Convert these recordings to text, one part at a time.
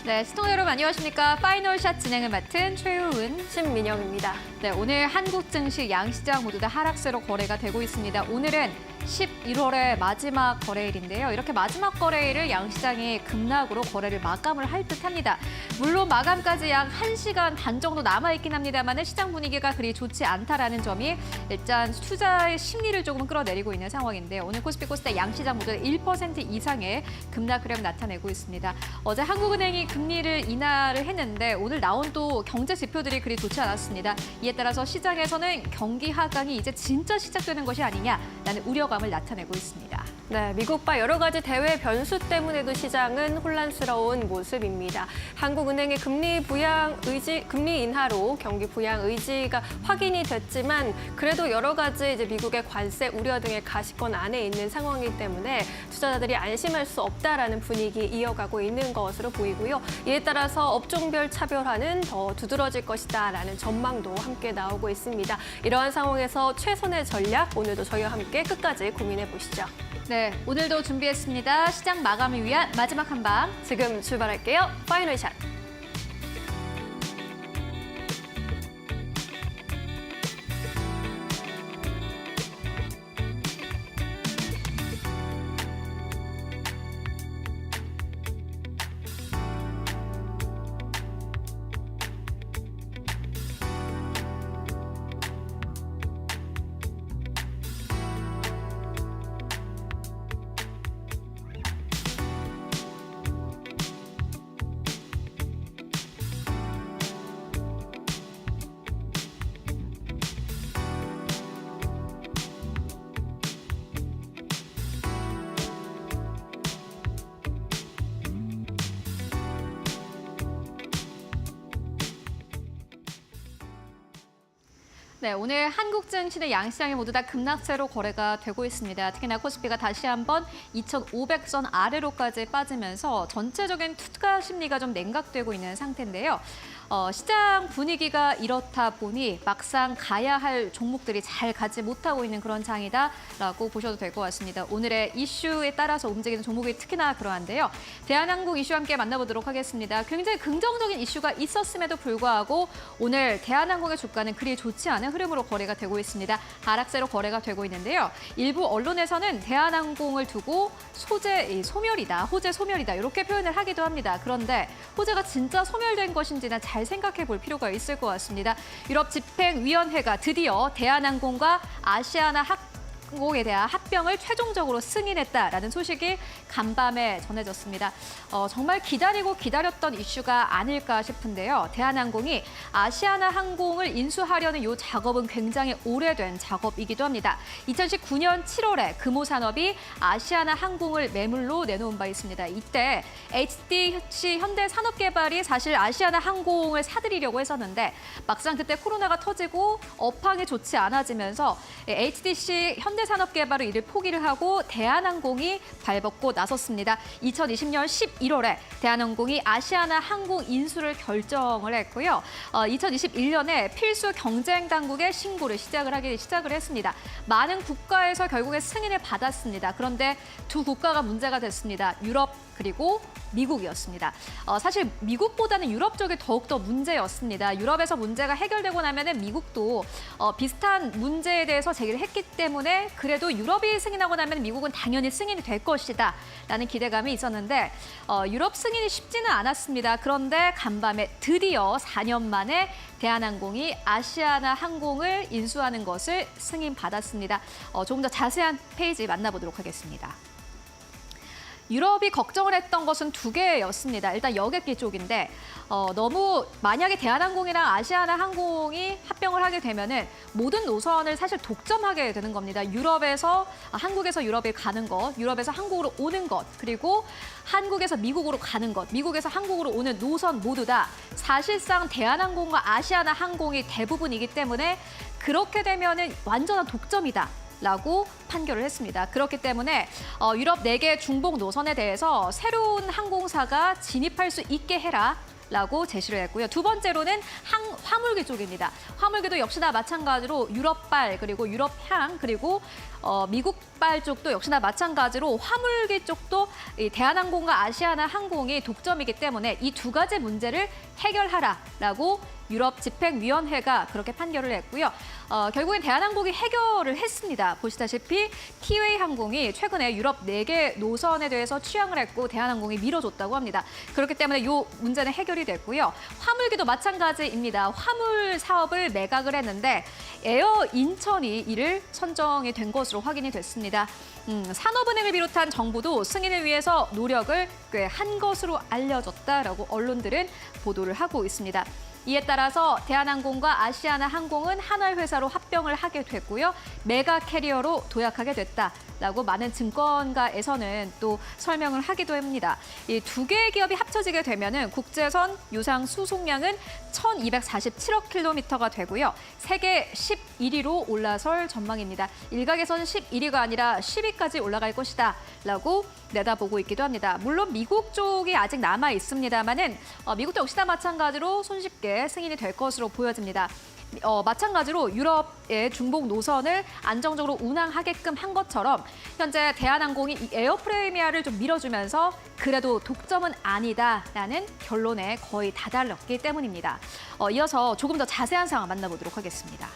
네, 시청자 여러분 안녕하십니까? 파이널샷 진행을 맡은 최효은, 신민영입니다. 네, 오늘 한국 증시 양시장 모두 다 하락세로 거래가 되고 있습니다. 오늘은 11월의 마지막 거래일인데요. 이렇게 마지막 거래일을 양시장이 급락으로 거래를 마감을 할 듯합니다. 물론 마감까지 약 1시간 반 정도 남아있긴 합니다만 시장 분위기가 그리 좋지 않다라는 점이 일단 투자의 심리를 조금 끌어내리고 있는 상황인데요. 오늘 코스피 코스닥 양시장 모두 1% 이상의 급락 흐름 나타내고 있습니다. 어제 한국은행이 금리를 인하를 했는데 오늘 나온 또 경제 지표들이 그리 좋지 않았습니다. 이에 따라서 시장에서는 경기 하강이 이제 진짜 시작되는 것이 아니냐라는 우려감을 나타내고 있습니다. 네, 미국과 여러 가지 대외 변수 때문에도 시장은 혼란스러운 모습입니다. 한국은행의 금리 인하로 경기 부양 의지가 확인이 됐지만 그래도 여러 가지 미국의 관세 우려 등의 가시권 안에 있는 상황이기 때문에 투자자들이 안심할 수 없다라는 분위기 이어가고 있는 것으로 보이고요. 이에 따라서 업종별 차별화는 더 두드러질 것이다라는 전망도 함께 나오고 있습니다. 이러한 상황에서 최선의 전략 오늘도 저희와 함께 끝까지 고민해 보시죠. 네, 오늘도 준비했습니다. 시장 마감을 위한 마지막 한방. 지금 출발할게요. 파이널샷. 네, 오늘 한국 증시는 양시장이 모두 다 급락세로 거래가 되고 있습니다. 특히나 코스피가 다시 한번 2,500선 아래로까지 빠지면서 전체적인 투자 심리가 좀 냉각되고 있는 상태인데요. 시장 분위기가 이렇다 보니 막상 가야 할 종목들이 잘 가지 못하고 있는 그런 장이다라고 보셔도 될 것 같습니다. 오늘의 이슈에 따라서 움직이는 종목이 특히나 그러한데요. 대한항공 이슈 함께 만나보도록 하겠습니다. 굉장히 긍정적인 이슈가 있었음에도 불구하고 오늘 대한항공의 주가는 그리 좋지 않은 흐름으로 거래가 되고 있습니다. 하락세로 거래가 되고 있는데요. 일부 언론에서는 대한항공을 두고 호재 소멸이다 이렇게 표현을 하기도 합니다. 그런데 호재가 진짜 소멸된 것인지는 잘 생각해 볼 필요가 있을 것 같습니다. 유럽집행위원회가 드디어 대한항공과 아시아나 항공에 대한 합병을 최종적으로 승인했다라는 소식이 간밤에 전해졌습니다. 정말 기다렸던 이슈가 아닐까 싶은데요. 대한항공이 아시아나 항공을 인수하려는 이 작업은 굉장히 오래된 작업이기도 합니다. 2019년 7월에 금호산업이 아시아나 항공을 매물로 내놓은 바 있습니다. 이때 HDC 현대산업개발이 사실 아시아나 항공을 사들이려고 했었는데 막상 그때 코로나가 터지고 업황이 좋지 않아지면서 HDC 현대산업개발은 이를 포기를 하고 대한항공이 발벗고 나섰습니다. 2020년 11월에 대한항공이 아시아나 항공 인수를 결정을 했고요. 2021년에 필수 경쟁 당국에 신고를 시작을 했습니다. 많은 국가에서 결국에 승인을 받았습니다. 그런데 두 국가가 문제가 됐습니다. 유럽 그리고 미국이었습니다. 사실 미국보다는 유럽 쪽이 더욱더 문제였습니다. 유럽에서 문제가 해결되고 나면은 미국도 비슷한 문제에 대해서 제기를 했기 때문에 그래도 유럽이 승인하고 나면 미국은 당연히 승인이 될 것이다 라는 기대감이 있었는데 유럽 승인이 쉽지는 않았습니다. 그런데 간밤에 드디어 4년 만에 대한항공이 아시아나 항공을 인수하는 것을 승인받았습니다. 조금 더 자세한 페이지 만나보도록 하겠습니다. 유럽이 걱정을 했던 것은 두 개였습니다. 일단 여객기 쪽인데 너무 만약에 대한항공이랑 아시아나 항공이 합병을 하게 되면은 모든 노선을 사실 독점하게 되는 겁니다. 한국에서 유럽에 가는 것, 유럽에서 한국으로 오는 것, 그리고 한국에서 미국으로 가는 것, 미국에서 한국으로 오는 노선 모두 다 사실상 대한항공과 아시아나 항공이 대부분이기 때문에 그렇게 되면은 완전한 독점이다. 라고 판결을 했습니다. 그렇기 때문에 유럽 4개 중복 노선에 대해서 새로운 항공사가 진입할 수 있게 해라. 라고 제시를 했고요. 두 번째로는 화물기 쪽입니다. 화물기도 역시나 마찬가지로 유럽발 그리고 유럽향 그리고 미국발 쪽도 역시나 마찬가지로 화물기 쪽도 이 대한항공과 아시아나항공이 독점이기 때문에 이 두 가지 문제를 해결하라라고 유럽 집행위원회가 그렇게 판결을 했고요. 결국엔 대한항공이 해결을 했습니다. 보시다시피 티웨이 항공이 최근에 유럽 4개 노선에 대해서 취항을 했고 대한항공이 밀어줬다고 합니다. 그렇기 때문에 이 문제는 해결이 됐고요. 화물기도 마찬가지입니다. 화물 사업을 매각을 했는데 에어 인천이 이를 선정이 된 것으로 확인이 됐습니다. 산업은행을 비롯한 정부도 승인을 위해서 노력을 꽤 한 것으로 알려졌다라고 언론들은 보도를 하고 있습니다. 이에 따라서 대한항공과 아시아나항공은 하나의 회사로 합병을 하게 됐고요. 메가 캐리어로 도약하게 됐다라고 많은 증권가에서는 또 설명을 하기도 합니다. 이 두 개의 기업이 합쳐지게 되면은 국제선 유상 수송량은 1,247억 킬로미터가 되고요. 세계 11위로 올라설 전망입니다. 일각에서는 11위가 아니라 10위까지 올라갈 것이다라고 내다보고 있기도 합니다. 물론 미국 쪽이 아직 남아 있습니다만은 미국도 역시나 마찬가지로 손쉽게 승인이 될 것으로 보여집니다. 마찬가지로 유럽의 중복 노선을 안정적으로 운항하게끔 한 것처럼 현재 대한항공이 이 에어프레미아를 좀 밀어주면서 그래도 독점은 아니다라는 결론에 거의 다다랐기 때문입니다. 이어서 조금 더 자세한 상황 만나보도록 하겠습니다.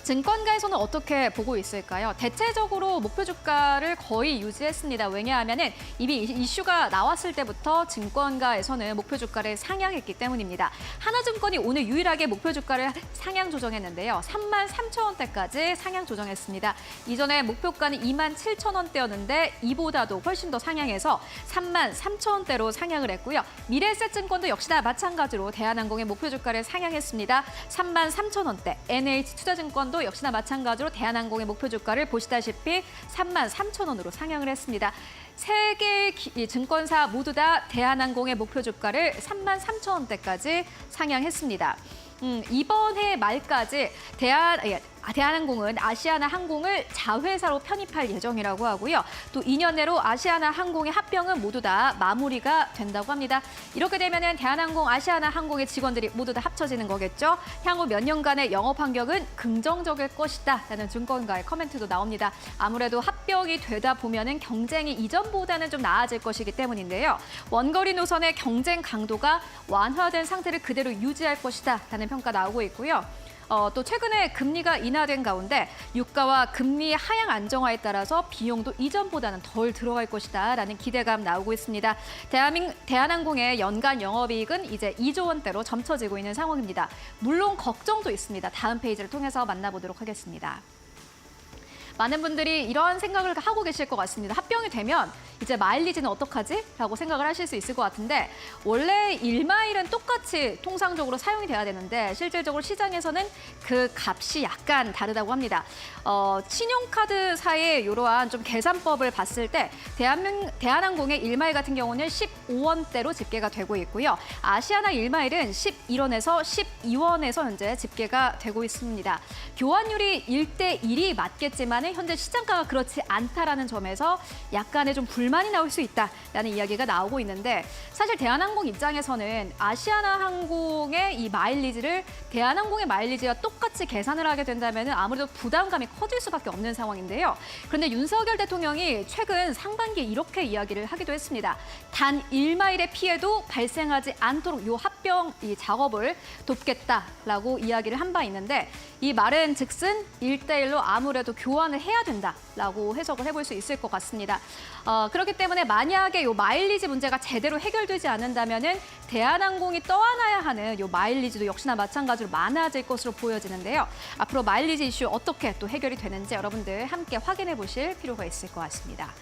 증권가에서는 어떻게 보고 있을까요? 대체적으로 목표 주가를 거의 유지했습니다. 왜냐하면 이미 이슈가 나왔을 때부터 증권가에서는 목표 주가를 상향했기 때문입니다. 하나증권이 오늘 유일하게 목표 주가를 상향 조정했는데요. 33,000원대까지 상향 조정했습니다. 이전에 목표가는 27,000원대였는데 이보다도 훨씬 더 상향해서 33,000원대로 상향을 했고요. 미래에셋증권도 역시나 마찬가지로 대한항공의 목표 주가를 상향했습니다. 33,000원대, NH투자증권도 역시나 마찬가지로 대한항공의 목표 주가를 보시다시피 33,000원으로 상향을 했습니다. 세 개의 증권사 모두 다 대한항공의 목표 주가를 33,000원대까지 상향했습니다. 이번 해 말까지 대한항공은 아시아나항공을 자회사로 편입할 예정이라고 하고요. 또 2년 내로 아시아나항공의 합병은 모두 다 마무리가 된다고 합니다. 이렇게 되면 대한항공, 아시아나항공의 직원들이 모두 다 합쳐지는 거겠죠. 향후 몇 년간의 영업 환경은 긍정적일 것이다 라는 증권가의 코멘트도 나옵니다. 아무래도 합병이 되다 보면 경쟁이 이전보다는 좀 나아질 것이기 때문인데요. 원거리 노선의 경쟁 강도가 완화된 상태를 그대로 유지할 것이다 라는 평가 나오고 있고요. 또 최근에 금리가 인하된 가운데 유가와 금리 하향 안정화에 따라서 비용도 이전보다는 덜 들어갈 것이다라는 기대감 나오고 있습니다. 대한항공의 연간 영업이익은 이제 2조 원대로 점쳐지고 있는 상황입니다. 물론 걱정도 있습니다. 다음 페이지를 통해서 만나보도록 하겠습니다. 많은 분들이 이런 생각을 하고 계실 것 같습니다. 합병이 되면 이제 마일리지는 어떡하지? 라고 생각을 하실 수 있을 것 같은데 원래 1마일은 똑같이 통상적으로 사용이 돼야 되는데 실질적으로 시장에서는 그 값이 약간 다르다고 합니다. 신용카드사의 이러한 좀 계산법을 봤을 때 대한항공의 1마일 같은 경우는 15원대로 집계가 되고 있고요. 아시아나 1마일은 11원에서 12원에서 현재 집계가 되고 있습니다. 교환율이 1대1이 맞겠지만 현재 시장가가 그렇지 않다라는 점에서 약간의 좀 불만이 나올 수 있다라는 이야기가 나오고 있는데 사실 대한항공 입장에서는 아시아나항공의 이 마일리지를 대한항공의 마일리지와 똑같이 계산을 하게 된다면 아무래도 부담감이 커질 수밖에 없는 상황인데요. 그런데 윤석열 대통령이 최근 상반기에 이렇게 이야기를 하기도 했습니다. 단 1마일의 피해도 발생하지 않도록 이 합병 이 작업을 돕겠다라고 이야기를 한 바 있는데 이 말은 즉슨 1대1로 아무래도 교환을 해야 된다라고 해석을 해볼 수 있을 것 같습니다. 그렇기 때문에 만약에 이 마일리지 문제가 제대로 해결되지 않는다면은 대한항공이 떠안아야 하는 이 마일리지도 역시나 마찬가지로 많아질 것으로 보여지는데요. 앞으로 마일리지 이슈 어떻게 또 해결이 되는지 여러분들 함께 확인해 보실 필요가 있을 것 같습니다.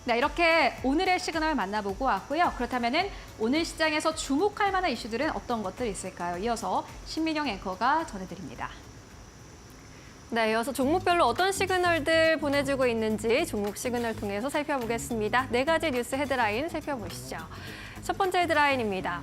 네, 이렇게 오늘의 시그널 만나보고 왔고요. 그렇다면은 오늘 시장에서 주목할 만한 이슈들은 어떤 것들이 있을까요? 이어서 신민영 앵커가 전해드립니다. 네, 이어서 종목별로 어떤 시그널들 보내주고 있는지 종목 시그널 통해서 살펴보겠습니다. 4가지 뉴스 헤드라인 살펴보시죠. 첫 번째 헤드라인입니다.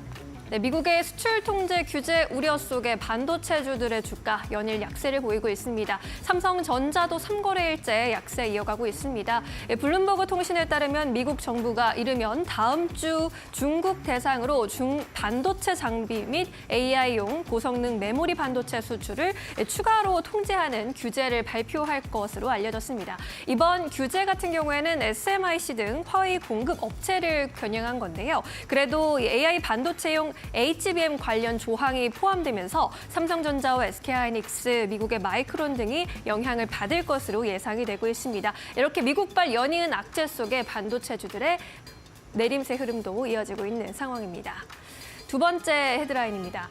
네, 미국의 수출 통제 규제 우려 속에 반도체주들의 주가 연일 약세를 보이고 있습니다. 삼성전자도 3거래일째 약세 이어가고 있습니다. 블룸버그 통신에 따르면 미국 정부가 이르면 다음 주 중국 대상으로 반도체 장비 및 AI용 고성능 메모리 반도체 수출을 추가로 통제하는 규제를 발표할 것으로 알려졌습니다. 이번 규제 같은 경우에는 SMIC 등 화웨이 공급 업체를 겨냥한 건데요. 그래도 AI 반도체용 HBM 관련 조항이 포함되면서 삼성전자와 SK하이닉스, 미국의 마이크론 등이 영향을 받을 것으로 예상이 되고 있습니다. 이렇게 미국발 연이은 악재 속에 반도체주들의 내림세 흐름도 이어지고 있는 상황입니다. 두 번째 헤드라인입니다.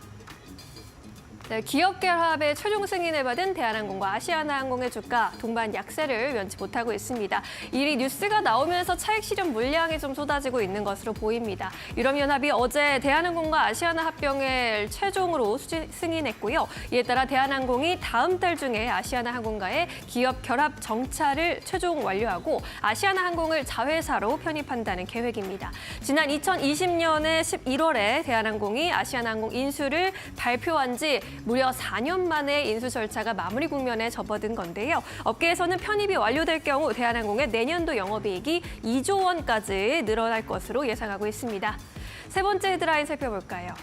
네, 기업 결합의 최종 승인을 받은 대한항공과 아시아나항공의 주가 동반 약세를 면치 못하고 있습니다. 이 뉴스가 나오면서 차익 실현 물량이 좀 쏟아지고 있는 것으로 보입니다. 유럽연합이 어제 대한항공과 아시아나 합병을 최종으로 승인했고요. 이에 따라 대한항공이 다음 달 중에 아시아나항공과의 기업 결합 정차를 최종 완료하고 아시아나항공을 자회사로 편입한다는 계획입니다. 지난 2020년에 11월에 대한항공이 아시아나항공 인수를 발표한 지 무려 4년 만에 인수 절차가 마무리 국면에 접어든 건데요. 업계에서는 편입이 완료될 경우 대한항공의 내년도 영업이익이 2조 원까지 늘어날 것으로 예상하고 있습니다. 세 번째 헤드라인 살펴볼까요?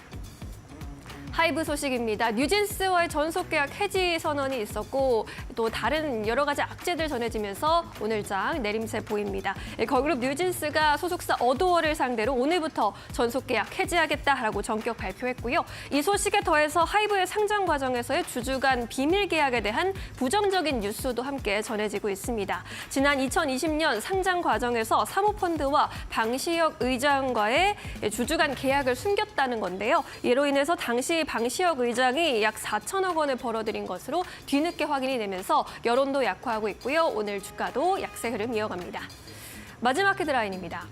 하이브 소식입니다. 뉴진스와의 전속 계약 해지 선언이 있었고 또 다른 여러 가지 악재들 전해지면서 오늘장 내림세 보입니다. 걸그룹 뉴진스가 소속사 어도어를 상대로 오늘부터 전속 계약 해지하겠다라고 전격 발표했고요. 이 소식에 더해서 하이브의 상장 과정에서의 주주 간 비밀 계약에 대한 부정적인 뉴스도 함께 전해지고 있습니다. 지난 2020년 상장 과정에서 사모펀드와 방시혁 의장과의 주주 간 계약을 숨겼다는 건데요. 이로 인해서 당시 방시혁 의장이 약 4천억 원을 벌어들인 것으로 뒤늦게 확인이 되면서 여론도 약화하고 있고요. 오늘 주가도 약세 흐름 이어갑니다. 마지막 헤드라인입니다.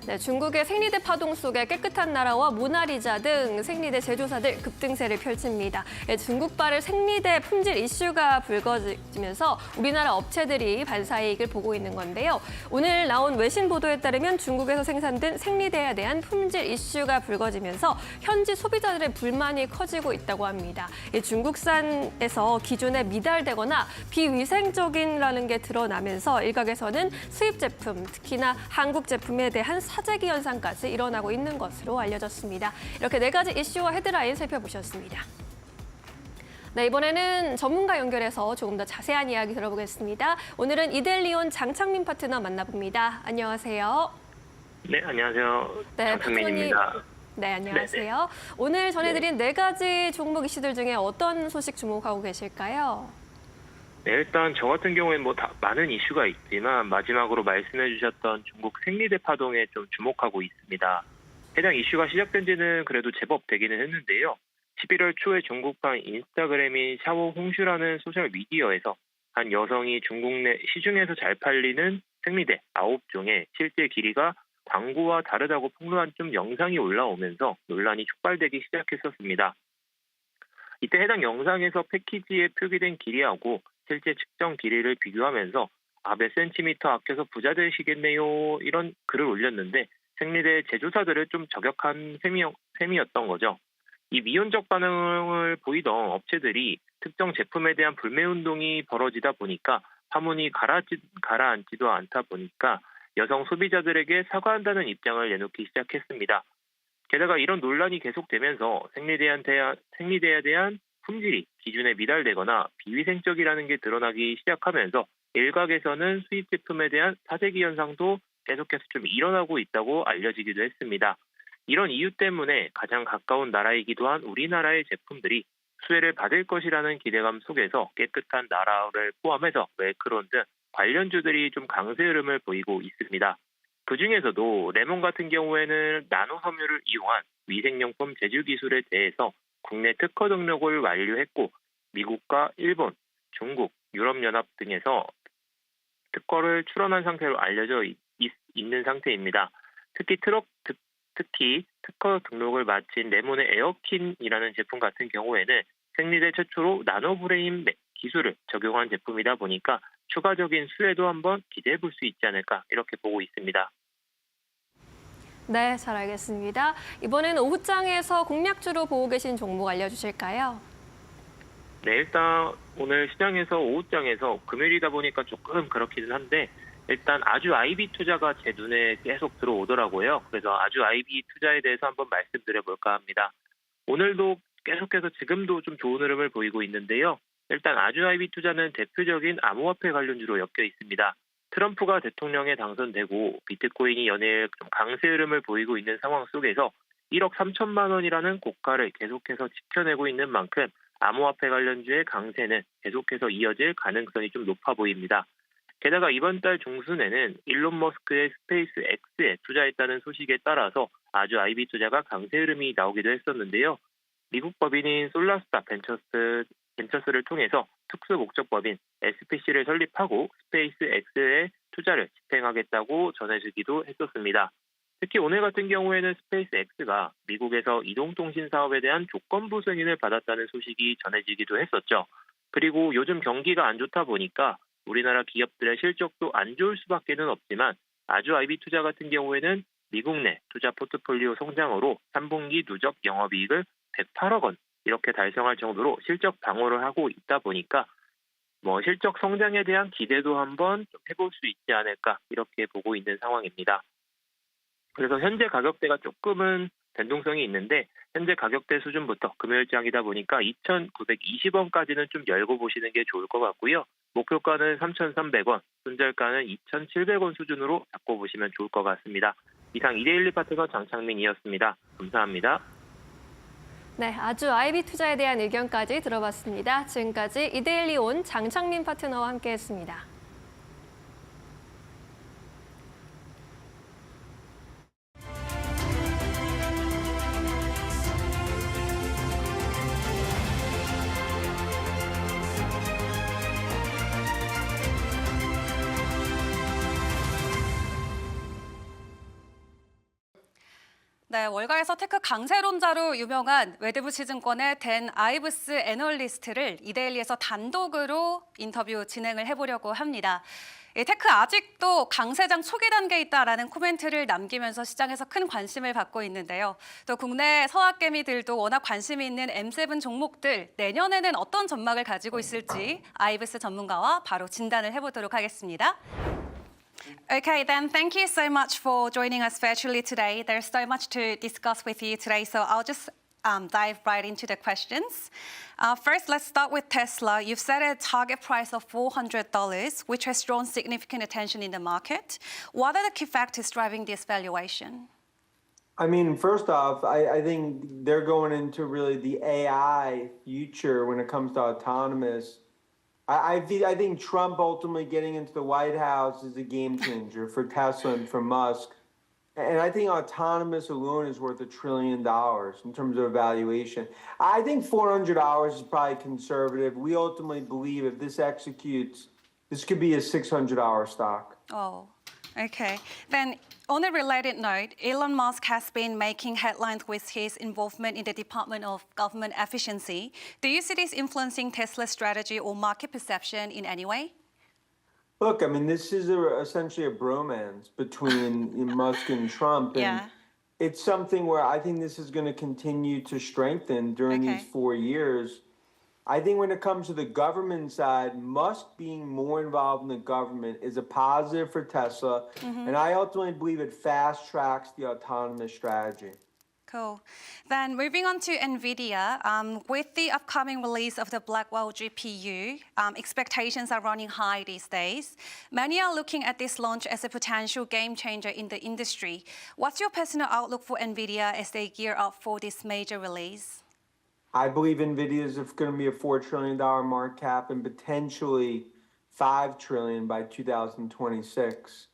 네, 중국의 생리대 파동 속에 깨끗한 나라와 모나리자 등 생리대 제조사들 급등세를 펼칩니다. 중국발의 생리대 품질 이슈가 불거지면서 우리나라 업체들이 반사이익을 보고 있는 건데요. 오늘 나온 외신 보도에 따르면 중국에서 생산된 생리대에 대한 품질 이슈가 불거지면서 현지 소비자들의 불만이 커지고 있다고 합니다. 중국산에서 기존에 미달되거나 비위생적인라는 게 드러나면서 일각에서는 수입 제품, 특히나 한국 제품에 대한 사재기 현상까지 일어나고 있는 것으로 알려졌습니다. 이렇게 네 가지 이슈와 헤드라인 살펴보셨습니다. 네, 이번에는 전문가 연결해서 조금 더 자세한 이야기 들어보겠습니다. 오늘은 이델리온 장창민 파트너 만나봅니다. 안녕하세요. 네, 안녕하세요. 네, 장창민입니다. 네, 안녕하세요. 네네. 오늘 전해드린 네 가지 종목 이슈들 중에 어떤 소식 주목하고 계실까요? 네, 일단 저 같은 경우에는 많은 이슈가 있지만 마지막으로 말씀해 주셨던 중국 생리대 파동에 좀 주목하고 있습니다. 해당 이슈가 시작된 지는 그래도 제법 되기는 했는데요. 11월 초에 중국판 인스타그램인 샤오 홍슈라는 소셜 미디어에서 한 여성이 중국 내 시중에서 잘 팔리는 생리대 9종의 실제 길이가 광고와 다르다고 폭로한 좀 영상이 올라오면서 논란이 촉발되기 시작했었습니다. 이때 해당 영상에서 패키지에 표기된 길이하고 실제 측정 길이를 비교하면서 몇 센티미터 아껴서 부자 되시겠네요 이런 글을 올렸는데 생리대 제조사들을 좀 저격한 셈이었던 거죠. 이 미온적 반응을 보이던 업체들이 특정 제품에 대한 불매 운동이 벌어지다 보니까 파문이 가라앉지도 않다 보니까 여성 소비자들에게 사과한다는 입장을 내놓기 시작했습니다. 게다가 이런 논란이 계속되면서 생리대에 대한 품질이 기준에 미달되거나 비위생적이라는 게 드러나기 시작하면서 일각에서는 수입 제품에 대한 사재기 현상도 계속해서 좀 일어나고 있다고 알려지기도 했습니다. 이런 이유 때문에 가장 가까운 나라이기도 한 우리나라의 제품들이 수혜를 받을 것이라는 기대감 속에서 깨끗한 나라를 포함해서 웰크론 등 관련주들이 좀 강세 흐름을 보이고 있습니다. 그중에서도 레몬 같은 경우에는 나노 섬유를 이용한 위생용품 제조 기술에 대해서 국내 특허 등록을 완료했고 미국과 일본, 중국, 유럽연합 등에서 특허를 출원한 상태로 알려져 있는 상태입니다. 특히 특허 등록을 마친 레몬의 에어킨이라는 제품 같은 경우에는 생리대 최초로 나노브레인 기술을 적용한 제품이다 보니까 추가적인 수혜도 한번 기대해 볼 수 있지 않을까 이렇게 보고 있습니다. 네, 잘 알겠습니다. 이번엔 오후장에서 공략주로 보고 계신 종목 알려주실까요? 네, 일단 오늘 시장에서 오후장에서 금요일이다 보니까 조금 그렇기는 한데 일단 아주 IB 투자가 제 눈에 계속 들어오더라고요. 그래서 아주 IB 투자에 대해서 한번 말씀드려볼까 합니다. 오늘도 계속해서 지금도 좀 좋은 흐름을 보이고 있는데요. 일단 아주 IB 투자는 대표적인 암호화폐 관련주로 엮여 있습니다. 트럼프가 대통령에 당선되고 비트코인이 연일 좀 강세 흐름을 보이고 있는 상황 속에서 1억 3천만 원이라는 고가를 계속해서 지켜내고 있는 만큼 암호화폐 관련주의 강세는 계속해서 이어질 가능성이 좀 높아 보입니다. 게다가 이번 달 중순에는 일론 머스크의 스페이스 X에 투자했다는 소식에 따라서 아주 IB 투자가 강세 흐름이 나오기도 했었는데요. 미국 법인인 솔라스타 벤처스를 통해서 특수 목적법인 SPC를 설립하고 스페이스 X에 투자를 집행하겠다고 전해지기도 했었습니다. 특히 오늘 같은 경우에는 스페이스 X가 미국에서 이동통신 사업에 대한 조건부 승인을 받았다는 소식이 전해지기도 했었죠. 그리고 요즘 경기가 안 좋다 보니까 우리나라 기업들의 실적도 안 좋을 수밖에는 없지만 아주 IB 투자 같은 경우에는 미국 내 투자 포트폴리오 성장으로 3분기 누적 영업이익을 108억 원 이렇게 달성할 정도로 실적 방어를 하고 있다 보니까 실적 성장에 대한 기대도 한번 좀 해볼 수 있지 않을까 이렇게 보고 있는 상황입니다. 그래서 현재 가격대가 조금은 변동성이 있는데 현재 가격대 수준부터 금요일장이다 보니까 2,920원까지는 좀 열고 보시는 게 좋을 것 같고요. 목표가는 3,300원, 손절가는 2,700원 수준으로 잡고 보시면 좋을 것 같습니다. 이상 이데일리 파트너 장창민이었습니다. 감사합니다. 네, 아주 IB 투자에 대한 의견까지 들어봤습니다. 지금까지 이데일리 온 장창민 파트너와 함께했습니다. 네, 월가에서 테크 강세론자로 유명한 웨드부시증권의 댄 아이브스 애널리스트를 이데일리에서 단독으로 인터뷰 진행을 해보려고 합니다. 테크 아직도 강세장 초기 단계에 있다라는 코멘트를 남기면서 시장에서 큰 관심을 받고 있는데요. 또 국내 서학개미들도 워낙 관심이 있는 M7 종목들 내년에는 어떤 전망을 가지고 있을지 아이브스 전문가와 바로 진단을 해보도록 하겠습니다. Okay, then thank you so much for joining us virtually today. There's so much to discuss with you today, so I'll just dive right into the questions. First, let's start with Tesla. You've set a target price of $400, which has drawn significant attention in the market. What are the key factors driving this valuation? I mean, first off, I think they're going into really the AI future when it comes to autonomous. I think Trump ultimately getting into the White House is a game changer for Tesla and for Musk. And I think autonomous alone is worth $1 trillion in terms of valuation. I think $400 is probably conservative. We ultimately believe if this executes, this could be a $600 stock. Oh, okay. Then on a related note, Elon Musk has been making headlines with his involvement in the Department of Government Efficiency. Do you see this influencing Tesla's strategy or market perception in any way? Look, I mean, this is essentially a bromance between Musk and Trump. And Yeah. it's something where I think this is going to continue to strengthen during Okay. these 4 years. I think when it comes to the government side, Musk being more involved in the government is a positive for Tesla. And I ultimately believe it fast tracks the autonomous strategy. Cool. Then moving on to NVIDIA, with the upcoming release of the Blackwell GPU, expectations are running high these days. Many are looking at this launch as a potential game changer in the industry. What's your personal outlook for NVIDIA as they gear up for this major release? I believe NVIDIA is going to be a $4 trillion market cap and potentially $5 trillion by 2026.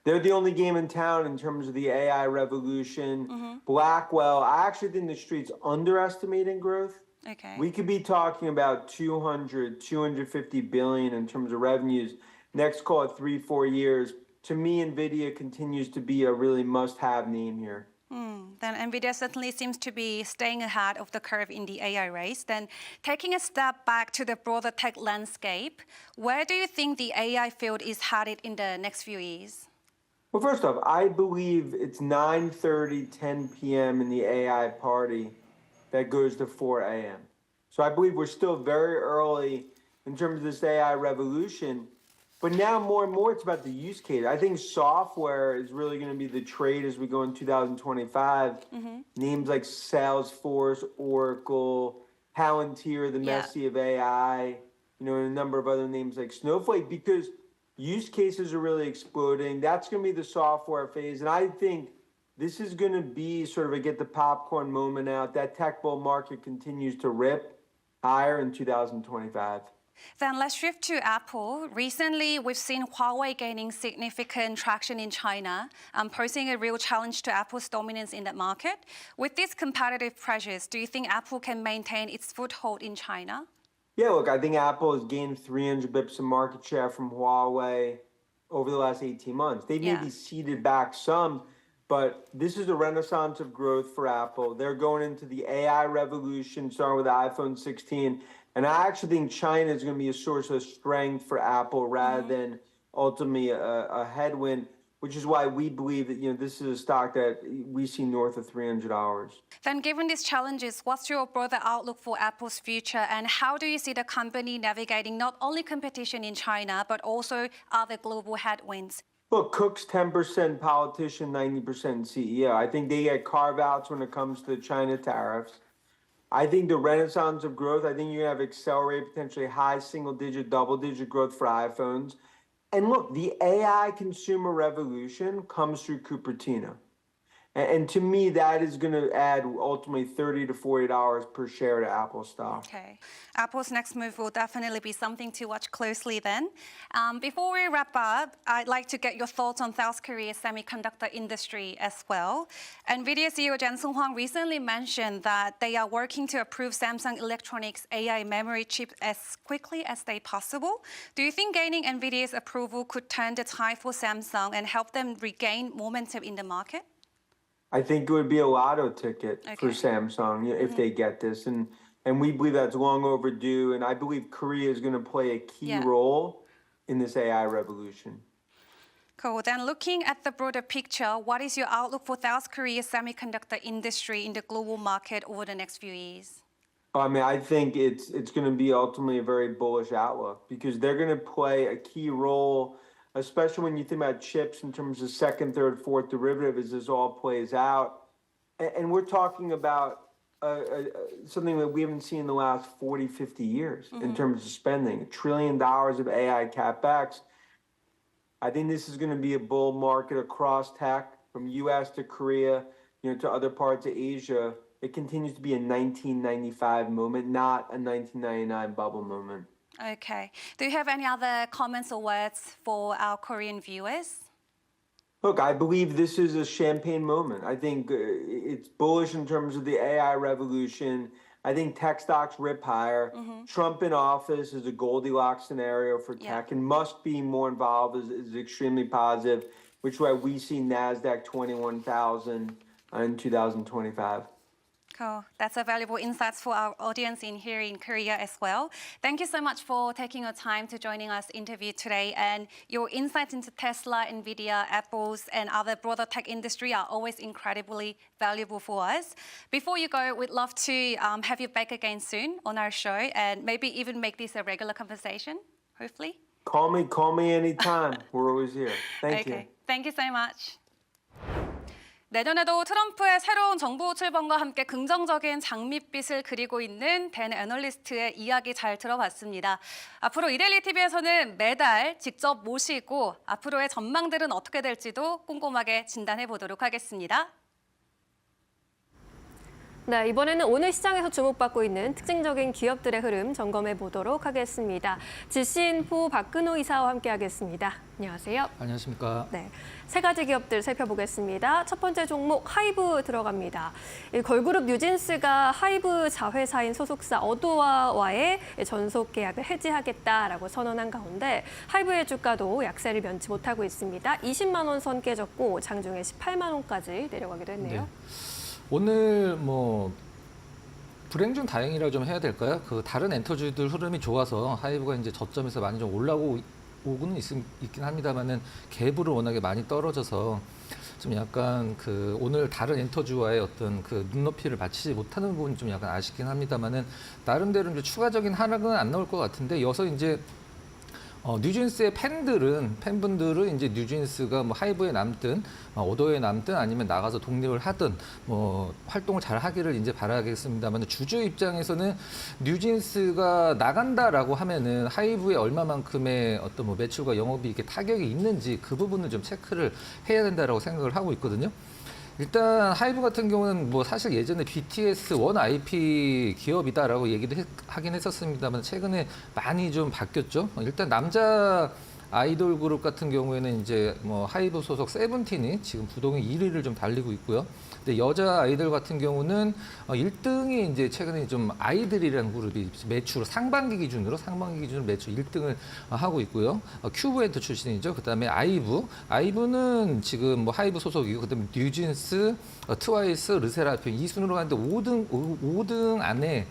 They're the only game in town in terms of the AI revolution. Blackwell, I actually think the street's underestimating growth. Okay. We could be talking about 250 billion in terms of revenues next, call it 3-4 years. To me, NVIDIA continues to be a really must-have name here. Then NVIDIA certainly seems to be staying ahead of the curve in the AI race. Then taking a step back to the broader tech landscape, where do you think the AI field is headed in the next few years? Well, first off, I believe it's 9:30, 10 p.m. in the AI party that goes to 4 a.m. So I believe we're still very early in terms of this AI revolution. But now more and more it's about the use case. I think software is really going to be the trade as we go in 2025. Names like Salesforce, Oracle, Palantir, the Yeah. Messi of AI, and a number of other names like Snowflake, because use cases are really exploding. That's going to be the software phase. And I think this is going to be sort of a get the popcorn moment out. That tech bull market continues to rip higher in 2025. Then let's shift to Apple. Recently, we've seen Huawei gaining significant traction in China, posing a real challenge to Apple's dominance in that market. With these competitive pressures, do you think Apple can maintain its foothold in China? Yeah, look, I think Apple has gained 300 bips of market share from Huawei over the last 18 months. They Yeah. maybe ceded back some, but this is a renaissance of growth for Apple. They're going into the AI revolution, starting with the iPhone 16. And I actually think China is going to be a source of strength for Apple rather than ultimately a headwind, which is why we believe that this is a stock that we see north of $300. Then given these challenges, what's your broader outlook for Apple's future, and how do you see the company navigating not only competition in China, but also other global headwinds? Look, Cook's 10% politician, 90% CEO. I think they get carve-outs when it comes to China tariffs. I think the renaissance of growth, I think you're going to have accelerated, potentially high single-digit, double-digit growth for iPhones. And look, the AI consumer revolution comes through Cupertino. And to me, that is going to add ultimately $30 to $40 per share to Apple stock. Okay. Apple's next move will definitely be something to watch closely then. Before we wrap up, I'd like to get your thoughts on South Korea's semiconductor industry as well. NVIDIA CEO Jensen Huang recently mentioned that they are working to approve Samsung Electronics AI memory chip as quickly as they possible. Do you think gaining NVIDIA's approval could turn the tide for Samsung and help them regain momentum in the market? I think it would be a lotto ticket for Okay. Samsung if they get this. And we believe that's long overdue. And I believe Korea is going to play a key Yeah. role in this AI revolution. Cool. Then looking at the broader picture, what is your outlook for South Korea's semiconductor industry in the global market over the next few years? I mean, I think it's going to be ultimately a very bullish outlook because they're going to play a key role, especially when you think about chips in terms of second, third, fourth derivative as this all plays out. And we're talking about something that we haven't seen in the last 40, 50 years in terms of spending. $1 trillion of AI CapEx. I think this is going to be a bull market across tech from US to Korea, to other parts of Asia. It continues to be a 1995 moment, not a 1999 bubble moment. Okay. Do you have any other comments or words for our Korean viewers? Look, I believe this is a champagne moment. I think it's bullish in terms of the AI revolution. I think tech stocks rip higher. Trump in office is a Goldilocks scenario for tech and must be more involved is extremely positive, which is why we see NASDAQ 21,000 in 2025. Cool. That's a valuable insights for our audience here in Korea as well. Thank you so much for taking your time to joining us interview today. And your insights into Tesla, NVIDIA, Apple's, and other broader tech industry are always incredibly valuable for us. Before you go, we'd love to have you back again soon on our show and maybe even make this a regular conversation, hopefully. Call me anytime. We're always here. Thank you. Okay. Thank you so much. 내년에도 트럼프의 새로운 정부 출범과 함께 긍정적인 장밋빛을 그리고 있는 댄 애널리스트의 이야기 잘 들어봤습니다. 앞으로 이데일리 TV에서는 매달 직접 모시고 앞으로의 전망들은 어떻게 될지도 꼼꼼하게 진단해 보도록 하겠습니다. 네, 이번에는 오늘 시장에서 주목받고 있는 특징적인 기업들의 흐름 점검해 보도록 하겠습니다. 지시인포 박근호 이사와 함께하겠습니다. 안녕하세요. 안녕하십니까. 네, 세 가지 기업들 살펴보겠습니다. 첫 번째 종목 하이브 들어갑니다. 걸그룹 뉴진스가 하이브 자회사인 소속사 어도어와의 전속 계약을 해지하겠다라고 선언한 가운데 하이브의 주가도 약세를 면치 못하고 있습니다. 20만 원 선 깨졌고 장중에 18만 원까지 내려가기도 했네요. 네. 오늘 불행 중 다행이라고 좀 해야 될까요? 다른 엔터주들 흐름이 좋아서 하이브가 이제 저점에서 많이 좀 올라오고 오고는 있긴 합니다만은 갭으로 워낙에 많이 떨어져서 좀 약간 그 오늘 다른 엔터주와의 어떤 그 눈높이를 맞추지 못하는 부분이 좀 약간 아쉽긴 합니다만은 나름대로 이제 추가적인 하락은 안 나올 것 같은데 여기서 이제 뉴진스의 팬분들은 이제 뉴진스가 뭐 하이브에 남든 오더에 남든 아니면 나가서 독립을 하든 뭐 활동을 잘 하기를 이제 바라겠습니다만 주주 입장에서는 뉴진스가 나간다라고 하면은 하이브에 얼마만큼의 어떤 뭐 매출과 영업이익에 타격이 있는지 그 부분을 좀 체크를 해야 된다라고 생각을 하고 있거든요. 일단 하이브 같은 경우는 뭐 사실 예전에 BTS 원 IP 기업이다라고 얘기도 하긴 했었습니다만 최근에 많이 좀 바뀌었죠. 일단 남자 아이돌 그룹 같은 경우에는 이제 뭐 하이브 소속 세븐틴이 지금 부동의 1위를 좀 달리고 있고요. 근데 여자 아이돌 같은 경우는 1등이 이제 최근에 좀 아이들이라는 그룹이 매출 상반기 기준으로 매출 1등을 하고 있고요. 큐브엔터 출신이죠. 그다음에 아이브는 지금 뭐 하이브 소속이고 그다음에 뉴진스, 트와이스, 르세라핌 이 순으로 가는데 5등 안에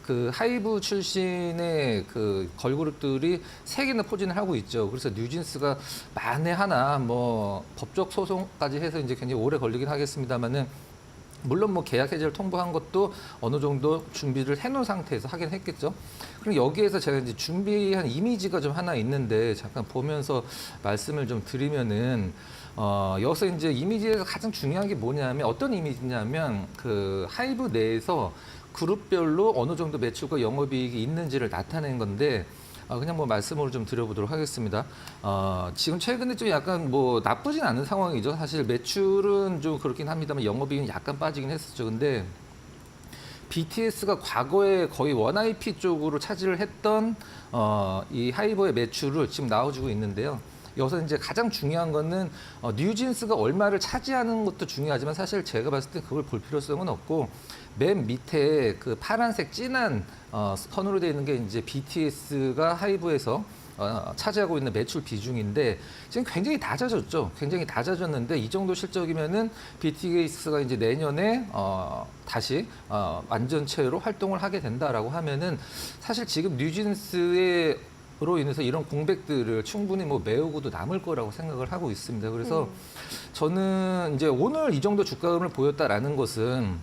그 하이브 출신의 그 걸그룹들이 3개나 포진을 하고 있죠. 그래서 뉴진스가 만에 하나 뭐 법적 소송까지 해서 이제 굉장히 오래 걸리긴 하겠습니다만은 물론 뭐 계약 해지를 통보한 것도 어느 정도 준비를 해놓은 상태에서 하긴 했겠죠. 그럼 여기에서 제가 이제 준비한 이미지가 좀 하나 있는데 잠깐 보면서 말씀을 좀 드리면은 여기서 이제 이미지에서 가장 중요한 게 뭐냐면 어떤 이미지냐면 그 하이브 내에서 그룹별로 어느 정도 매출과 영업이익이 있는지를 나타낸 건데 그냥 뭐 말씀을 좀 드려보도록 하겠습니다. 지금 최근에 좀 약간 뭐 나쁘진 않은 상황이죠. 사실 매출은 좀 그렇긴 합니다만 영업이익은 약간 빠지긴 했었죠. 근데 BTS가 과거에 거의 원 IP 쪽으로 차지를 했던 이 하이버의 매출을 지금 나와주고 있는데요. 여기서 이제 가장 중요한 거는 뉴진스가 얼마를 차지하는 것도 중요하지만 사실 제가 봤을 때 그걸 볼 필요성은 없고 맨 밑에 그 파란색 진한 선으로 되어 있는 게 이제 BTS가 하이브에서 차지하고 있는 매출 비중인데 지금 굉장히 낮아졌죠. 굉장히 낮아졌는데 이 정도 실적이면은 BTS가 이제 내년에 다시 완전체로 활동을 하게 된다라고 하면은 사실 지금 뉴진스의 로 인해서 이런 공백들을 충분히 뭐 메우고도 남을 거라고 생각을 하고 있습니다. 그래서 저는 이제 오늘 이 정도 주가음을 보였다라는 것은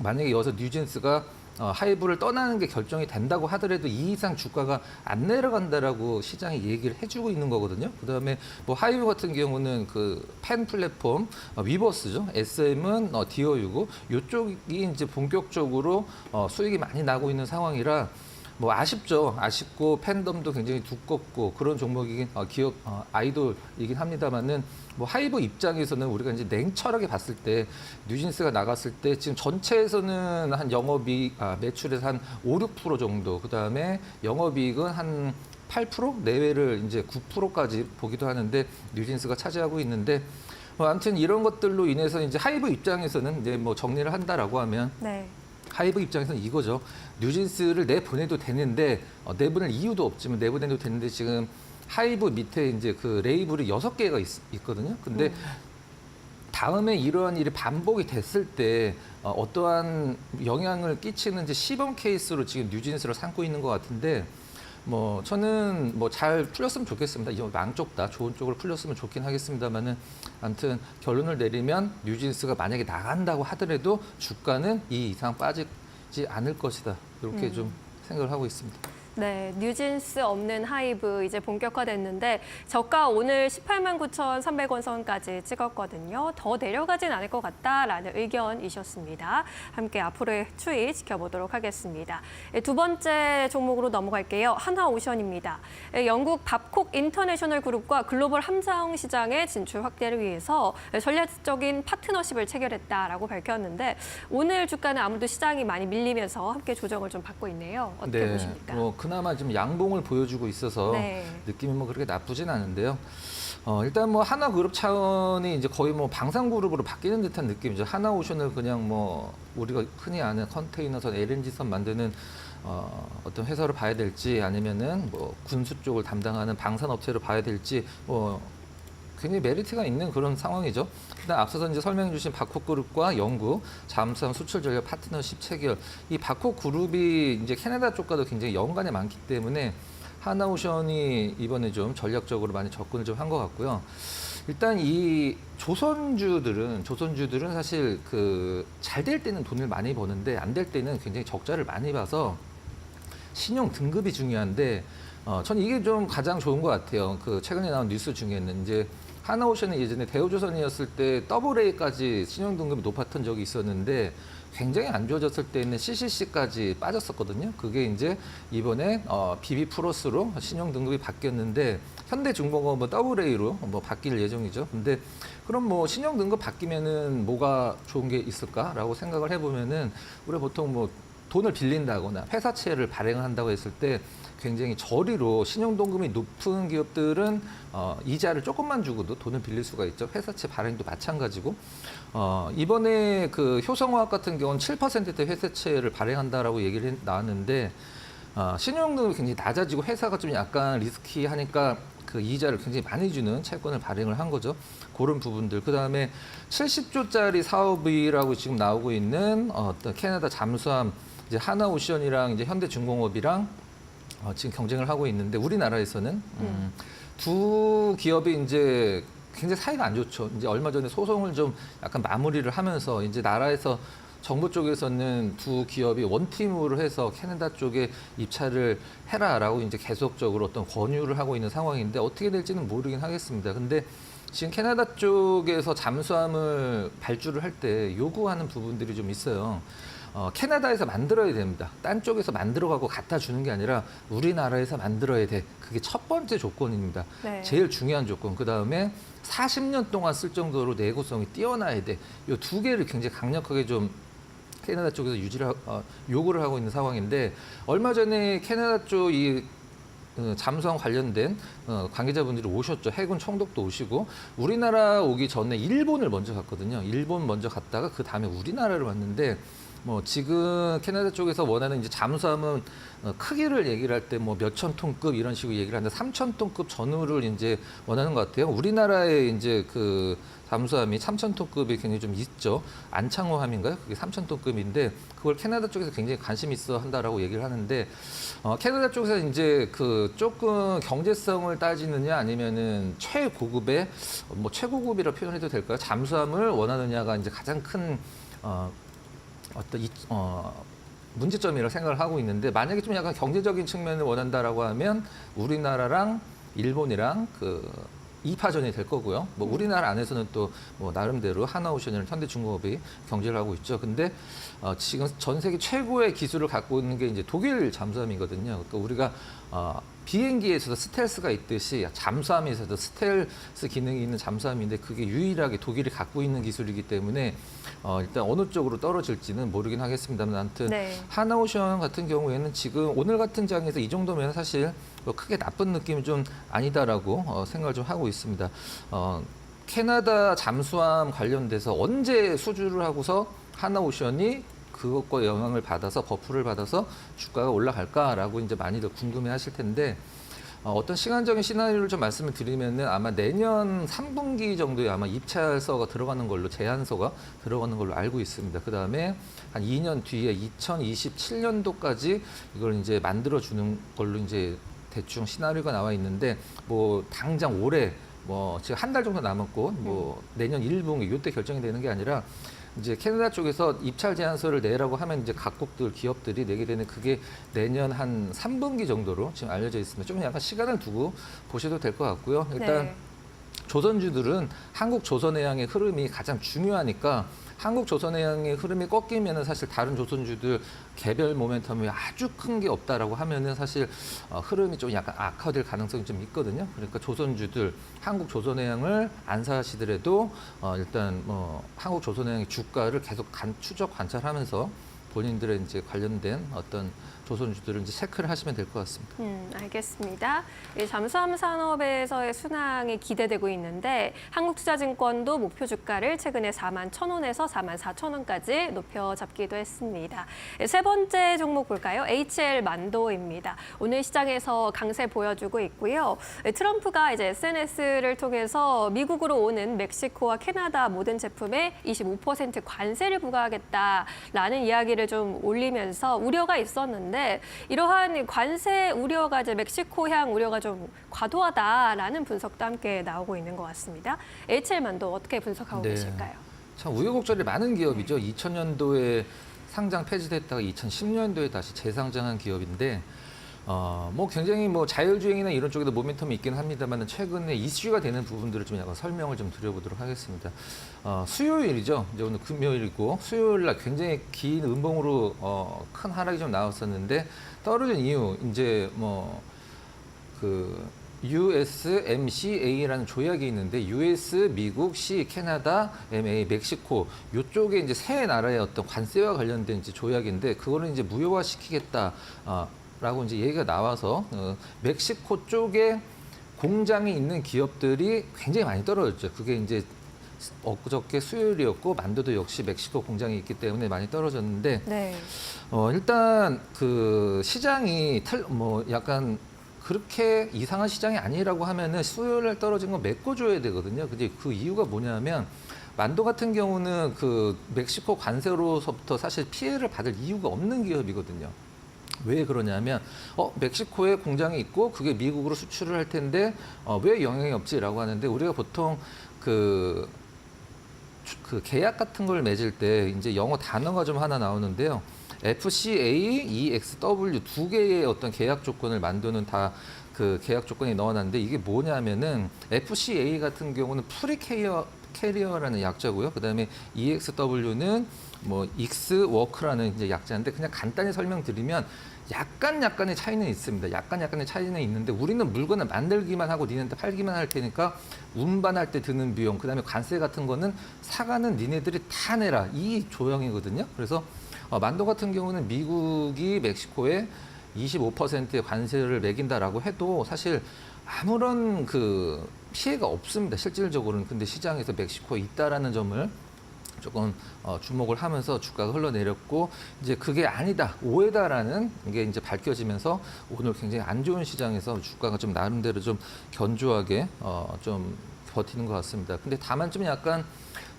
만약에 여기서 뉴진스가 하이브를 떠나는 게 결정이 된다고 하더라도 이 이상 주가가 안 내려간다라고 시장이 얘기를 해주고 있는 거거든요. 그다음에 뭐 하이브 같은 경우는 그 팬 플랫폼 위버스죠. SM은 디어유고 이쪽이 이제 본격적으로 수익이 많이 나고 있는 상황이라. 뭐 아쉽죠. 아쉽고 팬덤도 굉장히 두껍고 그런 종목이긴 기업 아이돌이긴 합니다만은 뭐 하이브 입장에서는 우리가 이제 냉철하게 봤을 때 뉴진스가 나갔을 때 지금 전체에서는 한 매출에서 한 5, 6% 정도 그다음에 영업이익은 한 8% 내외를 이제 9%까지 보기도 하는데 뉴진스가 차지하고 있는데 아무튼 이런 것들로 인해서 이제 하이브 입장에서는 이제 뭐 정리를 한다라고 하면 네. 하이브 입장에서는 이거죠. 뉴진스를 내보내도 되는데 내보낼 이유도 없지만 내보내도 되는데 지금 하이브 밑에 이제 그 레이블이 6개가 있거든요. 근데 다음에 이러한 일이 반복이 됐을 때 어떠한 영향을 끼치는지 시범 케이스로 지금 뉴진스를 삼고 있는 것 같은데 뭐 저는 뭐 잘 풀렸으면 좋겠습니다. 이거 양쪽 다 좋은 쪽으로 풀렸으면 좋긴 하겠습니다만은 아무튼 결론을 내리면 뉴진스가 만약에 나간다고 하더라도 주가는 이 이상 빠지지 않을 것이다. 이렇게 좀 생각을 하고 있습니다. 네, 뉴진스 없는 하이브 이제 본격화됐는데 저가 오늘 18만 9,300원 선까지 찍었거든요. 더 내려가진 않을 것 같다라는 의견이셨습니다. 함께 앞으로의 추이 지켜보도록 하겠습니다. 두 번째 종목으로 넘어갈게요. 하나오션입니다. 영국 밥콕 인터내셔널 그룹과 글로벌 함정 시장의 진출 확대를 위해서 전략적인 파트너십을 체결했다라고 밝혔는데 오늘 주가는 아무래도 시장이 많이 밀리면서 함께 조정을 좀 받고 있네요. 어떻게 보십니까? 그나마 좀 양봉을 보여주고 있어서 네. 느낌이 뭐 그렇게 나쁘진 않은데요. 일단 뭐 하나그룹 차원이 이제 거의 뭐 방산그룹으로 바뀌는 듯한 느낌이죠. 하나오션을 그냥 뭐 우리가 흔히 아는 컨테이너선, LNG선 만드는 어떤 회사로 봐야 될지 아니면은 뭐 군수 쪽을 담당하는 방산업체로 봐야 될지 뭐 굉장히 메리트가 있는 그런 상황이죠. 일단 앞서서 이제 설명해 주신 바콕그룹과 영구 잠수함 수출 전략 파트너십 체결. 이 바콕그룹이 이제 캐나다 쪽과도 굉장히 연관이 많기 때문에 하나오션이 이번에 좀 전략적으로 많이 접근을 좀 한 것 같고요. 일단 이 조선주들은 사실 그 잘 될 때는 돈을 많이 버는데 안 될 때는 굉장히 적자를 많이 봐서 신용 등급이 중요한데 전 이게 좀 가장 좋은 것 같아요. 그 최근에 나온 뉴스 중에는 이제 하나오션이 예전에 대우조선이었을 때 AA까지 신용 등급이 높았던 적이 있었는데 굉장히 안 좋아졌을 때는 CCC까지 빠졌었거든요. 그게 이제 이번에 BB 플러스로 신용 등급이 바뀌었는데 현대중공업은 AA로 뭐 바뀔 예정이죠. 근데 그럼 뭐 신용 등급 바뀌면은 뭐가 좋은 게 있을까라고 생각을 해보면은 우리가 보통 뭐 돈을 빌린다거나 회사채를 발행한다고 했을 때 굉장히 저리로 신용등급이 높은 기업들은 이자를 조금만 주고도 돈을 빌릴 수가 있죠. 회사채 발행도 마찬가지고 이번에 그 효성화학 같은 경우는 7%대 회사채를 발행한다라고 얘기를 나왔는데 신용등급이 굉장히 낮아지고 회사가 좀 약간 리스키하니까 그 이자를 굉장히 많이 주는 채권을 발행을 한 거죠. 그런 부분들. 그다음에 70조짜리 사업이라고 지금 나오고 있는 어떤 캐나다 잠수함 이제 하나오션이랑 이제 현대중공업이랑 지금 경쟁을 하고 있는데 우리나라에서는 두 기업이 이제 굉장히 사이가 안 좋죠. 이제 얼마 전에 소송을 좀 약간 마무리를 하면서 이제 나라에서 정부 쪽에서는 두 기업이 원팀으로 해서 캐나다 쪽에 입찰을 해라라고 이제 계속적으로 어떤 권유를 하고 있는 상황인데 어떻게 될지는 모르긴 하겠습니다. 근데 지금 캐나다 쪽에서 잠수함을 발주를 할 때 요구하는 부분들이 좀 있어요. 캐나다에서 만들어야 됩니다. 딴 쪽에서 만들어가고 갖다 주는 게 아니라 우리나라에서 만들어야 돼. 그게 첫 번째 조건입니다. 네. 제일 중요한 조건. 그다음에 40년 동안 쓸 정도로 내구성이 뛰어나야 돼. 이 두 개를 굉장히 강력하게 좀 캐나다 쪽에서 요구를 하고 있는 상황인데 얼마 전에 캐나다 쪽 이 잠수함 관련된 관계자분들이 오셨죠. 해군 총독도 오시고 우리나라 오기 전에 일본을 먼저 갔거든요. 일본 먼저 갔다가 그 다음에 우리나라를 왔는데 뭐 지금 캐나다 쪽에서 원하는 이제 잠수함은 크기를 얘기를 할 때 뭐 몇천 톤급 이런 식으로 얘기를 하는데 3천 톤급 전후를 이제 원하는 것 같아요. 우리나라에 이제 그 잠수함이 3천 톤급이 굉장히 좀 있죠. 안창호함인가요? 그게 3천 톤급인데 그걸 캐나다 쪽에서 굉장히 관심 있어 한다라고 얘기를 하는데 캐나다 쪽에서 이제 그 조금 경제성을 따지느냐 아니면은 최고급의 뭐 최고급이라 표현해도 될까요? 잠수함을 원하느냐가 이제 가장 큰 어떤 문제점이라고 생각을 하고 있는데 만약에 좀 약간 경제적인 측면을 원한다라고 하면 우리나라랑 일본이랑 그 2파전이 될 거고요. 뭐 우리나라 안에서는 또 뭐 나름대로 하나오션이랑 현대중공업이 경쟁을 하고 있죠. 근데 지금 전 세계 최고의 기술을 갖고 있는 게 이제 독일 잠수함이거든요. 그러니까 우리가 비행기에서도 스텔스가 있듯이 잠수함에서도 스텔스 기능이 있는 잠수함인데 그게 유일하게 독일이 갖고 있는 기술이기 때문에 일단 어느 쪽으로 떨어질지는 모르긴 하겠습니다만 아무튼 네. 하나오션 같은 경우에는 지금 오늘 같은 장에서 이 정도면 사실 뭐 크게 나쁜 느낌이 좀 아니다라고 생각을 좀 하고 있습니다. 캐나다 잠수함 관련돼서 언제 수주를 하고서 하나오션이 그것과 영향을 받아서 버프를 받아서 주가가 올라갈까라고 이제 많이들 궁금해하실 텐데 어떤 시간적인 시나리오를 좀 말씀을 드리면은 아마 내년 3분기 정도에 아마 입찰서가 들어가는 걸로 제안서가 들어가는 걸로 알고 있습니다. 그 다음에 한 2년 뒤에 2027년도까지 이걸 이제 만들어 주는 걸로 이제 대충 시나리오가 나와 있는데 뭐 당장 올해 뭐 지금 한 달 정도 남았고 뭐 내년 1분기 이때 결정이 되는 게 아니라 이제 캐나다 쪽에서 입찰 제안서를 내라고 하면 이제 각국들 기업들이 내게 되는 그게 내년 한 3분기 정도로 지금 알려져 있습니다. 좀 약간 시간을 두고 보셔도 될 것 같고요. 일단 네. 조선주들은 한국 조선해양의 흐름이 가장 중요하니까 한국 조선해양의 흐름이 꺾이면은 사실 다른 조선주들 개별 모멘텀이 아주 큰 게 없다라고 하면은 사실 흐름이 좀 약간 악화될 가능성이 좀 있거든요. 그러니까 조선주들 한국 조선해양을 안 사시더라도 일단 뭐 한국 조선해양의 주가를 계속 추적 관찰하면서 본인들의 이제 관련된 어떤 조선주들을 이제 체크를 하시면 될 것 같습니다. 알겠습니다. 이 잠수함 산업에서의 순항이 기대되고 있는데 한국투자증권도 목표 주가를 최근에 41,000원에서 44,000원까지 높여 잡기도 했습니다. 세 번째 종목 볼까요? HL 만도입니다. 오늘 시장에서 강세 보여주고 있고요. 트럼프가 이제 SNS를 통해서 미국으로 오는 멕시코와 캐나다 모든 제품에 25% 관세를 부과하겠다라는 이야기를 좀 올리면서 우려가 있었는데 이러한 관세 우려가 이제 멕시코향 우려가 좀 과도하다라는 분석도 함께 나오고 있는 것 같습니다. HL만도 어떻게 분석하고 네. 계실까요? 참 우여곡절이 많은 기업이죠. 2000년도에 상장 폐지됐다가 2010년도에 다시 재상장한 기업인데 뭐 굉장히 뭐 자율주행이나 이런 쪽에도 모멘텀이 있긴 합니다만 최근에 이슈가 되는 부분들을 좀 약간 설명을 좀 드려보도록 하겠습니다. 수요일이죠. 이제 오늘 금요일이고 수요일 날 굉장히 긴 음봉으로 큰 하락이 좀 나왔었는데 떨어진 이유 이제 뭐 그 USMCA라는 조약이 있는데 US, 미국, C, 캐나다, MA, 멕시코 요쪽에 이제 세 나라의 어떤 관세와 관련된 이제 조약인데 그거를 이제 무효화시키겠다. 라고 이제 얘기가 나와서 멕시코 쪽에 공장이 있는 기업들이 굉장히 많이 떨어졌죠. 그게 이제 엊그저께 수요일이었고 만두도 역시 멕시코 공장이 있기 때문에 많이 떨어졌는데 네. 일단 그 시장이 뭐 약간 그렇게 이상한 시장이 아니라고 하면은 수요일 날 떨어진 건 메꿔줘야 되거든요. 근데 그 이유가 뭐냐면 만두 같은 경우는 그 멕시코 관세로서부터 사실 피해를 받을 이유가 없는 기업이거든요. 왜 그러냐면 멕시코에 공장이 있고 그게 미국으로 수출을 할 텐데 왜 영향이 없지라고 하는데 우리가 보통 그 계약 같은 걸 맺을 때 이제 영어 단어가 좀 하나 나오는데요. FCA, EXW 두 개의 어떤 계약 조건을 만두는 다 그 계약 조건에 넣어놨는데 이게 뭐냐면은 FCA 같은 경우는 캐리어라는 약자고요. 그다음에 EXW는 뭐 익스워크라는 이제 약자인데 그냥 간단히 설명드리면 약간의 차이는 있습니다. 약간의 차이는 있는데 우리는 물건을 만들기만 하고 니네한테 팔기만 할 테니까 운반할 때 드는 비용, 그다음에 관세 같은 거는 사가는 니네들이 다 내라 이 조형이거든요. 그래서 만두 같은 경우는 미국이 멕시코에 25%의 관세를 매긴다라고 해도 사실 아무런 그 피해가 없습니다. 실질적으로는. 근데 시장에서 멕시코에 있다라는 점을 조금 주목을 하면서 주가가 흘러내렸고 이제 그게 아니다 오해다라는 게 이제 밝혀지면서 오늘 굉장히 안 좋은 시장에서 주가가 좀 나름대로 좀 견조하게 좀 버티는 것 같습니다. 근데 다만 좀 약간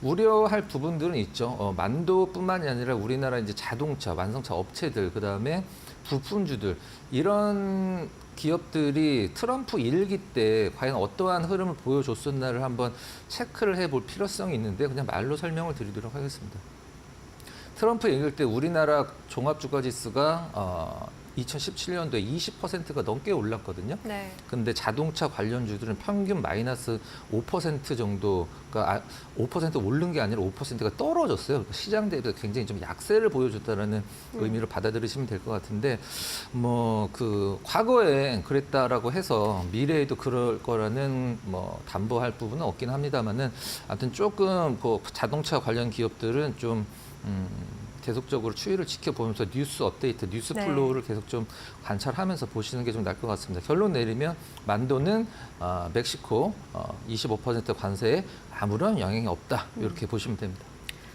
우려할 부분들은 있죠. 만두뿐만이 아니라 우리나라 이제 자동차, 완성차 업체들, 그 다음에 부품주들 이런 기업들이 트럼프 1기 때 과연 어떠한 흐름을 보여줬었나를 한번 체크를 해볼 필요성이 있는데 그냥 말로 설명을 드리도록 하겠습니다. 트럼프 1기 때 우리나라 종합주가지수가 2017년도에 20%가 넘게 올랐거든요. 네. 근데 자동차 관련주들은 평균 마이너스 5% 정도가 5% 오른 게 아니라 5%가 떨어졌어요. 시장 대비해서 굉장히 좀 약세를 보여줬다라는 의미로 받아들이시면 될 것 같은데 뭐 그 과거에 그랬다라고 해서 미래에도 그럴 거라는 뭐 담보할 부분은 없긴 합니다만은 아무튼 조금 그 자동차 관련 기업들은 좀 계속적으로 추이를 지켜보면서 뉴스 업데이트, 뉴스 네. 플로우를 계속 좀 관찰하면서 보시는 게 좀 나을 것 같습니다. 결론 내리면 만도는 멕시코 25% 관세에 아무런 영향이 없다. 이렇게 보시면 됩니다.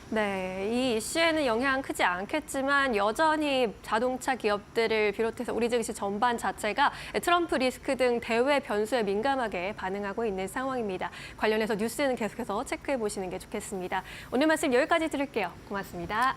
네, 이 이슈에는 영향 크지 않겠지만 여전히 자동차 기업들을 비롯해서 우리 증시 전반 자체가 트럼프 리스크 등 대외 변수에 민감하게 반응하고 있는 상황입니다. 관련해서 뉴스는 계속해서 체크해 보시는 게 좋겠습니다. 오늘 말씀 여기까지 드릴게요. 고맙습니다.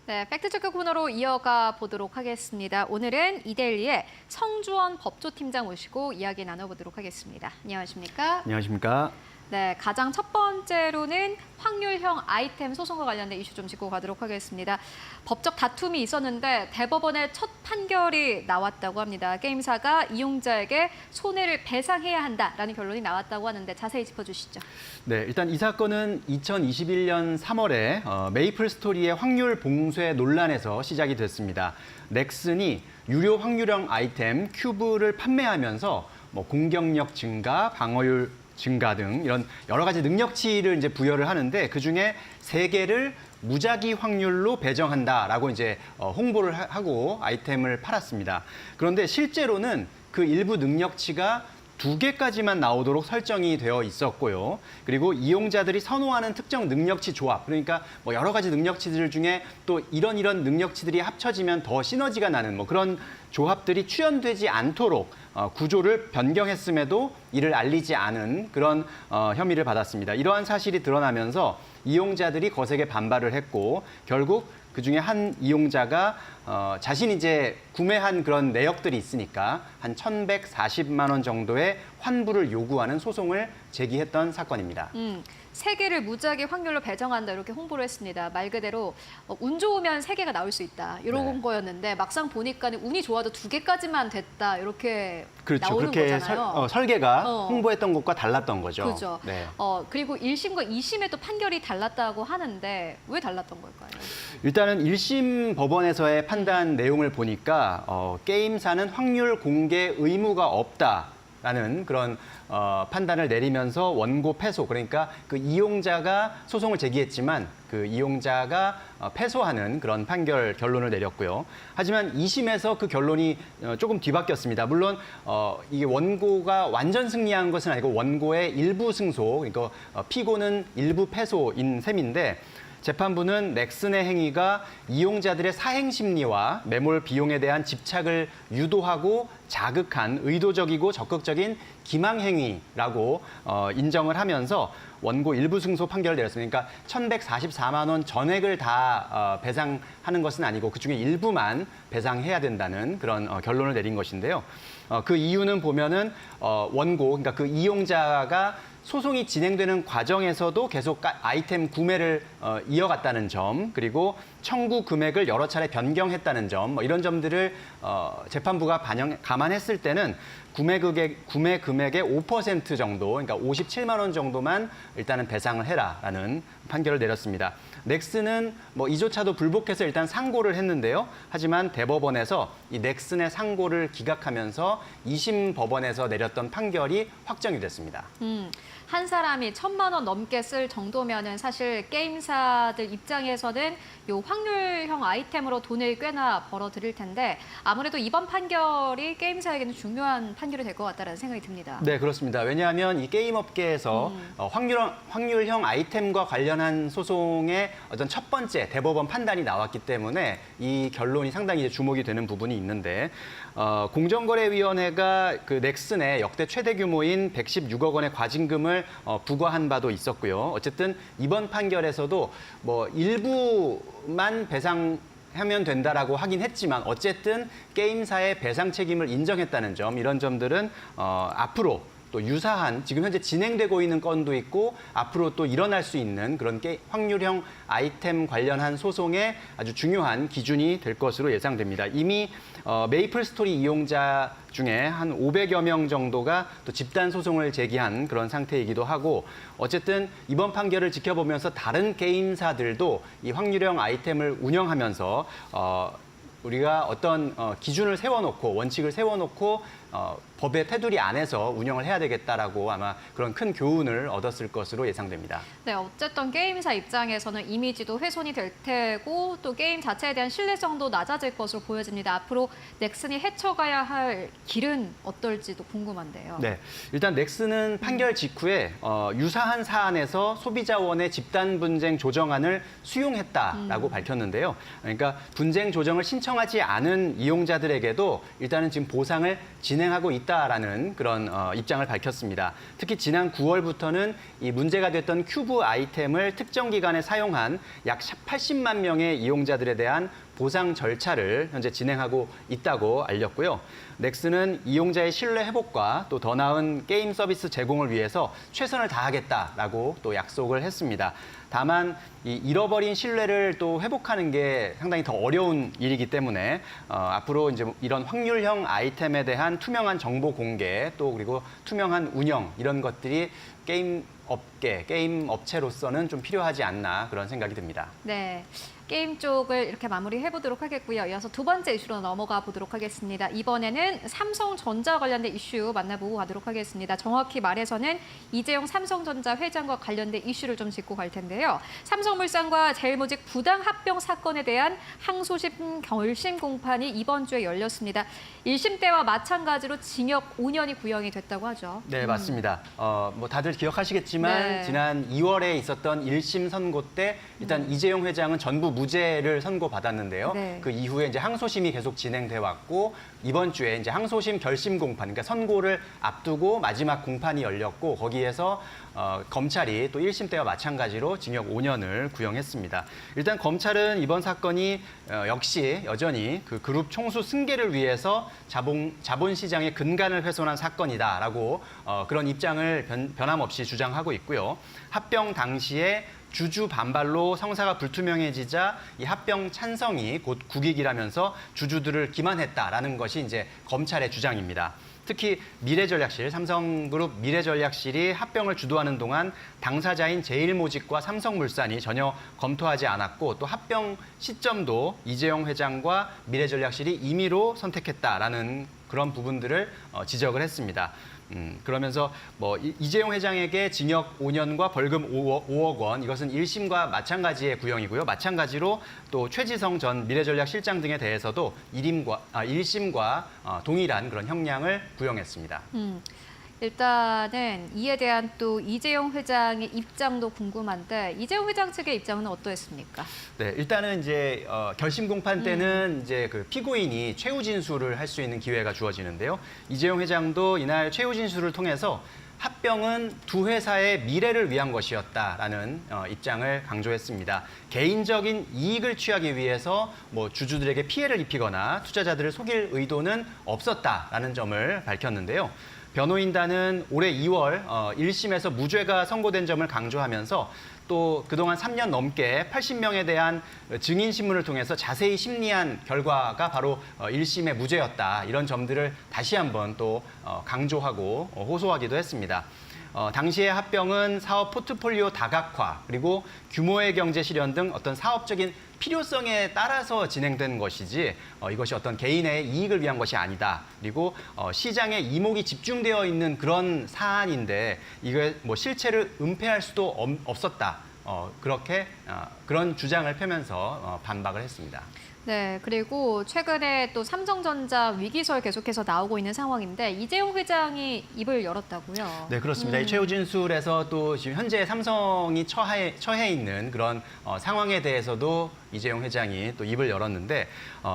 네, 팩트체크 코너로 이어가 보도록 하겠습니다. 오늘은 이데일리의 성주원 법조팀장 모시고 이야기 나눠보도록 하겠습니다. 안녕하십니까? 안녕하십니까? 네, 가장 첫 번째로는 확률형 아이템 소송과 관련된 이슈 좀 짚고 가도록 하겠습니다. 법적 다툼이 있었는데 대법원의 첫 판결이 나왔다고 합니다. 게임사가 이용자에게 손해를 배상해야 한다라는 결론이 나왔다고 하는데 자세히 짚어주시죠. 네, 일단 이 사건은 2021년 3월에 메이플 스토리의 확률 봉쇄 논란에서 시작이 됐습니다. 넥슨이 유료 확률형 아이템 큐브를 판매하면서 공격력 증가, 방어율 증가 등 이런 여러 가지 능력치를 이제 부여를 하는데 그 중에 3개를 무작위 확률로 배정한다라고 이제 홍보를 하고 아이템을 팔았습니다. 그런데 실제로는 그 일부 능력치가 2개까지만 나오도록 설정이 되어 있었고요. 그리고 이용자들이 선호하는 특정 능력치 조합, 그러니까 여러 가지 능력치들 중에 또 이런 능력치들이 합쳐지면 더 시너지가 나는 그런 조합들이 출현되지 않도록 구조를 변경했음에도 이를 알리지 않은 그런 혐의를 받았습니다. 이러한 사실이 드러나면서 이용자들이 거세게 반발을 했고 결국 그중에 한 이용자가 자신이 이제 구매한 그런 내역들이 있으니까 한 1,140만 원 정도의 환불을 요구하는 소송을 제기했던 사건입니다. 3개를 무작위 확률로 배정한다 이렇게 홍보를 했습니다. 말 그대로 운 좋으면 3개가 나올 수 있다 이런 네. 거였는데 막상 보니까 운이 좋아도 2개까지만 됐다 이렇게 그렇죠. 나오는 그렇게 거잖아요. 설계가 어. 홍보했던 것과 달랐던 거죠. 그렇죠. 네. 그리고 1심과 2심에 또 판결이 달랐다고 하는데 왜 달랐던 걸까요? 일단은 1심 법원에서의 판단 내용을 보니까 게임사는 확률 공개 의무가 없다라는 그런 판단을 내리면서 원고 패소, 그러니까 그 이용자가 소송을 제기했지만 그 이용자가 패소하는 그런 결론을 내렸고요. 하지만 2심에서 그 결론이 조금 뒤바뀌었습니다. 물론 이게 원고가 완전 승리한 것은 아니고 원고의 일부 승소, 그러니까 피고는 일부 패소인 셈인데 재판부는 넥슨의 행위가 이용자들의 사행 심리와 매몰 비용에 대한 집착을 유도하고 자극한 의도적이고 적극적인 기망 행위라고 인정을 하면서 원고 일부 승소 판결을 내렸습니다. 그러니까 1,144만 원 전액을 다 배상하는 것은 아니고 그중에 일부만 배상해야 된다는 그런 결론을 내린 것인데요. 그 이유는 보면은 원고, 그러니까 그 이용자가 소송이 진행되는 과정에서도 계속 아이템 구매를 이어갔다는 점, 그리고 청구 금액을 여러 차례 변경했다는 점, 이런 점들을 재판부가 감안했을 때는 구매 금액의 5% 정도, 그러니까 57만 원 정도만 일단은 배상을 해라라는 판결을 내렸습니다. 넥슨은 이조차도 불복해서 일단 상고를 했는데요. 하지만 대법원에서 이 넥슨의 상고를 기각하면서 2심 법원에서 내렸던 판결이 확정이 됐습니다. 한 사람이 1,000만 원 넘게 쓸 정도면은 사실 게임사들 입장에서는 요 확률형 아이템으로 돈을 꽤나 벌어들일 텐데 아무래도 이번 판결이 게임사에게는 중요한 판결이 될 것 같다는 생각이 듭니다. 네, 그렇습니다. 왜냐하면 이 게임 업계에서 확률형 아이템과 관련한 소송의 어떤 첫 번째 대법원 판단이 나왔기 때문에 이 결론이 상당히 이제 주목이 되는 부분이 있는데 공정거래위원회가 그 넥슨의 역대 최대 규모인 116억 원의 과징금을 부과한 바도 있었고요. 어쨌든 이번 판결에서도 일부만 배상하면 된다라고 하긴 했지만 어쨌든 게임사의 배상 책임을 인정했다는 점, 이런 점들은 앞으로 또 유사한 지금 현재 진행되고 있는 건도 있고 앞으로 또 일어날 수 있는 그런 확률형 아이템 관련한 소송의 아주 중요한 기준이 될 것으로 예상됩니다. 이미 메이플 스토리 이용자 중에 한 500여 명 정도가 또 집단 소송을 제기한 그런 상태이기도 하고 어쨌든 이번 판결을 지켜보면서 다른 게임사들도 이 확률형 아이템을 운영하면서 우리가 어떤 기준을 세워놓고 원칙을 세워놓고 법의 테두리 안에서 운영을 해야 되겠다라고 아마 그런 큰 교훈을 얻었을 것으로 예상됩니다. 네, 어쨌든 게임사 입장에서는 이미지도 훼손이 될 테고 또 게임 자체에 대한 신뢰성도 낮아질 것으로 보여집니다. 앞으로 넥슨이 헤쳐가야 할 길은 어떨지도 궁금한데요. 네, 일단 넥슨은 판결 직후에 유사한 사안에서 소비자원의 집단 분쟁 조정안을 수용했다라고 밝혔는데요. 그러니까 분쟁 조정을 신청하지 않은 이용자들에게도 일단은 지금 보상을 진행 진행하고 있다라는 그런 입장을 밝혔습니다. 특히 지난 9월부터는 이 문제가 됐던 큐브 아이템을 특정 기간에 사용한 약 80만 명의 이용자들에 대한 보상 절차를 현재 진행하고 있다고 알렸고요. 넥슨은 이용자의 신뢰 회복과 또 더 나은 게임 서비스 제공을 위해서 최선을 다하겠다라고 또 약속을 했습니다. 다만 이 잃어버린 신뢰를 또 회복하는 게 상당히 더 어려운 일이기 때문에 앞으로 이제 이런 확률형 아이템에 대한 투명한 정보 공개 또 그리고 투명한 운영 이런 것들이 게임 업계, 게임 업체로서는 좀 필요하지 않나 그런 생각이 듭니다. 네. 게임 쪽을 이렇게 마무리해 보도록 하겠고요. 이어서 두 번째 이슈로 넘어가 보도록 하겠습니다. 이번에는 삼성전자 관련된 이슈 만나보고 가도록 하겠습니다. 정확히 말해서는 이재용 삼성전자 회장과 관련된 이슈를 좀 짚고 갈 텐데요. 삼성물산과 제일모직 부당 합병 사건에 대한 항소심 결심 공판이 이번 주에 열렸습니다. 1심 때와 마찬가지로 징역 5년이 구형이 됐다고 하죠. 네, 맞습니다. 뭐 다들 기억하시겠지만 네. 지난 2월에 있었던 1심 선고 때 일단 이재용 회장은 전부 무죄를 선고받았는데요. 네. 그 이후에 이제 항소심이 계속 진행돼 왔고 이번 주에 이제 항소심 결심 공판, 그러니까 선고를 앞두고 마지막 공판이 열렸고 거기에서 검찰이 또 1심 때와 마찬가지로 징역 5년을 구형했습니다. 일단 검찰은 이번 사건이 역시 여전히 그 그룹 총수 승계를 위해서 자본시장의 근간을 훼손한 사건이다라고 그런 입장을 변함없이 주장하고 있고요. 합병 당시에 주주 반발로 성사가 불투명해지자 이 합병 찬성이 곧 국익이라면서 주주들을 기만했다라는 것이 이제 검찰의 주장입니다. 특히 미래전략실, 삼성그룹 미래전략실이 합병을 주도하는 동안 당사자인 제일모직과 삼성물산이 전혀 검토하지 않았고 또 합병 시점도 이재용 회장과 미래전략실이 임의로 선택했다라는 그런 부분들을 지적을 했습니다. 그러면서 뭐 이재용 회장에게 징역 5년과 벌금 5억 원 이것은 1심과 마찬가지의 구형이고요. 마찬가지로 또 최지성 전 미래전략실장 등에 대해서도 1심과 동일한 그런 형량을 구형했습니다. 일단은 이에 대한 또 이재용 회장의 입장도 궁금한데 이재용 회장 측의 입장은 어떠했습니까? 네, 일단은 이제 결심 공판 때는 이제 그 피고인이 최후 진술을 할 수 있는 기회가 주어지는데요. 이재용 회장도 이날 최후 진술을 통해서 합병은 두 회사의 미래를 위한 것이었다라는 입장을 강조했습니다. 개인적인 이익을 취하기 위해서 뭐 주주들에게 피해를 입히거나 투자자들을 속일 의도는 없었다라는 점을 밝혔는데요. 변호인단은 올해 2월 1심에서 무죄가 선고된 점을 강조하면서 또 그동안 3년 넘게 80명에 대한 증인 신문을 통해서 자세히 심리한 결과가 바로 1심의 무죄였다. 이런 점들을 다시 한번 또 강조하고 호소하기도 했습니다. 당시의 합병은 사업 포트폴리오 다각화 그리고 규모의 경제 실현 등 어떤 사업적인 필요성에 따라서 진행된 것이지 이것이 어떤 개인의 이익을 위한 것이 아니다. 그리고 시장에 이목이 집중되어 있는 그런 사안인데 이게 뭐 실체를 은폐할 수도 없었다. 그렇게 그런 주장을 펴면서 반박을 했습니다. 네, 그리고 최근에 또 삼성전자 위기설 계속해서 나오고 있는 상황인데 이재용 회장이 입을 열었다고요? 네, 그렇습니다. 이 최후 진술에서 또 지금 현재 삼성이 처해 있는 그런 상황에 대해서도 이재용 회장이 또 입을 열었는데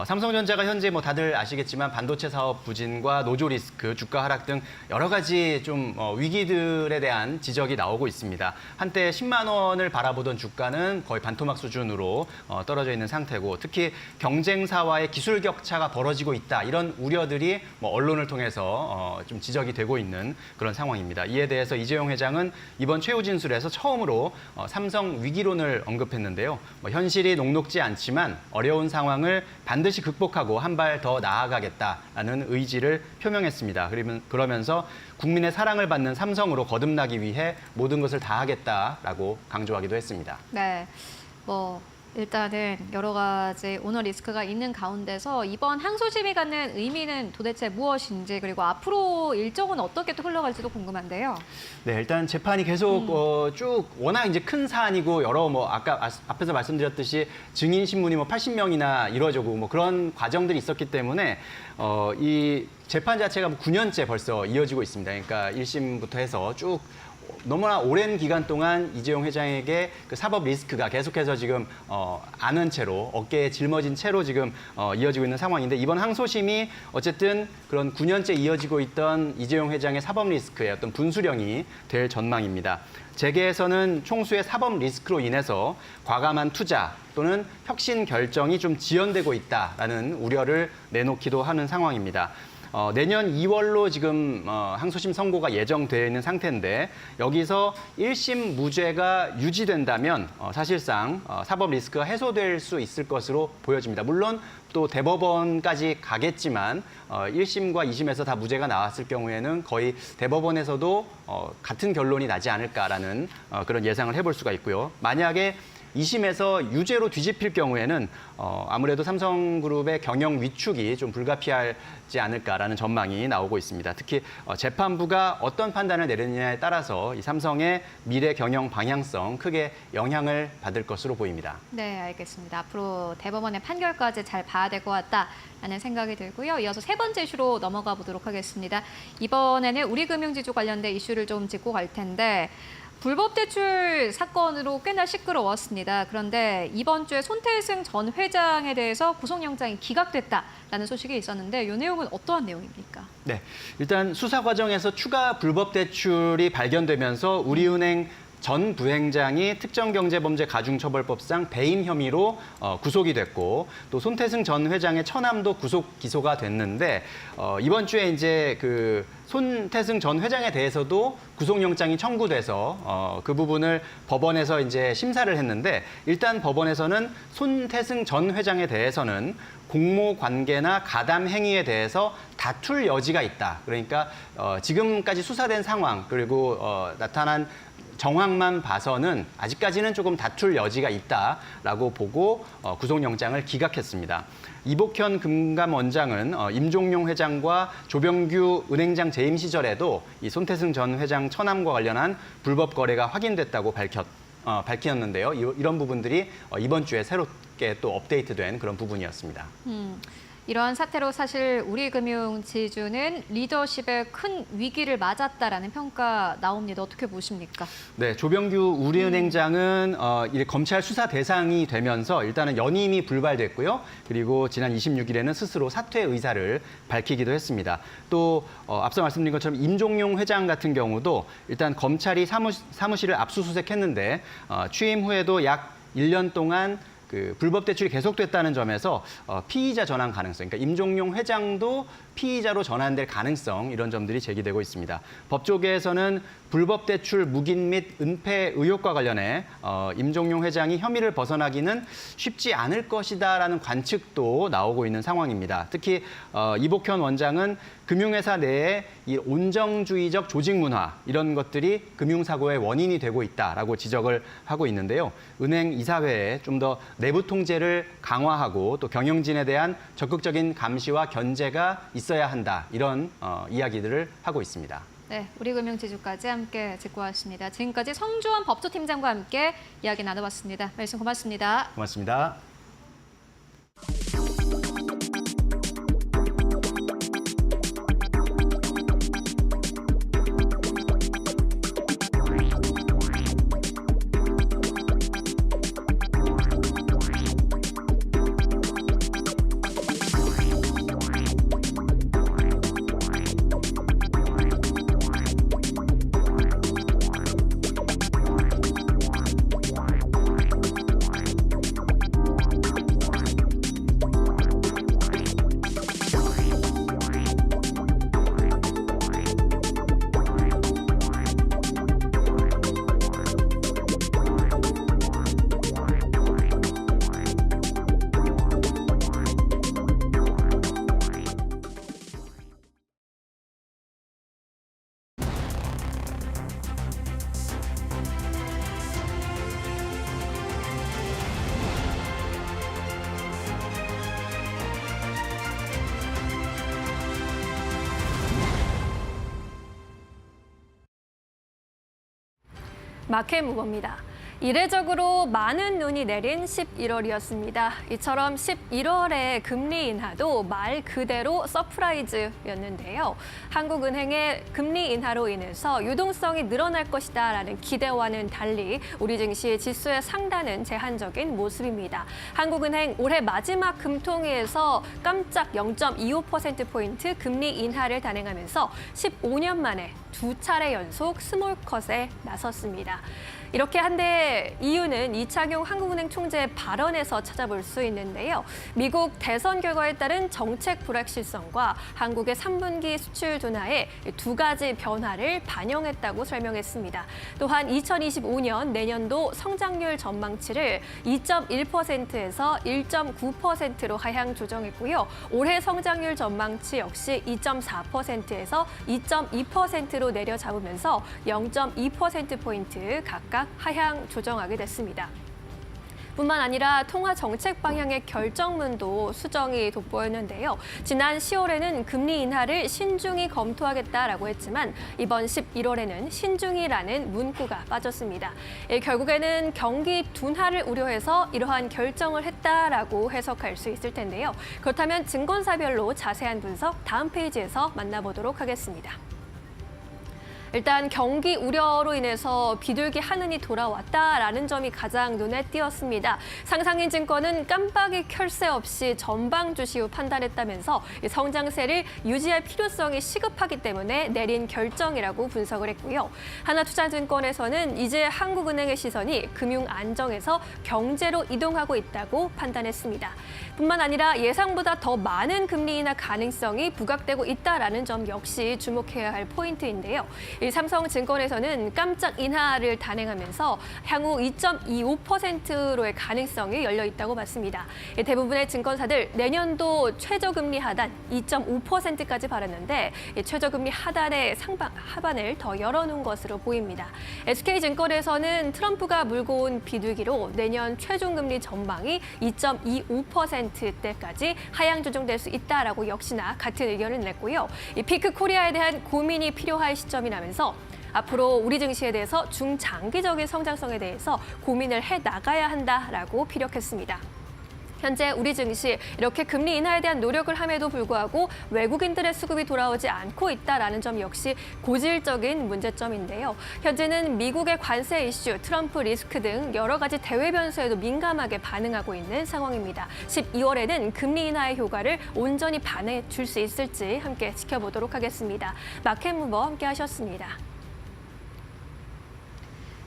삼성전자가 현재 뭐 다들 아시겠지만 반도체 사업 부진과 노조 리스크, 주가 하락 등 여러 가지 좀 위기들에 대한 지적이 나오고 있습니다. 한때 10만 원을 바라보던 주가는 거의 반토막 수준으로 떨어져 있는 상태고 특히 경쟁사와의 기술 격차가 벌어지고 있다. 이런 우려들이 뭐 언론을 통해서 좀 지적이 되고 있는 그런 상황입니다. 이에 대해서 이재용 회장은 이번 최후 진술에서 처음으로 삼성 위기론을 언급했는데요. 뭐 현실이 녹록지 않지만 어려운 상황을 반드시 극복하고 한 발 더 나아가겠다라는 의지를 표명했습니다. 그러면서 국민의 사랑을 받는 삼성으로 거듭나기 위해 모든 것을 다하겠다라고 강조하기도 했습니다. 네, 일단은 여러 가지 오너 리스크가 있는 가운데서 이번 항소심이 갖는 의미는 도대체 무엇인지 그리고 앞으로 일정은 어떻게 또 흘러갈지도 궁금한데요. 네, 일단 재판이 계속 쭉 워낙 이제 큰 사안이고 여러 아까 앞에서 말씀드렸듯이 증인 신문이 80명이나 이루어지고 그런 과정들이 있었기 때문에 이 재판 자체가 9년째 벌써 이어지고 있습니다. 그러니까 1심부터 해서 쭉 너무나 오랜 기간 동안 이재용 회장에게 그 사법 리스크가 계속해서 지금 안은 채로 어깨에 짊어진 채로 지금 이어지고 있는 상황인데 이번 항소심이 어쨌든 그런 9년째 이어지고 있던 이재용 회장의 사법 리스크의 어떤 분수령이 될 전망입니다. 재계에서는 총수의 사법 리스크로 인해서 과감한 투자 또는 혁신 결정이 좀 지연되고 있다라는 우려를 내놓기도 하는 상황입니다. 내년 2월로 지금 항소심 선고가 예정되어 있는 상태인데 여기서 1심 무죄가 유지된다면 사실상 사법 리스크가 해소될 수 있을 것으로 보여집니다. 물론 또 대법원까지 가겠지만 1심과 2심에서 다 무죄가 나왔을 경우에는 거의 대법원에서도 같은 결론이 나지 않을까라는 그런 예상을 해볼 수가 있고요. 만약에 2심에서 유죄로 뒤집힐 경우에는 아무래도 삼성그룹의 경영 위축이 좀 불가피하지 않을까라는 전망이 나오고 있습니다. 특히 재판부가 어떤 판단을 내리느냐에 따라서 이 삼성의 미래 경영 방향성 크게 영향을 받을 것으로 보입니다. 네, 알겠습니다. 앞으로 대법원의 판결까지 잘 봐야 될 것 같다라는 생각이 들고요. 이어서 세 번째 이슈로 넘어가 보도록 하겠습니다. 이번에는 우리금융지주 관련된 이슈를 좀 짚고 갈 텐데 불법 대출 사건으로 꽤나 시끄러웠습니다. 그런데 이번 주에 손태승 전 회장에 대해서 구속영장이 기각됐다라는 소식이 있었는데 이 내용은 어떠한 내용입니까? 네, 일단 수사 과정에서 추가 불법 대출이 발견되면서 우리은행 전 부행장이 특정경제범죄가중처벌법상 배임 혐의로 구속이 됐고 또 손태승 전 회장의 처남도 구속 기소가 됐는데 이번 주에 이제 그 손태승 전 회장에 대해서도 구속영장이 청구돼서 그 부분을 법원에서 이제 심사를 했는데 일단 법원에서는 손태승 전 회장에 대해서는 공모 관계나 가담 행위에 대해서 다툴 여지가 있다. 그러니까 지금까지 수사된 상황 그리고 나타난 정황만 봐서는 아직까지는 조금 다툴 여지가 있다라고 보고 구속영장을 기각했습니다. 이복현 금감원장은 임종용 회장과 조병규 은행장 재임 시절에도 이 손태승 전 회장 처남과 관련한 불법 거래가 확인됐다고 밝혔는데요. 이런 부분들이 이번 주에 새롭게 또 업데이트된 그런 부분이었습니다. 이러한 사태로 사실 우리금융지주는 리더십에 큰 위기를 맞았다라는 평가 나옵니다. 어떻게 보십니까? 네, 조병규 우리은행장은 검찰 수사 대상이 되면서 일단은 연임이 불발됐고요. 그리고 지난 26일에는 스스로 사퇴 의사를 밝히기도 했습니다. 또 앞서 말씀드린 것처럼 임종용 회장 같은 경우도 일단 검찰이 사무실을 압수수색했는데 취임 후에도 약 1년 동안 그 불법 대출이 계속됐다는 점에서 피의자 전환 가능성, 그러니까 임종용 회장도 피의자로 전환될 가능성 이런 점들이 제기되고 있습니다. 법조계에서는 불법 대출 묵인 및 은폐 의혹과 관련해 임종용 회장이 혐의를 벗어나기는 쉽지 않을 것이다라는 관측도 나오고 있는 상황입니다. 특히 이복현 원장은 금융회사 내에 이 온정주의적 조직 문화 이런 것들이 금융사고의 원인이 되고 있다라고 지적을 하고 있는데요. 은행 이사회에 좀 더 내부 통제를 강화하고 또 경영진에 대한 적극적인 감시와 견제가 있어야 한다 이런 이야기들을 하고 있습니다. 네, 우리금융지주까지 함께 짚고 왔습니다. 지금까지 성주원 법조팀장과 함께 이야기 나눠봤습니다. 말씀 고맙습니다. 고맙습니다. 마켓 무버입니다. 이례적으로 많은 눈이 내린 11월이었습니다. 이처럼 11월의 금리 인하도 말 그대로 서프라이즈였는데요. 한국은행의 금리 인하로 인해서 유동성이 늘어날 것이다라는 기대와는 달리 우리 증시 지수의 상단은 제한적인 모습입니다. 한국은행 올해 마지막 금통위에서 깜짝 0.25%포인트 금리 인하를 단행하면서 15년 만에 2차례 연속 스몰컷에 나섰습니다. 이렇게 한데 이유는 이창용 한국은행 총재의 발언에서 찾아볼 수 있는데요. 미국 대선 결과에 따른 정책 불확실성과 한국의 3분기 수출 둔화에 두 가지 변화를 반영했다고 설명했습니다. 또한 2025년 내년도 성장률 전망치를 2.1%에서 1.9%로 하향 조정했고요. 올해 성장률 전망치 역시 2.4%에서 2.2%로 내려잡으면서 0.2%포인트 각각 하향 조정하게 됐습니다. 뿐만 아니라 통화 정책 방향의 결정문도 수정이 돋보였는데요. 지난 10월에는 금리 인하를 신중히 검토하겠다라고 했지만 이번 11월에는 신중히라는 문구가 빠졌습니다. 결국에는 경기 둔화를 우려해서 이러한 결정을 했다라고 해석할 수 있을 텐데요. 그렇다면 증권사별로 자세한 분석 다음 페이지에서 만나보도록 하겠습니다. 일단 경기 우려로 인해서 비둘기 하늘이 돌아왔다라는 점이 가장 눈에 띄었습니다. 상상인증권은 깜빡이 켤 새 없이 전방 주시 후 판단했다면서 성장세를 유지할 필요성이 시급하기 때문에 내린 결정이라고 분석을 했고요. 하나투자증권에서는 이제 한국은행의 시선이 금융 안정에서 경제로 이동하고 있다고 판단했습니다. 뿐만 아니라 예상보다 더 많은 금리 인하 가능성이 부각되고 있다라는 점 역시 주목해야 할 포인트인데요. 삼성증권에서는 깜짝 인하를 단행하면서 향후 2.25%로의 가능성이 열려 있다고 봤습니다. 대부분의 증권사들 내년도 최저금리 하단 2.5%까지 바랐는데 최저금리 하단의 하반을 더 열어놓은 것으로 보입니다. SK증권에서는 트럼프가 물고 온 비둘기로 내년 최종금리 전망이 2.25%대까지 하향 조정될 수 있다라고 역시나 같은 의견을 냈고요. 이 피크코리아에 대한 고민이 필요할 시점이라면서 앞으로 우리 증시에 대해서 중장기적인 성장성에 대해서 고민을 해 나가야 한다라고 피력했습니다. 현재 우리 증시 이렇게 금리 인하에 대한 노력을 함에도 불구하고 외국인들의 수급이 돌아오지 않고 있다라는 점 역시 고질적인 문제점인데요. 현재는 미국의 관세 이슈, 트럼프 리스크 등 여러 가지 대외 변수에도 민감하게 반응하고 있는 상황입니다. 12월에는 금리 인하의 효과를 온전히 반영해 줄 수 있을지 함께 지켜보도록 하겠습니다. 마켓무버 함께 하셨습니다.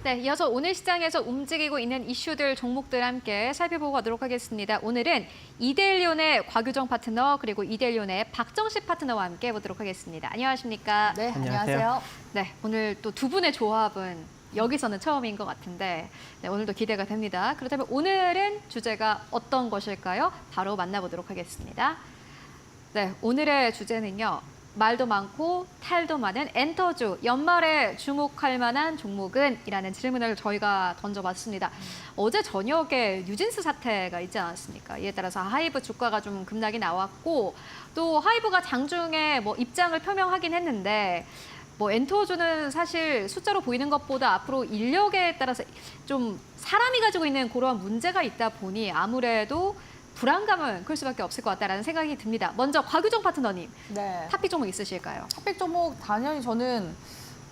네, 이어서 오늘 시장에서 움직이고 있는 이슈들, 종목들 함께 살펴보고 가도록 하겠습니다. 오늘은 이데일리온의 곽유정 파트너 그리고 이데일리온의 박정식 파트너와 함께 해보도록 하겠습니다. 안녕하십니까? 네, 안녕하세요. 안녕하세요. 네, 오늘 또 두 분의 조합은 여기서는 처음인 것 같은데 네, 오늘도 기대가 됩니다. 그렇다면 오늘은 주제가 어떤 것일까요? 바로 만나보도록 하겠습니다. 네, 오늘의 주제는요. 말도 많고 탈도 많은 엔터주, 연말에 주목할 만한 종목은? 이라는 질문을 저희가 던져봤습니다. 어제 저녁에 뉴진스 사태가 있지 않았습니까? 이에 따라서 하이브 주가가 좀 급락이 나왔고 또 하이브가 장중에 뭐 입장을 표명하긴 했는데 뭐 엔터주는 사실 숫자로 보이는 것보다 앞으로 인력에 따라서 좀 사람이 가지고 있는 그러한 문제가 있다 보니 아무래도 불안감은 클 수밖에 없을 것 같다라는 생각이 듭니다. 먼저 곽유정 파트너님, 네. 탑픽 종목 있으실까요? 탑픽 종목 당연히 저는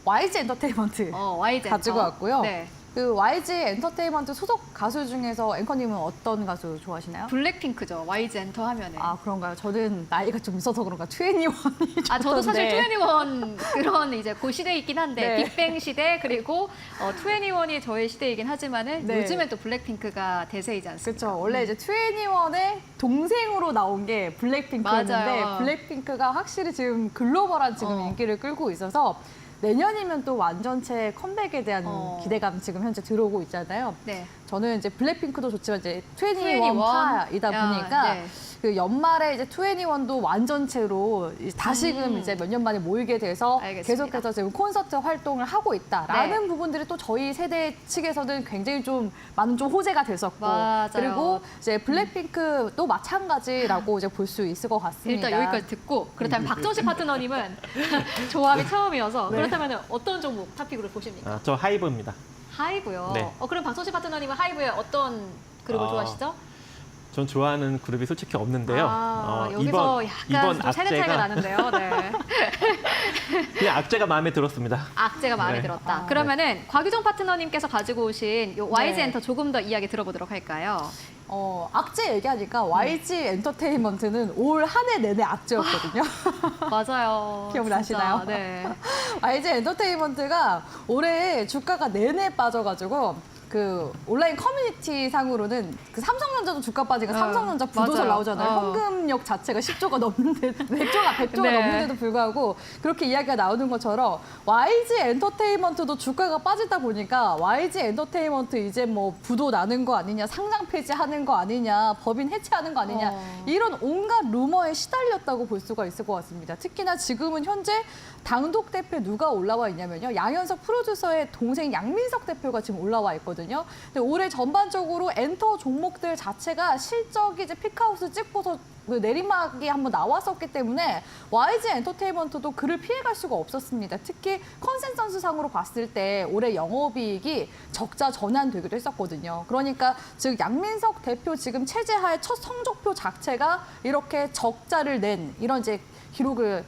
YG 엔터테인먼트 YG 가지고 왔고요. 네. 그 YG 엔터테인먼트 소속 가수 중에서 앵커님은 어떤 가수 좋아하시나요? 블랙핑크죠. YG 엔터 하면은. 아 그런가요? 저는 나이가 좀 있어서 그런가 2NE1이 저도 사실 좋던데. 2NE1 그런 이제 그 시대에 있긴 한데 네. 빅뱅 시대 그리고 2NE1이 저의 시대이긴 하지만은 네. 요즘엔 또 블랙핑크가 대세이지 않습니까? 그렇죠. 원래 이제 2NE1의 동생으로 나온 게 블랙핑크였는데 맞아요. 블랙핑크가 확실히 지금 글로벌한 지금 인기를 끌고 있어서 내년이면 또 완전체 컴백에 대한 기대감 지금 현재 들어오고 있잖아요. 네. 저는 이제 블랙핑크도 좋지만 이제 2NE1 2NE1파이다 보니까 네. 그 연말에 이제 2NE1도 완전체로 다시금 이제 몇 년 만에 모이게 돼서 알겠습니다. 계속해서 지금 콘서트 활동을 하고 있다라는 네. 부분들이 또 저희 세대 측에서는 굉장히 좀 많은 좀 호재가 됐었고 맞아요. 그리고 이제 블랙핑크도 마찬가지라고 이제 볼 수 있을 것 같습니다. 일단 여기까지 듣고 그렇다면 박정식 파트너님은 조합이 처음이어서 네. 그렇다면 어떤 종목 탑픽으로 보십니까? 저 하이브입니다. 하이브요. 네. 그럼 박성식 파트너님은 하이브의 어떤 그룹을 좋아하시죠? 전 좋아하는 그룹이 솔직히 없는데요. 여기서 약간 좀 세대 차이가 악재가 나는데요. 네. 그냥 악재가 마음에 들었습니다. 악재가 마음에 네. 들었다. 그러면은 곽유정 파트너님께서 가지고 오신 요 YG 네. 엔터 조금 더 이야기 들어보도록 할까요? 악재 얘기하니까 YG 엔터테인먼트는 올 한 해 내내 악재였거든요. 맞아요. 기억나시나요? 진짜, 네. YG 엔터테인먼트가 올해 주가가 내내 빠져가지고 그 온라인 커뮤니티 상으로는 그 삼성전자도 주가 빠지니까 삼성전자 부도설 맞아요. 나오잖아요. 현금력 자체가 10조가 넘는데 100조가 네. 넘는데도 불구하고 그렇게 이야기가 나오는 것처럼 YG 엔터테인먼트도 주가가 빠지다 보니까 YG 엔터테인먼트 이제 뭐 부도 나는 거 아니냐, 상장 폐지하는 거 아니냐, 법인 해체하는 거 아니냐 이런 온갖 루머에 시달렸다고 볼 수가 있을 것 같습니다. 특히나 지금은 현재 당독 대표 누가 올라와 있냐면요. 양현석 프로듀서의 동생 양민석 대표가 지금 올라와 있거든요. 근데 올해 전반적으로 엔터 종목들 자체가 실적이 이제 피크아웃을 찍고서 그 내리막이 한번 나왔었기 때문에 YG 엔터테인먼트도 그를 피해갈 수가 없었습니다. 특히 컨센서스 상으로 봤을 때 올해 영업이익이 적자 전환되기도 했었거든요. 그러니까 즉 양민석 대표 지금 체제하에 첫 성적표 자체가 이렇게 적자를 낸 이런 이제 기록을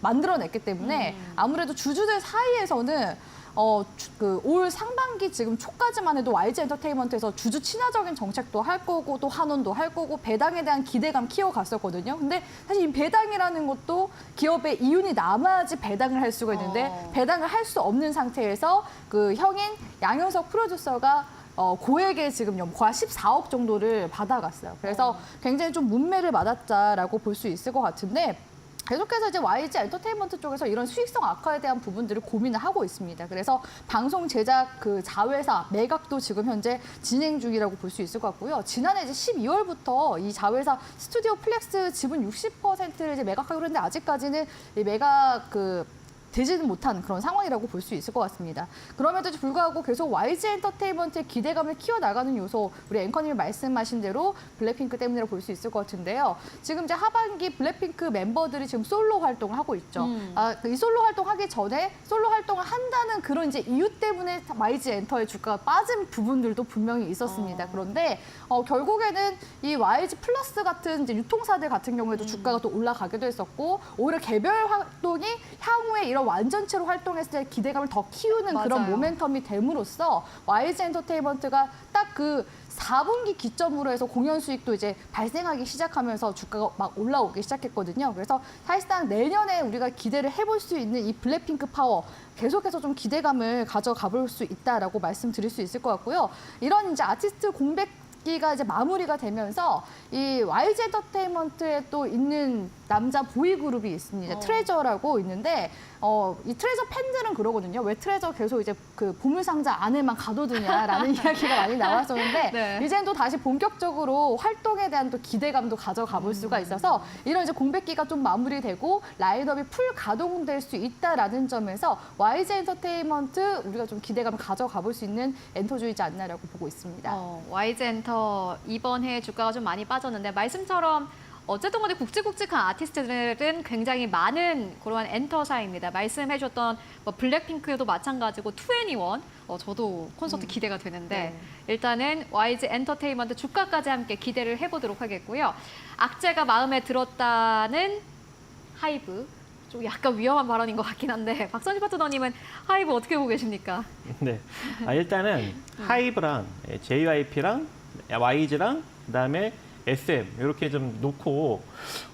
만들어냈기 때문에 아무래도 주주들 사이에서는 올 상반기 지금 초까지만 해도 YG 엔터테인먼트에서 주주 친화적인 정책도 할 거고 또 환원도 할 거고 배당에 대한 기대감 키워갔었거든요. 근데 사실 이 배당이라는 것도 기업의 이윤이 남아야지 배당을 할 수가 있는데 배당을 할 수 없는 상태에서 그 형인 양현석 프로듀서가 고액의 지금 연과 14억 정도를 받아갔어요. 그래서 굉장히 좀 문매를 맞았다라고 볼 수 있을 것 같은데 계속해서 이제 YG 엔터테인먼트 쪽에서 이런 수익성 악화에 대한 부분들을 고민을 하고 있습니다. 그래서 방송 제작 그 자회사 매각도 지금 현재 진행 중이라고 볼 수 있을 것 같고요. 지난해 이제 12월부터 이 자회사 스튜디오 플렉스 지분 60%를 이제 매각하기로 했는데 아직까지는 이 매각 되지는 못한 그런 상황이라고 볼 수 있을 것 같습니다. 그럼에도 불구하고 계속 YG 엔터테인먼트의 기대감을 키워나가는 요소, 우리 앵커님이 말씀하신 대로 블랙핑크 때문이라고 볼 수 있을 것 같은데요. 지금 이제 하반기 블랙핑크 멤버들이 지금 솔로 활동을 하고 있죠. 이 솔로 활동하기 전에 솔로 활동을 한다는 그런 이제 이유 때문에 YG 엔터의 주가가 빠진 부분들도 분명히 있었습니다. 그런데 결국에는 이 YG 플러스 같은 이제 유통사들 같은 경우에도 주가가 또 올라가기도 했었고 오히려 개별 활동이 향후에 이런 완전체로 활동했을 때 기대감을 더 키우는 그런 맞아요. 모멘텀이 됨으로써 YG 엔터테인먼트가 딱 그 4분기 기점으로 해서 공연 수익도 이제 발생하기 시작하면서 주가가 막 올라오기 시작했거든요. 그래서 사실상 내년에 우리가 기대를 해볼 수 있는 이 블랙핑크 파워 계속해서 좀 기대감을 가져가 볼 수 있다라고 말씀드릴 수 있을 것 같고요. 이런 이제 아티스트 공백기가 이제 마무리가 되면서 이 YG 엔터테인먼트에 또 있는 남자 보이 그룹이 있습니다. 트레저라고 있는데 이 트레저 팬들은 그러거든요. 왜 트레저 계속 이제 그 보물상자 안에만 가둬두냐라는 이야기가 많이 나왔었는데 네. 이제는 또 다시 본격적으로 활동에 대한 또 기대감도 가져가 볼 수가 있어서 이런 이제 공백기가 좀 마무리되고 라인업이 풀 가동될 수 있다라는 점에서 YG 엔터테인먼트 우리가 좀 기대감을 가져가 볼 수 있는 엔터주이지 않나라고 보고 있습니다. YG 엔터 이번 해 주가가 좀 많이 빠졌는데 말씀처럼 어쨌든 간에 굵직굵직한 아티스트들은 굉장히 많은 그러한 엔터사입니다. 말씀해 주셨던 뭐 블랙핑크도 마찬가지고 2NE1 저도 콘서트 기대가 되는데 일단은 YG 엔터테인먼트 주가까지 함께 기대를 해보도록 하겠고요. 악재가 마음에 들었다는 하이브. 좀 약간 위험한 발언인 것 같긴 한데 박선희 파트너님은 하이브 어떻게 보고 계십니까? 네. 일단은 하이브랑 JYP랑 YG랑 그다음에 SM 이렇게 좀 놓고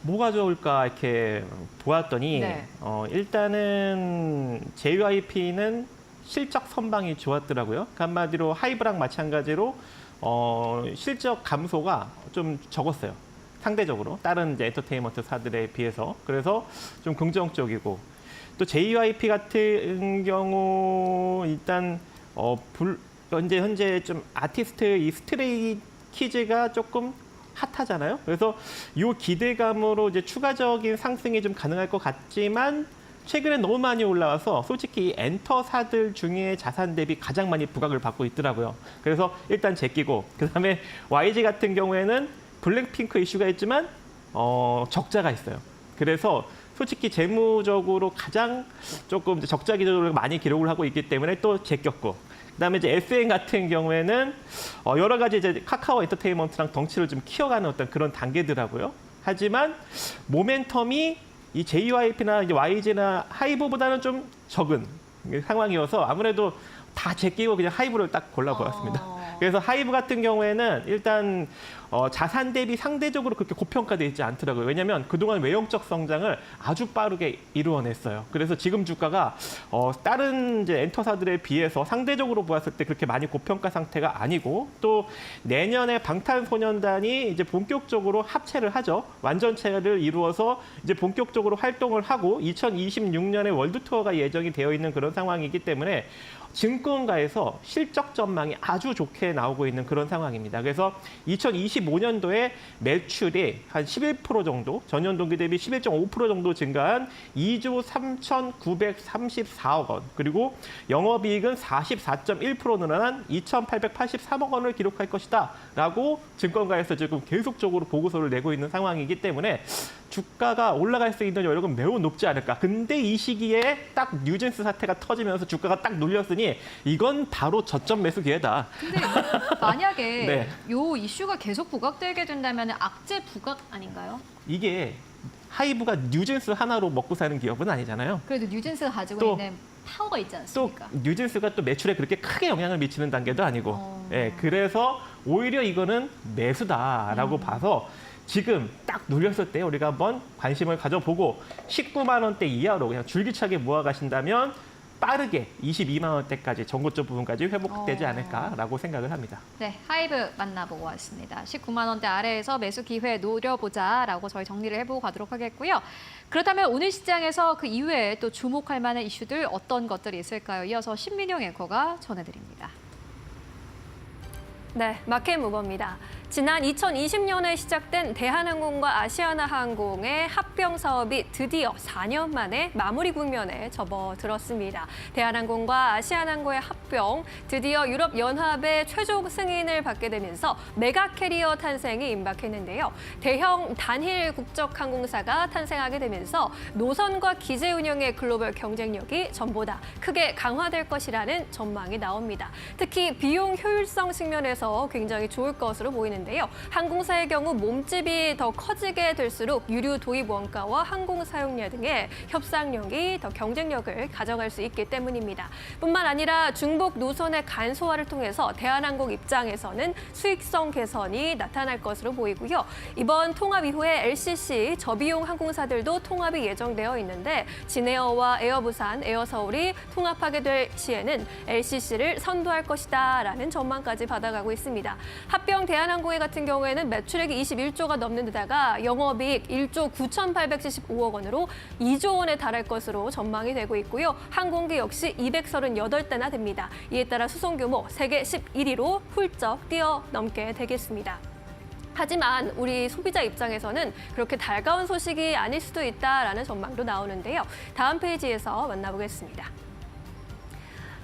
뭐가 좋을까 이렇게 보았더니 네. 일단은 JYP는 실적 선방이 좋았더라고요. 그 한마디로 하이브랑 마찬가지로 실적 감소가 좀 적었어요. 상대적으로 다른 이제 엔터테인먼트사들에 비해서 그래서 좀 긍정적이고 또 JYP 같은 경우 일단 현재 좀 아티스트 이 스트레이 키즈가 조금 핫하잖아요. 그래서 이 기대감으로 이제 추가적인 상승이 좀 가능할 것 같지만 최근에 너무 많이 올라와서 솔직히 엔터사들 중에 자산 대비 가장 많이 부각을 받고 있더라고요. 그래서 일단 제끼고 그다음에 YG 같은 경우에는 블랙핑크 이슈가 있지만 적자가 있어요. 그래서 솔직히 재무적으로 가장 조금 적자 기조를 많이 기록을 하고 있기 때문에 또 제꼈고 그다음에 이제 SN 같은 경우에는 여러 가지 이제 카카오 엔터테인먼트랑 덩치를 좀 키워가는 어떤 그런 단계더라고요. 하지만 모멘텀이 이 JYP나 이제 YG나 하이브보다는 좀 적은 상황이어서 아무래도 다 제끼고 그냥 하이브를 딱 골라보았습니다. 그래서 하이브 같은 경우에는 일단 자산 대비 상대적으로 그렇게 고평가되어 있지 않더라고요. 왜냐하면 그동안 외형적 성장을 아주 빠르게 이루어냈어요. 그래서 지금 주가가 다른 이제 엔터사들에 비해서 상대적으로 보았을 때 그렇게 많이 고평가 상태가 아니고 또 내년에 방탄소년단이 이제 본격적으로 합체를 하죠. 완전체를 이루어서 이제 본격적으로 활동을 하고 2026년에 월드 투어가 예정이 되어 있는 그런 상황이기 때문에 증권가에서 실적 전망이 아주 좋게 나오고 있는 그런 상황입니다. 그래서 2025년도에 매출이 한 11% 정도, 전년 동기 대비 11.5% 정도 증가한 2조 3,934억 원, 그리고 영업이익은 44.1% 늘어난 2,883억 원을 기록할 것이다 라고 증권가에서 지금 계속적으로 보고서를 내고 있는 상황이기 때문에 주가가 올라갈 수 있는 여력은 매우 높지 않을까. 근데 이 시기에 딱 뉴진스 사태가 터지면서 주가가 딱 눌렸으니 이건 바로 저점 매수 기회다. 근데 만약에 네. 요 이슈가 계속 부각되게 된다면 악재 부각 아닌가요? 이게 하이브가 뉴진스 하나로 먹고 사는 기업은 아니잖아요. 그래도 뉴진스가 가지고 또- 있는 파워가 있지 또 않습니까? 뉴진스가 또 매출에 그렇게 크게 영향을 미치는 단계도 아니고, 예, 그래서 오히려 이거는 매수다라고 봐서 지금 딱 눌렸을 때 우리가 한번 관심을 가져보고 19만 원대 이하로 그냥 줄기차게 모아가신다면 빠르게 22만 원대까지 전고점 부분까지 회복되지 않을까라고 생각을 합니다. 네, 하이브 만나보고 왔습니다. 19만 원대 아래에서 매수 기회 노려보자라고 저희 정리를 해보고 가도록 하겠고요. 그렇다면 오늘 시장에서 그 이외에 또 주목할 만한 이슈들 어떤 것들이 있을까요? 이어서 신민영 앵커가 전해드립니다. 네, 마켓 무버입니다. 지난 2020년에 시작된 대한항공과 아시아나항공의 합병 사업이 드디어 4년 만에 마무리 국면에 접어들었습니다. 대한항공과 아시아나항공의 합병, 드디어 유럽연합의 최종 승인을 받게 되면서 메가 캐리어 탄생이 임박했는데요. 대형 단일 국적 항공사가 탄생하게 되면서 노선과 기재 운영의 글로벌 경쟁력이 전보다 크게 강화될 것이라는 전망이 나옵니다. 특히 비용 효율성 측면에서 굉장히 좋을 것으로 보이는데요. 항공사의 경우 몸집이 더 커지게 될수록 유류 도입 원가와 항공 사용료 등의 협상력이 더 경쟁력을 가져갈 수 있기 때문입니다. 뿐만 아니라 중복 노선의 간소화를 통해서 대한항공 입장에서는 수익성 개선이 나타날 것으로 보이고요. 이번 통합 이후에 LCC 저비용 항공사들도 통합이 예정되어 있는데 진에어와 에어부산, 에어서울이 통합하게 될 시에는 LCC를 선도할 것이다라는 전망까지 받아가고 있습니다. 합병 대한항공의 같은 경우에는 매출액이 21조가 넘는 데다가 영업이익 1조 9,875억 원으로 2조 원에 달할 것으로 전망이 되고 있고요. 항공기 역시 238대나 됩니다. 이에 따라 수송 규모 세계 11위로 훌쩍 뛰어넘게 되겠습니다. 하지만 우리 소비자 입장에서는 그렇게 달가운 소식이 아닐 수도 있다라는 전망도 나오는데요. 다음 페이지에서 만나보겠습니다.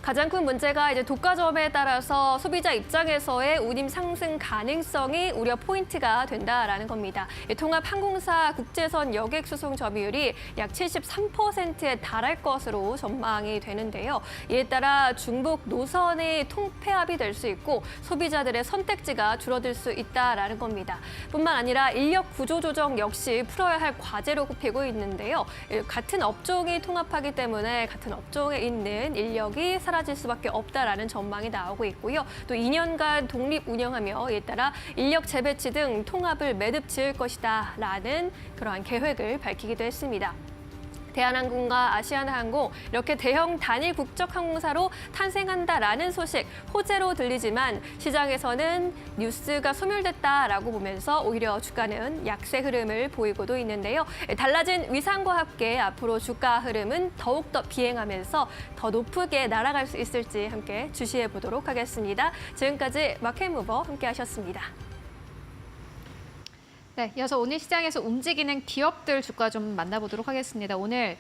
가장 큰 문제가 이제 독과점에 따라서 소비자 입장에서의 운임 상승 가능성이 우려 포인트가 된다라는 겁니다. 통합 항공사 국제선 여객 수송 점유율이 약 73%에 달할 것으로 전망이 되는데요. 이에 따라 중복 노선의 통폐합이 될 수 있고 소비자들의 선택지가 줄어들 수 있다라는 겁니다. 뿐만 아니라 인력 구조 조정 역시 풀어야 할 과제로 꼽히고 있는데요. 같은 업종이 통합하기 때문에 같은 업종에 있는 인력이 사라질 수밖에 없다라는 전망이 나오고 있고요. 또 2년간 독립 운영하며 이에 따라 인력 재배치 등 통합을 매듭 지을 것이다라는 그러한 계획을 밝히기도 했습니다. 대한항공과 아시아나항공 이렇게 대형 단일 국적 항공사로 탄생한다라는 소식 호재로 들리지만 시장에서는 뉴스가 소멸됐다라고 보면서 오히려 주가는 약세 흐름을 보이고도 있는데요. 달라진 위상과 함께 앞으로 주가 흐름은 더욱더 비행하면서 더 높게 날아갈 수 있을지 함께 주시해 보도록 하겠습니다. 지금까지 마켓무버 함께 하셨습니다. 네, 이어서 오늘 시장에서 움직이는 기업들 주가 좀 만나보도록 하겠습니다. 오늘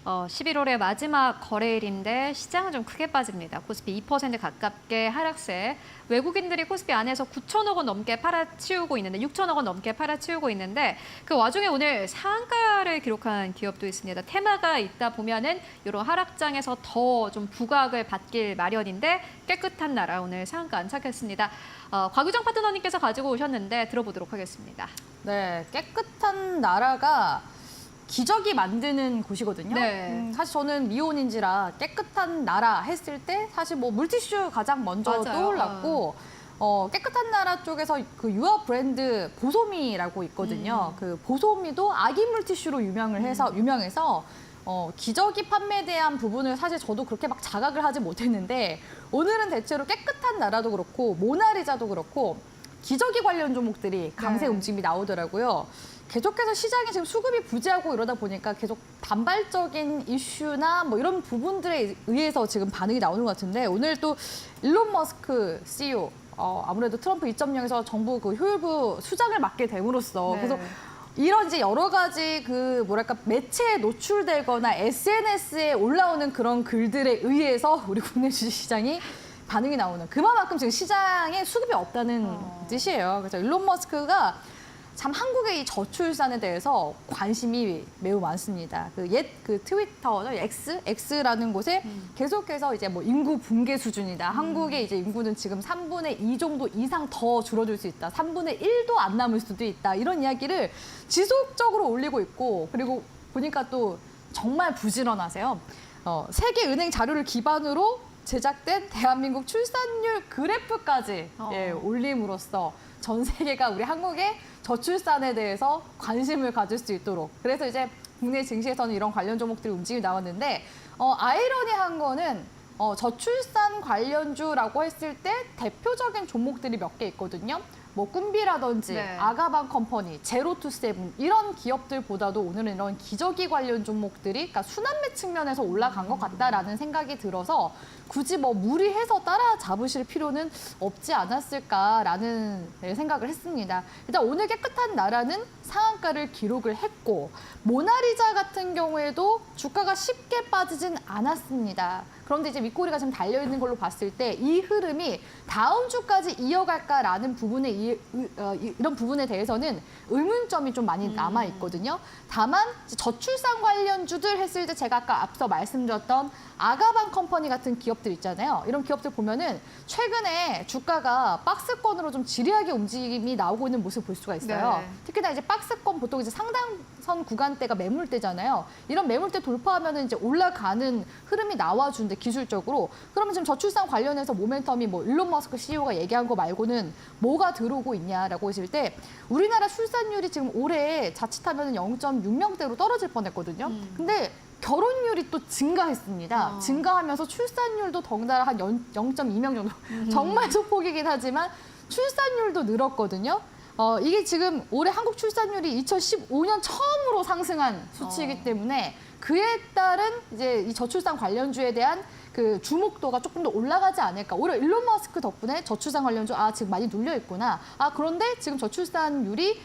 11월의 마지막 거래일인데 시장은 좀 크게 빠집니다. 코스피 2% 가깝게 하락세. 외국인들이 코스피 안에서 9천억 원 넘게 팔아치우고 있는데 6천억 원 넘게 팔아치우고 있는데 그 와중에 오늘 상한가를 기록한 기업도 있습니다. 테마가 있다 보면은 이런 하락장에서 더 좀 부각을 받길 마련인데 깨끗한 나라 오늘 상한가 안착했습니다. 곽유정 파트너님께서 가지고 오셨는데 들어보도록 하겠습니다. 네, 깨끗한 나라가 기적이 만드는 곳이거든요. 네. 사실 저는 미혼인지라 깨끗한 나라 했을 때 사실 뭐 물티슈 가장 먼저 맞아요. 떠올랐고 깨끗한 나라 쪽에서 그 유아 브랜드 보소미라고 있거든요. 그 보소미도 아기 물티슈로 유명해서 기저귀 판매에 대한 부분을 사실 저도 그렇게 막 자각을 하지 못했는데 오늘은 대체로 깨끗한 나라도 그렇고 모나리자도 그렇고 기저귀 관련 종목들이 강세 네. 움직임이 나오더라고요. 계속해서 시장이 지금 수급이 부재하고 이러다 보니까 계속 단발적인 이슈나 뭐 이런 부분들에 의해서 지금 반응이 나오는 것 같은데 오늘 또 일론 머스크 CEO 아무래도 트럼프 2.0에서 정부 그 효율부 수장을 맡게 됨으로써 네. 그래서 이런 이제 여러 가지 그 뭐랄까 매체에 노출되거나 SNS에 올라오는 그런 글들에 의해서 우리 국내 주식시장이 반응이 나오는 그만큼 지금 시장에 수급이 없다는 뜻이에요. 그래서 일론 머스크가 참 한국의 이 저출산에 대해서 관심이 매우 많습니다. 그 트위터죠, X라는 곳에 계속해서 이제 뭐 인구 붕괴 수준이다. 한국의 이제 인구는 지금 3분의 2 정도 이상 더 줄어들 수 있다. 3분의 1도 안 남을 수도 있다. 이런 이야기를 지속적으로 올리고 있고 그리고 보니까 또 정말 부지런하세요. 세계은행 자료를 기반으로 제작된 대한민국 출산율 그래프까지 올림으로써 전 세계가 우리 한국의 저출산에 대해서 관심을 가질 수 있도록 그래서 이제 국내 증시에서는 이런 관련 종목들이 움직임이 나왔는데 아이러니한 거는 저출산 관련주라고 했을 때 대표적인 종목들이 몇 개 있거든요. 뭐 꿈비라든지 네. 아가방 컴퍼니, 제로투세븐 이런 기업들보다도 오늘은 이런 기저귀 관련 종목들이 그러니까 순환매 측면에서 올라간 것 같다라는 생각이 들어서 굳이 뭐 무리해서 따라잡으실 필요는 없지 않았을까라는 생각을 했습니다. 일단 오늘 깨끗한 나라는 상한가를 기록을 했고 모나리자 같은 경우에도 주가가 쉽게 빠지진 않았습니다. 그런데 이제 윗꼬리가 지금 달려있는 걸로 봤을 때 이 흐름이 다음 주까지 이어갈까라는 부분에 이런 부분에 대해서는 의문점이 좀 많이 남아있거든요. 다만 저출산 관련주들 했을 때 제가 아까 앞서 말씀드렸던 아가방 컴퍼니 같은 기업들 있잖아요. 이런 기업들 보면은 최근에 주가가 박스권으로 좀 지리하게 움직임이 나오고 있는 모습을 볼 수가 있어요. 네. 특히나 이제 박스권 보통 이제 상단선 구간대가 매물대잖아요. 이런 매물대 돌파하면은 이제 올라가는 흐름이 나와주는데 기술적으로 그러면 지금 저출산 관련해서 모멘텀이 뭐 일론 머스크 CEO가 얘기한 거 말고는 뭐가 들어오고 있냐라고 했을 때 우리나라 출산율이 지금 올해 자칫하면 0.6명대로 떨어질 뻔했거든요. 근데 결혼율이 또 증가했습니다. 증가하면서 출산율도 덩달아 한 0.2명 정도. 정말 소폭이긴 하지만 출산율도 늘었거든요. 이게 지금 올해 한국 출산율이 2015년 처음으로 상승한 수치이기 때문에 그에 따른 이제 이 저출산 관련주에 대한 그 주목도가 조금 더 올라가지 않을까. 오히려 일론 머스크 덕분에 저출산 관련주 지금 많이 눌려 있구나. 그런데 지금 출산율이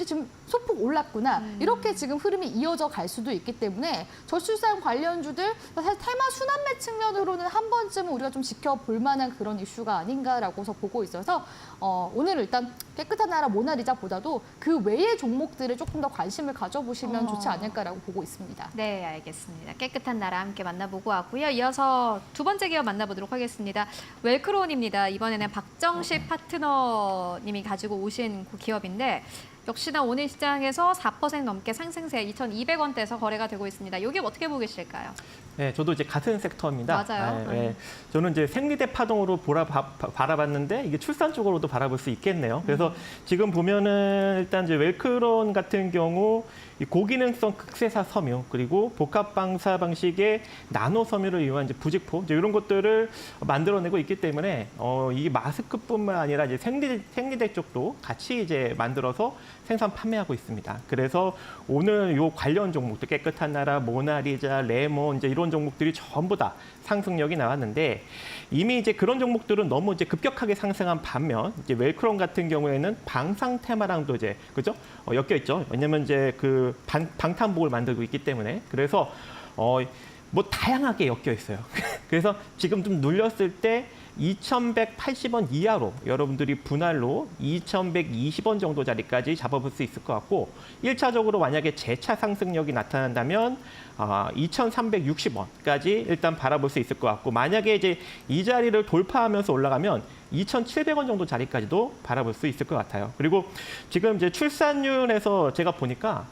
지금 소폭 올랐구나. 이렇게 지금 흐름이 이어져 갈 수도 있기 때문에 저출산 관련주들 사실 테마 순환매 측면으로는 한 번쯤은 우리가 좀 지켜볼 만한 그런 이슈가 아닌가라고서 보고 있어서 오늘 일단 깨끗한 나라 모나리자보다도 그 외의 종목들에 조금 더 관심을 가져보시면 좋지 않을까라고 보고 있습니다. 네, 알겠습니다. 깨끗한 나라 함께 만나보고 왔고요. 이어서 두 번째 기업 만나보도록 하겠습니다. 웰크론입니다. 이번에는 박정식 파트너님이 가지고 오신 그 기업인데 역시나 오늘 시장에서 4% 넘게 상승세 2,200원대에서 거래가 되고 있습니다. 이게 어떻게 보고 계실까요? 네, 저도 이제 같은 섹터입니다. 맞아요. 네. 저는 이제 생리대 파동으로 바라봤는데 이게 출산 쪽으로도 바라볼 수 있겠네요. 그래서 지금 보면은 일단 이제 웰크론 같은 경우 이 고기능성 극세사 섬유 그리고 복합 방사 방식의 나노 섬유를 이용한 이제 부직포 이제 이런 것들을 만들어내고 있기 때문에 이게 마스크뿐만 아니라 이제 생리대 쪽도 같이 이제 만들어서 생산 판매하고 있습니다. 그래서 오늘 요 관련 종목들 깨끗한 나라, 모나리자, 레몬 이제 이런 종목들이 전부 다 상승력이 나왔는데 이미 이제 그런 종목들은 너무 이제 급격하게 상승한 반면 이제 웰크론 같은 경우에는 방산 테마랑도 이제 그죠 엮여 있죠. 왜냐면 이제 그 방탄복을 만들고 있기 때문에 그래서 뭐 다양하게 엮여 있어요. 그래서 지금 좀 눌렸을 때 2,180원 이하로 여러분들이 분할로 2,120원 정도 자리까지 잡아볼 수 있을 것 같고 1차적으로 만약에 재차 상승력이 나타난다면 2,360원까지 일단 바라볼 수 있을 것 같고 만약에 이제 이 자리를 돌파하면서 올라가면 2,700원 정도 자리까지도 바라볼 수 있을 것 같아요. 그리고 지금 이제 출산율에서 제가 보니까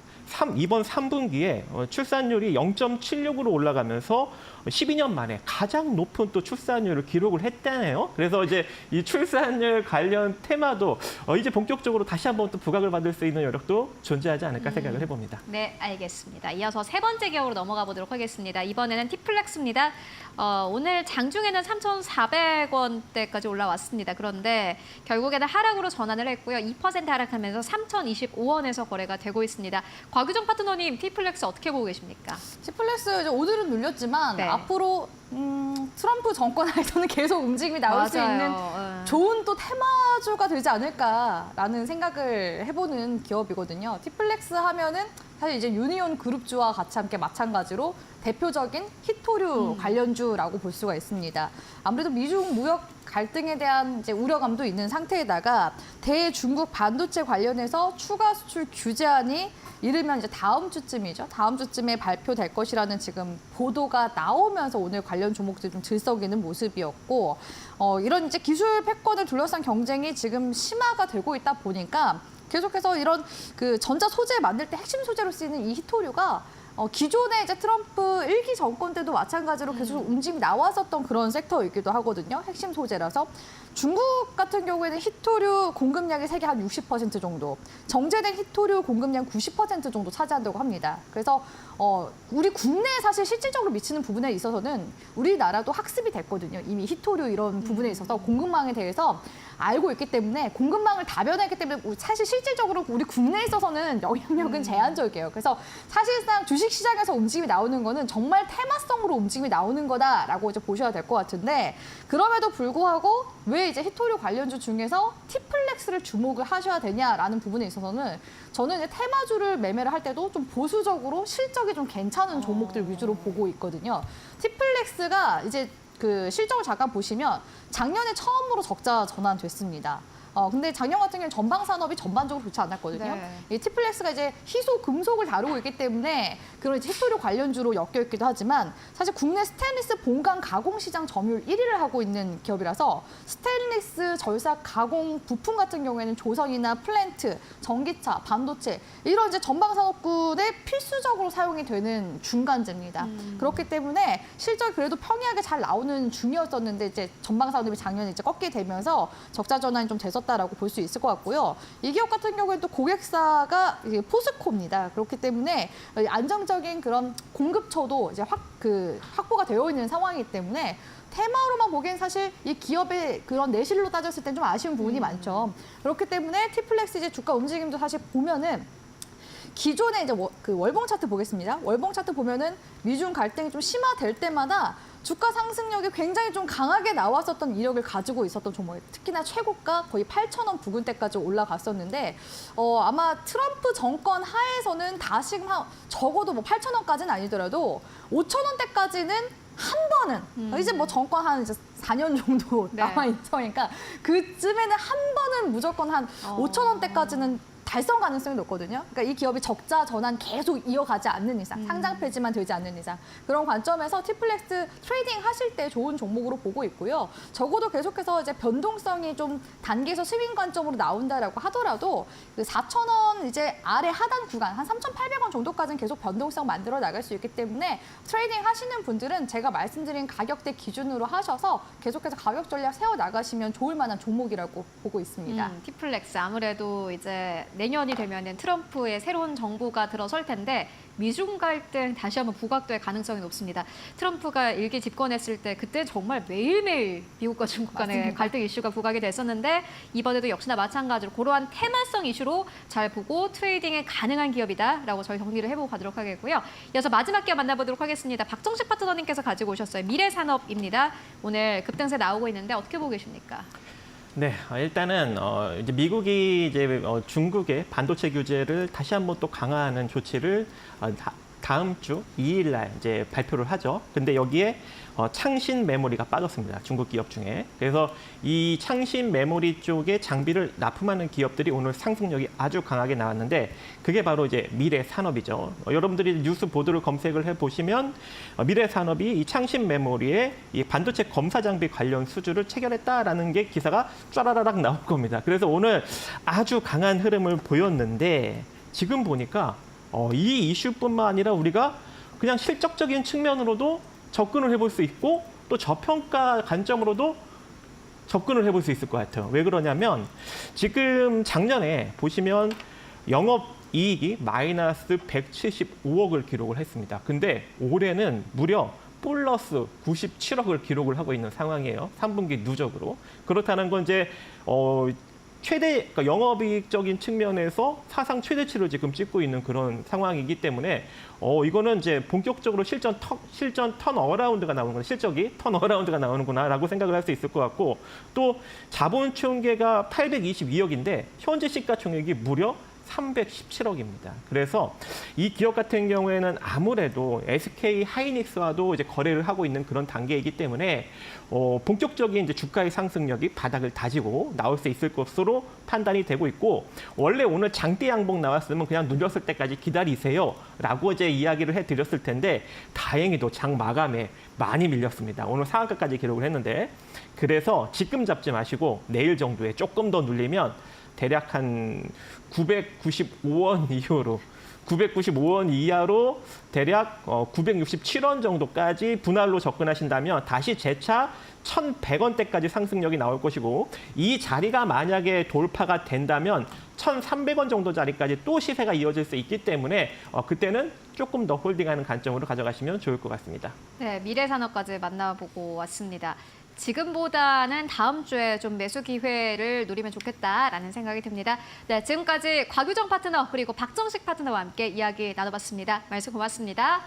이번 3분기에 출산율이 0.76으로 올라가면서 12년 만에 가장 높은 또 출산율을 기록을 했다네요. 그래서 이제 이 출산율 관련 테마도 이제 본격적으로 다시 한번 또 부각을 받을 수 있는 여력도 존재하지 않을까 생각을 해봅니다. 네, 알겠습니다. 이어서 세 번째 기업으로 넘어가 보도록 하겠습니다. 이번에는 티플렉스입니다. 오늘 장중에는 3,400원대까지 올라왔습니다. 그런데 결국에는 하락으로 전환을 했고요. 2% 하락하면서 3,025원에서 거래가 되고 있습니다. 곽유정 파트너님, 티플렉스 어떻게 보고 계십니까? 티플렉스 이제 오늘은 눌렸지만 네. 앞으로 트럼프 정권 하에서는 계속 움직임이 나올 수 있는 좋은 또 테마주가 되지 않을까라는 생각을 해보는 기업이거든요. 티플렉스 하면은 사실 이제 유니온 그룹주와 같이 함께 마찬가지로 대표적인 히토류 관련주라고 볼 수가 있습니다. 아무래도 미중 무역 갈등에 대한 이제 우려감도 있는 상태에다가 대중국 반도체 관련해서 추가 수출 규제안이 이르면 이제 다음 주쯤이죠. 다음 주쯤에 발표될 것이라는 지금 보도가 나오면서 오늘 관련 종목들이 좀 들썩이는 모습이었고 이런 이제 기술 패권을 둘러싼 경쟁이 지금 심화가 되고 있다 보니까 계속해서 이런 그 전자 소재 만들 때 핵심 소재로 쓰이는 이 히토류가 기존에 이제 트럼프 1기 정권 때도 마찬가지로 계속 움직임이 나왔었던 그런 섹터이기도 하거든요. 핵심 소재라서. 중국 같은 경우에는 히토류 공급량이 세계 한 60% 정도, 정제된 히토류 공급량 90% 정도 차지한다고 합니다. 그래서 우리 국내에 사실 실질적으로 미치는 부분에 있어서는 우리나라도 학습이 됐거든요. 이미 히토류 이런 부분에 있어서 공급망에 대해서 알고 있기 때문에 공급망을 다변했기 때문에 사실 실질적으로 우리 국내에 있어서는 영향력은 제한적이에요. 그래서 사실상 주식시장에서 움직임이 나오는 거는 정말 테마성으로 움직임이 나오는 거다라고 이제 보셔야 될 것 같은데 그럼에도 불구하고 왜 이제 히토류 관련주 중에서 티플렉스를 주목을 하셔야 되냐라는 부분에 있어서는 저는 이제 테마주를 매매를 할 때도 좀 보수적으로 실적이 좀 괜찮은 종목들 위주로 보고 있거든요. 티플렉스가 이제 그 실적을 잠깐 보시면 작년에 처음으로 적자 전환됐습니다. 근데 작년 같은 경우는 전방 산업이 전반적으로 좋지 않았거든요. 네. 이 티플렉스가 이제 희소 금속을 다루고 있기 때문에 그런 이제 히토류 관련주로 엮여 있기도 하지만 사실 국내 스테인리스 본관 가공 시장 점유율 1위를 하고 있는 기업이라서 스테인리스 절삭 가공 부품 같은 경우에는 조선이나 플랜트, 전기차, 반도체 이런 이제 전방 산업군에 필수적으로 사용이 되는 중간재입니다. 그렇기 때문에 실적이 그래도 평이하게 잘 나오는 중이었었는데 이제 전방 산업이 작년에 이제 꺾게 되면서 적자 전환이 좀 됐었다라고 볼 수 있을 것 같고요. 이 기업 같은 경우에는 또 고객사가 이제 포스코입니다. 그렇기 때문에 안정적인 그런 공급처도 이제 확보가 되어 있는 상황이기 때문에 테마로만 보기엔 사실 이 기업의 그런 내실로 따졌을 땐 좀 아쉬운 부분이 많죠. 그렇기 때문에 티플렉스 이제 주가 움직임도 사실 보면은 기존에 이제 그 월봉 차트 보겠습니다. 월봉 차트 보면은 미중 갈등이 좀 심화될 때마다 주가 상승력이 굉장히 좀 강하게 나왔었던 이력을 가지고 있었던 종목이에요. 특히나 최고가 거의 8,000원 부근대까지 올라갔었는데 아마 트럼프 정권 하에서는 다시금 적어도 뭐 8,000원까지는 아니더라도 5,000원대까지는 한 번은 이제 뭐 정권 한 이제 4년 정도 네. 남아 있으니까 그쯤에는 한 번은 무조건 한 5,000원대까지는 달성 가능성이 높거든요. 그러니까 이 기업이 적자 전환 계속 이어가지 않는 이상, 상장 폐지만 되지 않는 이상 그런 관점에서 티플렉스 트레이딩 하실 때 좋은 종목으로 보고 있고요. 적어도 계속해서 이제 변동성이 좀 단기에서 스윙 관점으로 나온다라고 하더라도 그 4,000원 이제 아래 하단 구간 한 3,800원 정도까지는 계속 변동성 만들어 나갈 수 있기 때문에 트레이딩 하시는 분들은 제가 말씀드린 가격대 기준으로 하셔서 계속해서 가격 전략 세워 나가시면 좋을 만한 종목이라고 보고 있습니다. 티플렉스 아무래도 이제 내년이 되면은 트럼프의 새로운 정부가 들어설 텐데 미중 갈등 다시 한번 부각될 가능성이 높습니다. 트럼프가 일기 집권했을 때 그때 정말 매일매일 미국과 중국 간의 맞습니다. 갈등 이슈가 부각이 됐었는데 이번에도 역시나 마찬가지로 그러한 테마성 이슈로 잘 보고 트레이딩에 가능한 기업이다라고 저희 정리를 해보고 가도록 하겠고요. 이어서 마지막 기업 만나보도록 하겠습니다. 박정식 파트너님께서 가지고 오셨어요. 미래산업입니다. 오늘 급등세 나오고 있는데 어떻게 보고 계십니까? 네, 일단은 이제 미국이 이제 중국의 반도체 규제를 다시 한번 또 강화하는 조치를 다음 주 2일 날 이제 발표를 하죠. 근데 여기에 창신 메모리가 빠졌습니다. 중국 기업 중에. 그래서 이 창신 메모리 쪽에 장비를 납품하는 기업들이 오늘 상승력이 아주 강하게 나왔는데 그게 바로 이제 미래 산업이죠. 여러분들이 뉴스 보도를 검색을 해 보시면 미래 산업이 이 창신 메모리에 이 반도체 검사 장비 관련 수주를 체결했다라는 게 기사가 쫘라라락 나올 겁니다. 그래서 오늘 아주 강한 흐름을 보였는데 지금 보니까 이 이슈뿐만 아니라 우리가 그냥 실적적인 측면으로도 접근을 해볼 수 있고 또 저평가 관점으로도 접근을 해볼 수 있을 것 같아요. 왜 그러냐면 지금 작년에 보시면 영업이익이 마이너스 175억을 기록을 했습니다. 근데 올해는 무려 플러스 97억을 기록을 하고 있는 상황이에요. 3분기 누적으로. 그렇다는 건 이제 그러니까 영업이익적인 측면에서 사상 최대치를 지금 찍고 있는 그런 상황이기 때문에 이거는 이제 본격적으로 실전 턴어라운드가 나오는 실적이 턴어라운드가 나오는구나라고 생각을 할 수 있을 것 같고 또 자본 총계가 822억인데 현재 시가총액이 무려 317억입니다. 그래서 이 기업 같은 경우에는 아무래도 SK 하이닉스와도 이제 거래를 하고 있는 그런 단계이기 때문에 본격적인 이제 주가의 상승력이 바닥을 다지고 나올 수 있을 것으로 판단이 되고 있고 원래 오늘 장대 양봉 나왔으면 그냥 눌렸을 때까지 기다리세요라고 이제 이야기를 해드렸을 텐데 다행히도 장 마감에 많이 밀렸습니다. 오늘 상한가까지 기록을 했는데 그래서 지금 잡지 마시고 내일 정도에 조금 더 눌리면 대략 한 995원 이후로 995원 이하로 대략 967원 정도까지 분할로 접근하신다면 다시 재차 1,100원대까지 상승력이 나올 것이고 이 자리가 만약에 돌파가 된다면 1,300원 정도 자리까지 또 시세가 이어질 수 있기 때문에 그때는 조금 더 홀딩하는 관점으로 가져가시면 좋을 것 같습니다. 네, 미래산업까지 만나보고 왔습니다. 지금보다는 다음 주에 좀 매수 기회를 노리면 좋겠다라는 생각이 듭니다. 네, 지금까지 곽유정 파트너 그리고 박정식 파트너와 함께 이야기 나눠봤습니다. 말씀 고맙습니다.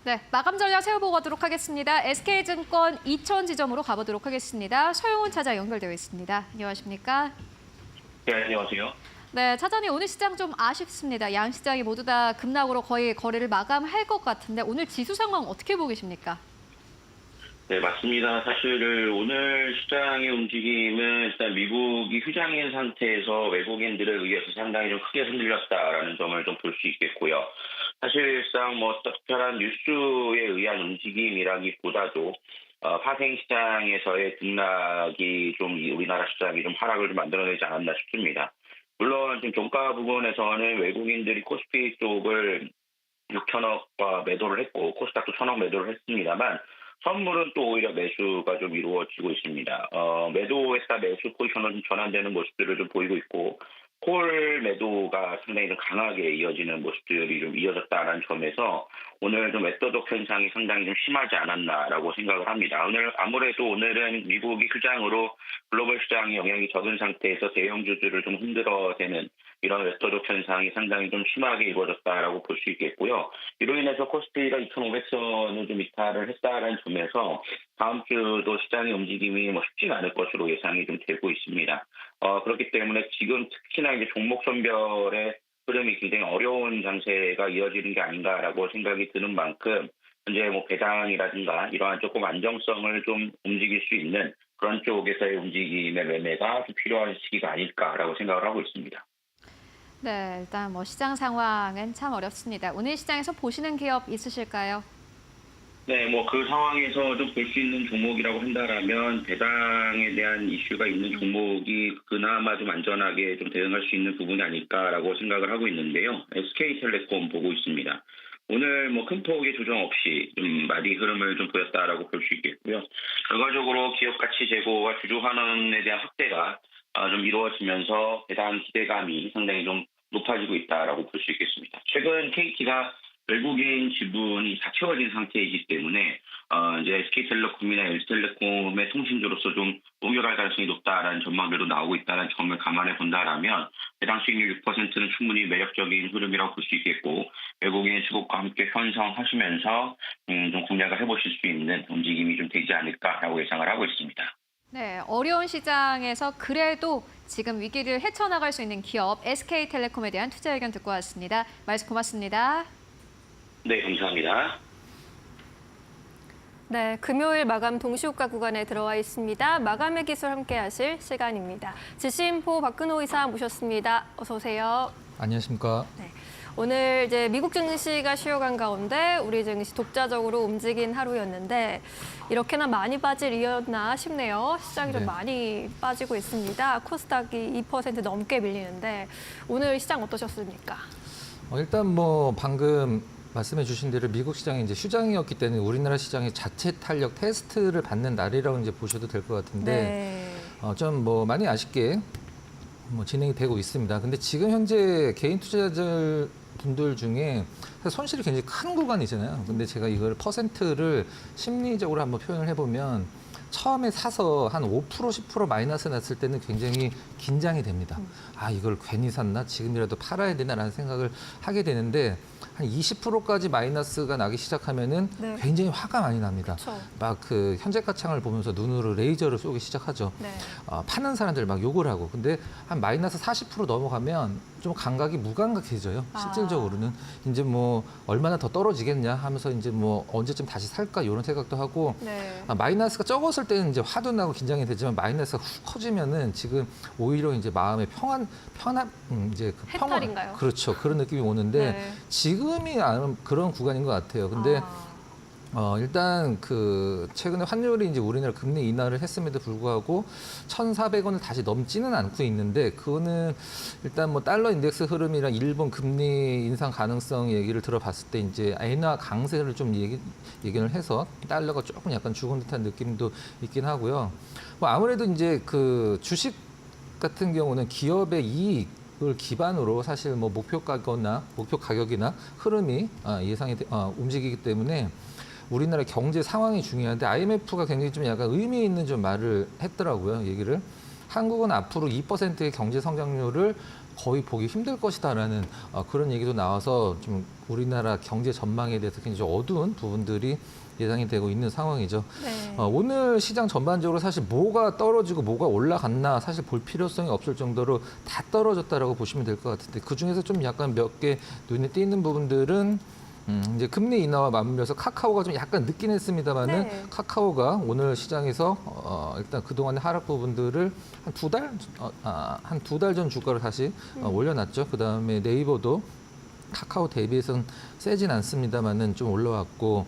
네, 마감 전략 세워보고 가도록 하겠습니다. SK증권 2000지점으로 가보도록 하겠습니다. 서영훈 차장 연결되어 있습니다. 안녕하십니까? 네, 안녕하세요. 네, 차장님 오늘 시장 좀 아쉽습니다. 양 시장이 모두 다 급락으로 거의 거래를 마감할 것 같은데 오늘 지수 상황 어떻게 보고 계십니까? 네, 맞습니다. 사실 오늘 시장의 움직임은 일단 미국이 휴장인 상태에서 외국인들에 의해서 상당히 좀 크게 흔들렸다라는 점을 좀 볼 수 있겠고요. 사실상 뭐 특별한 뉴스에 의한 움직임이라기보다도 파생 시장에서의 등락이 좀 우리나라 시장이 좀 하락을 좀 만들어내지 않았나 싶습니다. 물론 지금 종가 부분에서는 외국인들이 코스피 쪽을 6천억 매도를 했고 코스닥도 1,000억 매도를 했습니다만 선물은 또 오히려 매수가 좀 이루어지고 있습니다. 매도했다 매수 포지션으로 좀 전환되는 모습들을 좀 보이고 있고 콜 매도가 상당히 좀 강하게 이어지는 모습들이 좀 이어졌다는 점에서 오늘 좀 외도적 현상이 상당히 좀 심하지 않았나라고 생각을 합니다. 아무래도 오늘은 미국이 휴장으로 글로벌 시장에 영향이 적은 상태에서 대형주들을 좀 흔들어대는 이런 외도적 현상이 상당히 좀 심하게 이루어졌다라고 볼 수 있겠고요. 이로 인해서 코스피가 2,500선을 좀 이탈을 했다는 점에서 다음 주도 시장의 움직임이 쉽지는 않을 것으로 예상이 좀 되고 있습니다. 그렇기 때문에 지금 특히나 이제 종목 선별의 흐름이 굉장히 어려운 장세가 이어지는 게 아닌가라고 생각이 드는 만큼 현재 뭐 배당이라든가 이러한 조금 안정성을 좀 움직일 수 있는 그런 쪽에서의 움직임의 매매가 좀 필요한 시기가 아닐까라고 생각을 하고 있습니다. 네, 일단 시장 상황은 참 어렵습니다. 오늘 시장에서 보시는 기업 있으실까요? 네, 뭐 그 상황에서 좀 볼 수 있는 종목이라고 한다라면 배당에 대한 이슈가 있는 종목이 그나마 좀 안전하게 좀 대응할 수 있는 부분이 아닐까라고 생각을 하고 있는데요. SK텔레콤 보고 있습니다. 오늘 뭐 큰 폭의 조정 없이 좀 많이 흐름을 좀 보였다라고 볼 수 있겠고요. 결과적으로 기업 가치 제고와 주주 환원에 대한 확대가 좀 이루어지면서 배당 기대감이 상당히 좀 높아지고 있다라고 볼 수 있겠습니다. 최근 KT가 외국인 지분이 다 채워진 상태이기 때문에 이제 SK텔레콤이나 LG텔레콤의 통신주로서 좀 동결할 가능성이 높다라는 전망들도 나오고 있다는 점을 감안해 본다라면 배당 수익률 6%는 충분히 매력적인 흐름이라고 볼 수 있겠고 외국인 수급과 함께 편성하시면서 좀 공략을 해보실 수 있는 움직임이 좀 되지 않을까라고 예상을 하고 있습니다. 네, 어려운 시장에서 그래도 지금 위기를 헤쳐나갈 수 있는 기업 SK텔레콤에 대한 투자 의견 듣고 왔습니다. 말씀 고맙습니다. 네, 감사합니다. 네, 금요일 마감 동시효과 구간에 들어와 있습니다. 마감의 기술 함께 하실 시간입니다. 지시인포 박근호 이사 모셨습니다. 어서 오세요. 안녕하십니까? 네. 오늘 이제 미국 증시가 쉬어간 가운데 우리 증시 독자적으로 움직인 하루였는데 이렇게나 많이 빠질 이었나 싶네요. 시장이 좀 네. 많이 빠지고 있습니다. 코스닥이 2% 넘게 밀리는데 오늘 시장 어떠셨습니까? 일단 뭐 방금 말씀해 주신 대로 미국 시장이 이제 휴장이었기 때문에 우리나라 시장의 자체 탄력 테스트를 받는 날이라고 이제 보셔도 될 것 같은데 좀 뭐 많이 아쉽게 뭐 진행이 되고 있습니다. 근데 지금 현재 개인 투자자 분들 중에 사실 손실이 굉장히 큰 구간이잖아요. 근데 제가 이걸 퍼센트를 심리적으로 한번 표현을 해보면 처음에 사서 한 5%, 10% 마이너스 났을 때는 굉장히 긴장이 됩니다. 아, 이걸 괜히 샀나? 지금이라도 팔아야 되나라는 생각을 하게 되는데 한 20%까지 마이너스가 나기 시작하면은 네. 굉장히 화가 많이 납니다. 그쵸. 막 그 현재가 창을 보면서 눈으로 레이저를 쏘기 시작하죠. 네. 파는 사람들 막 욕을 하고. 근데 한 마이너스 40% 넘어가면 좀 감각이 무감각해져요. 실질적으로는 이제 뭐 얼마나 더 떨어지겠냐 하면서 이제 뭐 언제쯤 다시 살까 이런 생각도 하고. 네. 마이너스가 적었을 때는 이제 화도 나고 긴장이 되지만 마이너스가 훅 커지면은 지금 오히려 이제 마음의 편안 이제 그 해탈인가요? 그렇죠. 그런 느낌이 오는데 네. 지금이 그런 구간인 것 같아요. 근데 일단 그 최근에 환율이 이제 우리나라 금리 인하를 했음에도 불구하고 1,400원을 다시 넘지는 않고 있는데 그거는 일단 뭐 달러 인덱스 흐름이랑 일본 금리 인상 가능성 얘기를 들어봤을 때 이제 엔화 강세를 좀 예견을 해서 달러가 조금 약간 죽은 듯한 느낌도 있긴 하고요. 뭐 아무래도 이제 그 주식 같은 경우는 기업의 이익을 기반으로 사실 뭐 목표 가격이나 흐름이 예상이 움직이기 때문에 우리나라 경제 상황이 중요한데 IMF가 굉장히 좀 약간 의미 있는 좀 말을 했더라고요. 얘기를. 한국은 앞으로 2%의 경제 성장률을 거의 보기 힘들 것이다라는 그런 얘기도 나와서 좀 우리나라 경제 전망에 대해서 굉장히 좀 어두운 부분들이 예상이 되고 있는 상황이죠. 네. 오늘 시장 전반적으로 사실 뭐가 떨어지고 뭐가 올라갔나 사실 볼 필요성이 없을 정도로 다 떨어졌다라고 보시면 될 것 같은데 그중에서 좀 약간 몇 개 눈에 띄는 부분들은 이제 금리 인하와 맞물려서 카카오가 좀 약간 늦긴 했습니다만은 네. 카카오가 오늘 시장에서 일단 그동안의 하락 부분들을 한 두 달 전 주가를 다시 올려놨죠. 그다음에 네이버도 카카오 대비해서는 세진 않습니다만은 좀 올라왔고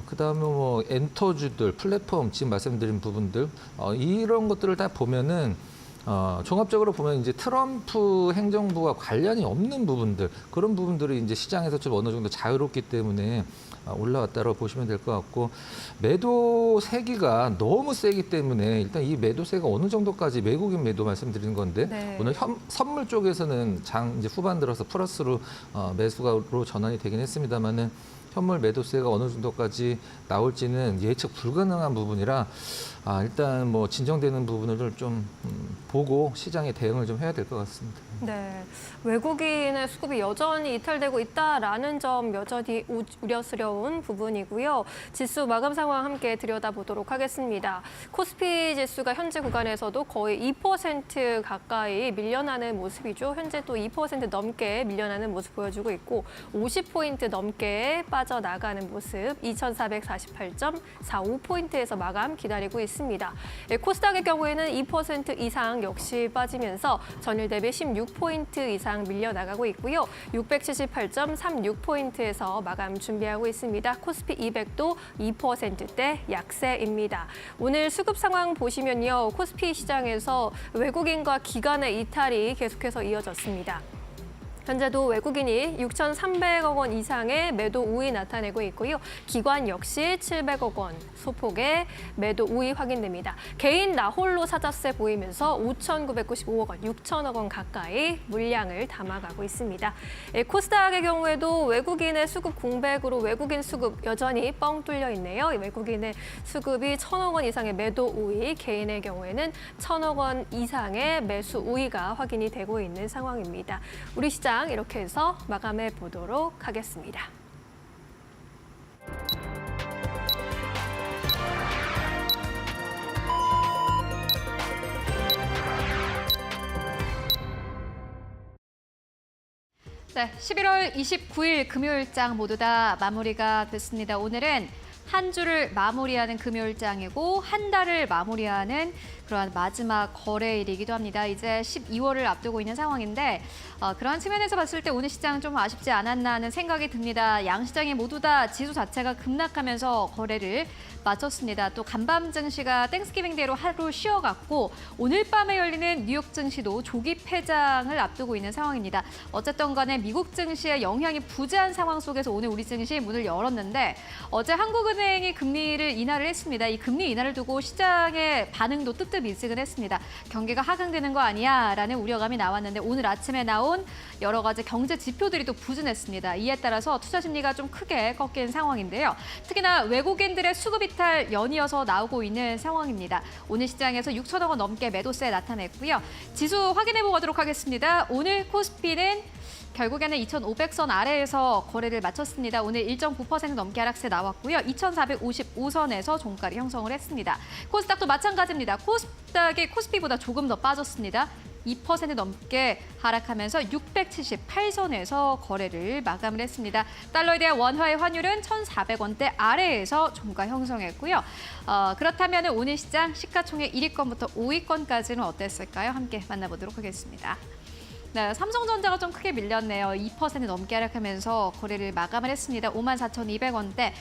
그다음에 뭐 엔터주들 플랫폼 지금 말씀드린 부분들 이런 것들을 다 보면은 종합적으로 보면 이제 트럼프 행정부와 관련이 없는 부분들 그런 부분들이 이제 시장에서 좀 어느 정도 자유롭기 때문에 올라왔다고 보시면 될 것 같고 매도 세기가 너무 세기 때문에 일단 이 매도세가 어느 정도까지 외국인 매도 말씀드리는 건데 네. 오늘 선물 쪽에서는 장 이제 후반 들어서 플러스로 매수가로 전환이 되긴 했습니다만은 현물 매도세가 어느 정도까지 나올지는 예측 불가능한 부분이라 일단 뭐 진정되는 부분을 좀 보고 시장에 대응을 좀 해야 될 것 같습니다. 네, 외국인의 수급이 여전히 이탈되고 있다라는 점 여전히 우려스러운 부분이고요. 지수 마감 상황 함께 들여다보도록 하겠습니다. 코스피 지수가 현재 구간에서도 거의 2% 가까이 밀려나는 모습이죠. 현재 또 2% 넘게 밀려나는 모습 보여주고 있고 50포인트 넘게 빠진 빠져나가는 모습 2,448.45포인트에서 마감 기다리고 있습니다. 코스닥의 경우에는 2% 이상 역시 빠지면서 전일 대비 16포인트 이상 밀려나가고 있고요. 678.36포인트에서 마감 준비하고 있습니다. 코스피 200도 2%대 약세입니다. 오늘 수급 상황 보시면요. 코스피 시장에서 외국인과 기관의 이탈이 계속해서 이어졌습니다. 현재도 외국인이 6,300억 원 이상의 매도 우위 나타내고 있고요. 기관 역시 700억 원 소폭의 매도 우위 확인됩니다. 개인 나홀로 사자세 보이면서 5,995억 원, 6천억 원 가까이 물량을 담아가고 있습니다. 코스닥의 경우에도 외국인의 수급 공백으로 외국인 수급 여전히 뻥 뚫려 있네요. 외국인의 수급이 1,000억 원 이상의 매도 우위, 개인의 경우에는 1,000억 원 이상의 매수 우위가 확인이 되고 있는 상황입니다. 우리 시장 이렇게 해서 마감해 보도록 하겠습니다. 네, 11월 29일 금요일장 모두 다 마무리가 됐습니다. 오늘은 한 주를 마무리하는 금요일장이고 한 달을 마무리하는 그러한 마지막 거래일이기도 합니다. 이제 12월을 앞두고 있는 상황인데 그러한 측면에서 봤을 때 오늘 시장 좀 아쉽지 않았나 하는 생각이 듭니다. 양시장이 모두 다 지수 자체가 급락하면서 거래를 마쳤습니다. 또 간밤 증시가 땡스기빙데이로 하루 쉬어갔고 오늘 밤에 열리는 뉴욕 증시도 조기 폐장을 앞두고 있는 상황입니다. 어쨌든 간에 미국 증시의 영향이 부재한 상황 속에서 오늘 우리 증시 문을 열었는데 어제 한국은행이 금리를 인하를 했습니다. 이 금리 인하를 두고 시장의 반응도 뜨뜻미지근했습니다. 경기가 하강되는 거 아니야라는 우려감이 나왔는데 오늘 아침에 나온 여러 가지 경제 지표들이 또 부진했습니다. 이에 따라서 투자 심리가 좀 크게 꺾인 상황인데요. 특히나 외국인들의 수급 이탈 연이어서 나오고 있는 상황입니다. 오늘 시장에서 6천억 원 넘게 매도세 나타냈고요. 지수 확인해 보도록 하겠습니다. 오늘 코스피는 결국에는 2,500선 아래에서 거래를 마쳤습니다. 오늘 1.9% 넘게 하락세 나왔고요. 2,455선에서 종가를 형성을 했습니다. 코스닥도 마찬가지입니다. 코스닥이 코스피보다 조금 더 빠졌습니다. 2% 넘게 하락하면서 678선에서 거래를 마감을 했습니다. 달러에 대한 원화의 환율은 1,400원대 아래에서 종가 형성했고요. 그렇다면 오늘 시장 시가총액 1위권부터 5위권까지는 어땠을까요? 함께 만나보도록 하겠습니다. 네, 삼성전자가 좀 크게 밀렸네요. 2% 넘게 하락하면서 거래를 마감을 했습니다. 54,200원대.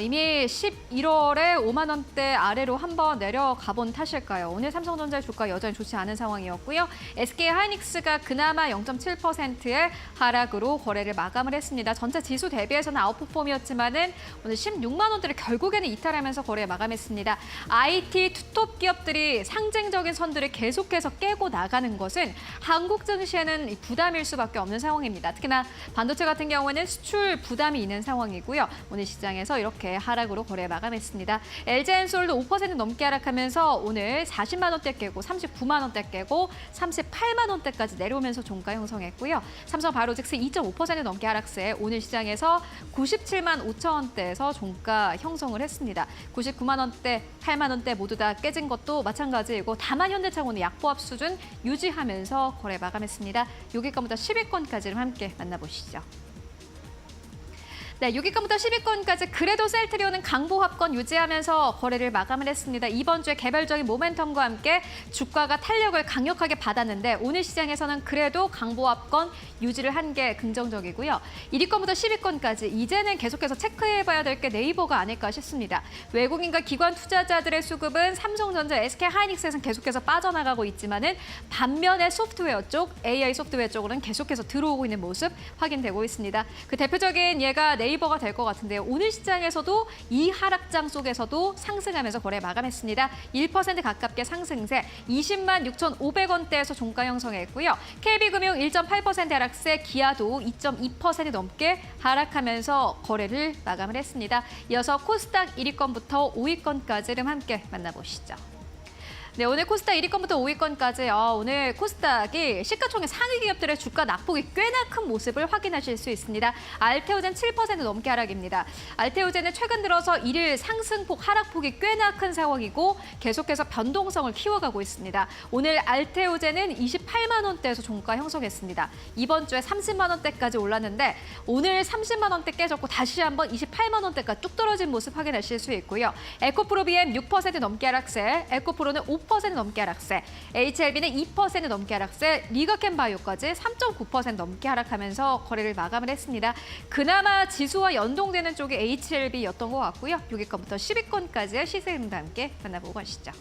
이미 11월에 5만 원대 아래로 한번 내려가 본 탓일까요? 오늘 삼성전자 주가 여전히 좋지 않은 상황이었고요. SK하이닉스가 그나마 0.7%의 하락으로 거래를 마감을 했습니다. 전체 지수 대비해서는 아웃퍼폼이었지만은 오늘 16만 원대를 결국에는 이탈하면서 거래 마감했습니다. IT 투톱 기업들이 상징적인 선들을 계속해서 깨고 나가는 것은 한국 증시에는 부담일 수밖에 없는 상황입니다. 특히나 반도체 같은 경우에는 수출 부담이 있는 상황이고요. 오늘 시장에서 이렇게 하락으로 거래 마감했습니다. LG엔솔도 5% 넘게 하락하면서 오늘 40만 원대 깨고 39만 원대 깨고 38만 원대까지 내려오면서 종가 형성했고요. 삼성바이오로직스 2.5% 넘게 하락세 오늘 시장에서 97만 5천 원대에서 종가 형성을 했습니다. 99만 원대, 8만 원대 모두 다 깨진 것도 마찬가지이고 다만 현대차고는 약보합 수준 유지하면서 거래 마감했습니다. 6위권부터 10위권까지를 함께 만나보시죠. 네, 6위권부터 10위권까지 그래도 셀트리온은 강보합권 유지하면서 거래를 마감을 했습니다. 이번 주에 개별적인 모멘텀과 함께 주가가 탄력을 강력하게 받았는데 오늘 시장에서는 그래도 강보합권 유지를 한 게 긍정적이고요. 1위권부터 10위권까지 이제는 계속해서 체크해봐야 될 게 네이버가 아닐까 싶습니다. 외국인과 기관 투자자들의 수급은 삼성전자, SK하이닉스에서는 계속해서 빠져나가고 있지만은 반면에 소프트웨어 쪽, AI 소프트웨어 쪽으로는 계속해서 들어오고 있는 모습 확인되고 있습니다. 그 대표적인 예가 네이버가 될 것 같은데요. 오늘 시장에서도 이 하락장 속에서도 상승하면서 거래 마감했습니다. 1% 가깝게 상승세 20만 6,500원대에서 종가 형성했고요. KB금융 1.8% 하락세, 기아도 2.2% 넘게 하락하면서 거래를 마감을 했습니다. 이어서 코스닥 1위권부터 5위권까지를 함께 만나보시죠. 네, 오늘 코스닥 1위권부터 5위권까지 오늘 코스닥이 시가총액 상위 기업들의 주가 낙폭이 꽤나 큰 모습을 확인하실 수 있습니다. 알테오젠 7% 넘게 하락입니다. 알테오젠은 최근 들어서 일일 상승폭 하락폭이 꽤나 큰 상황이고 계속해서 변동성을 키워가고 있습니다. 오늘 알테오젠은 28만 원대에서 종가 형성했습니다. 이번 주에 30만 원대까지 올랐는데 오늘 30만 원대 깨졌고 다시 한번 28만 원대까지 뚝 떨어진 모습 확인하실 수 있고요. 에코프로비엠 6% 넘게 하락세, 에코프로는 5% 넘게 하락세, HLB는 2% 넘게 하락세, 리가켄바이오까지 3.9% 넘게 하락하면서 거래를 마감을 했습니다. 그나마 지수와 연동되는 쪽이 HLB였던 것 같고요. 6위권부터 10위권까지의 시세 흐름과 함께 만나보고 가시죠.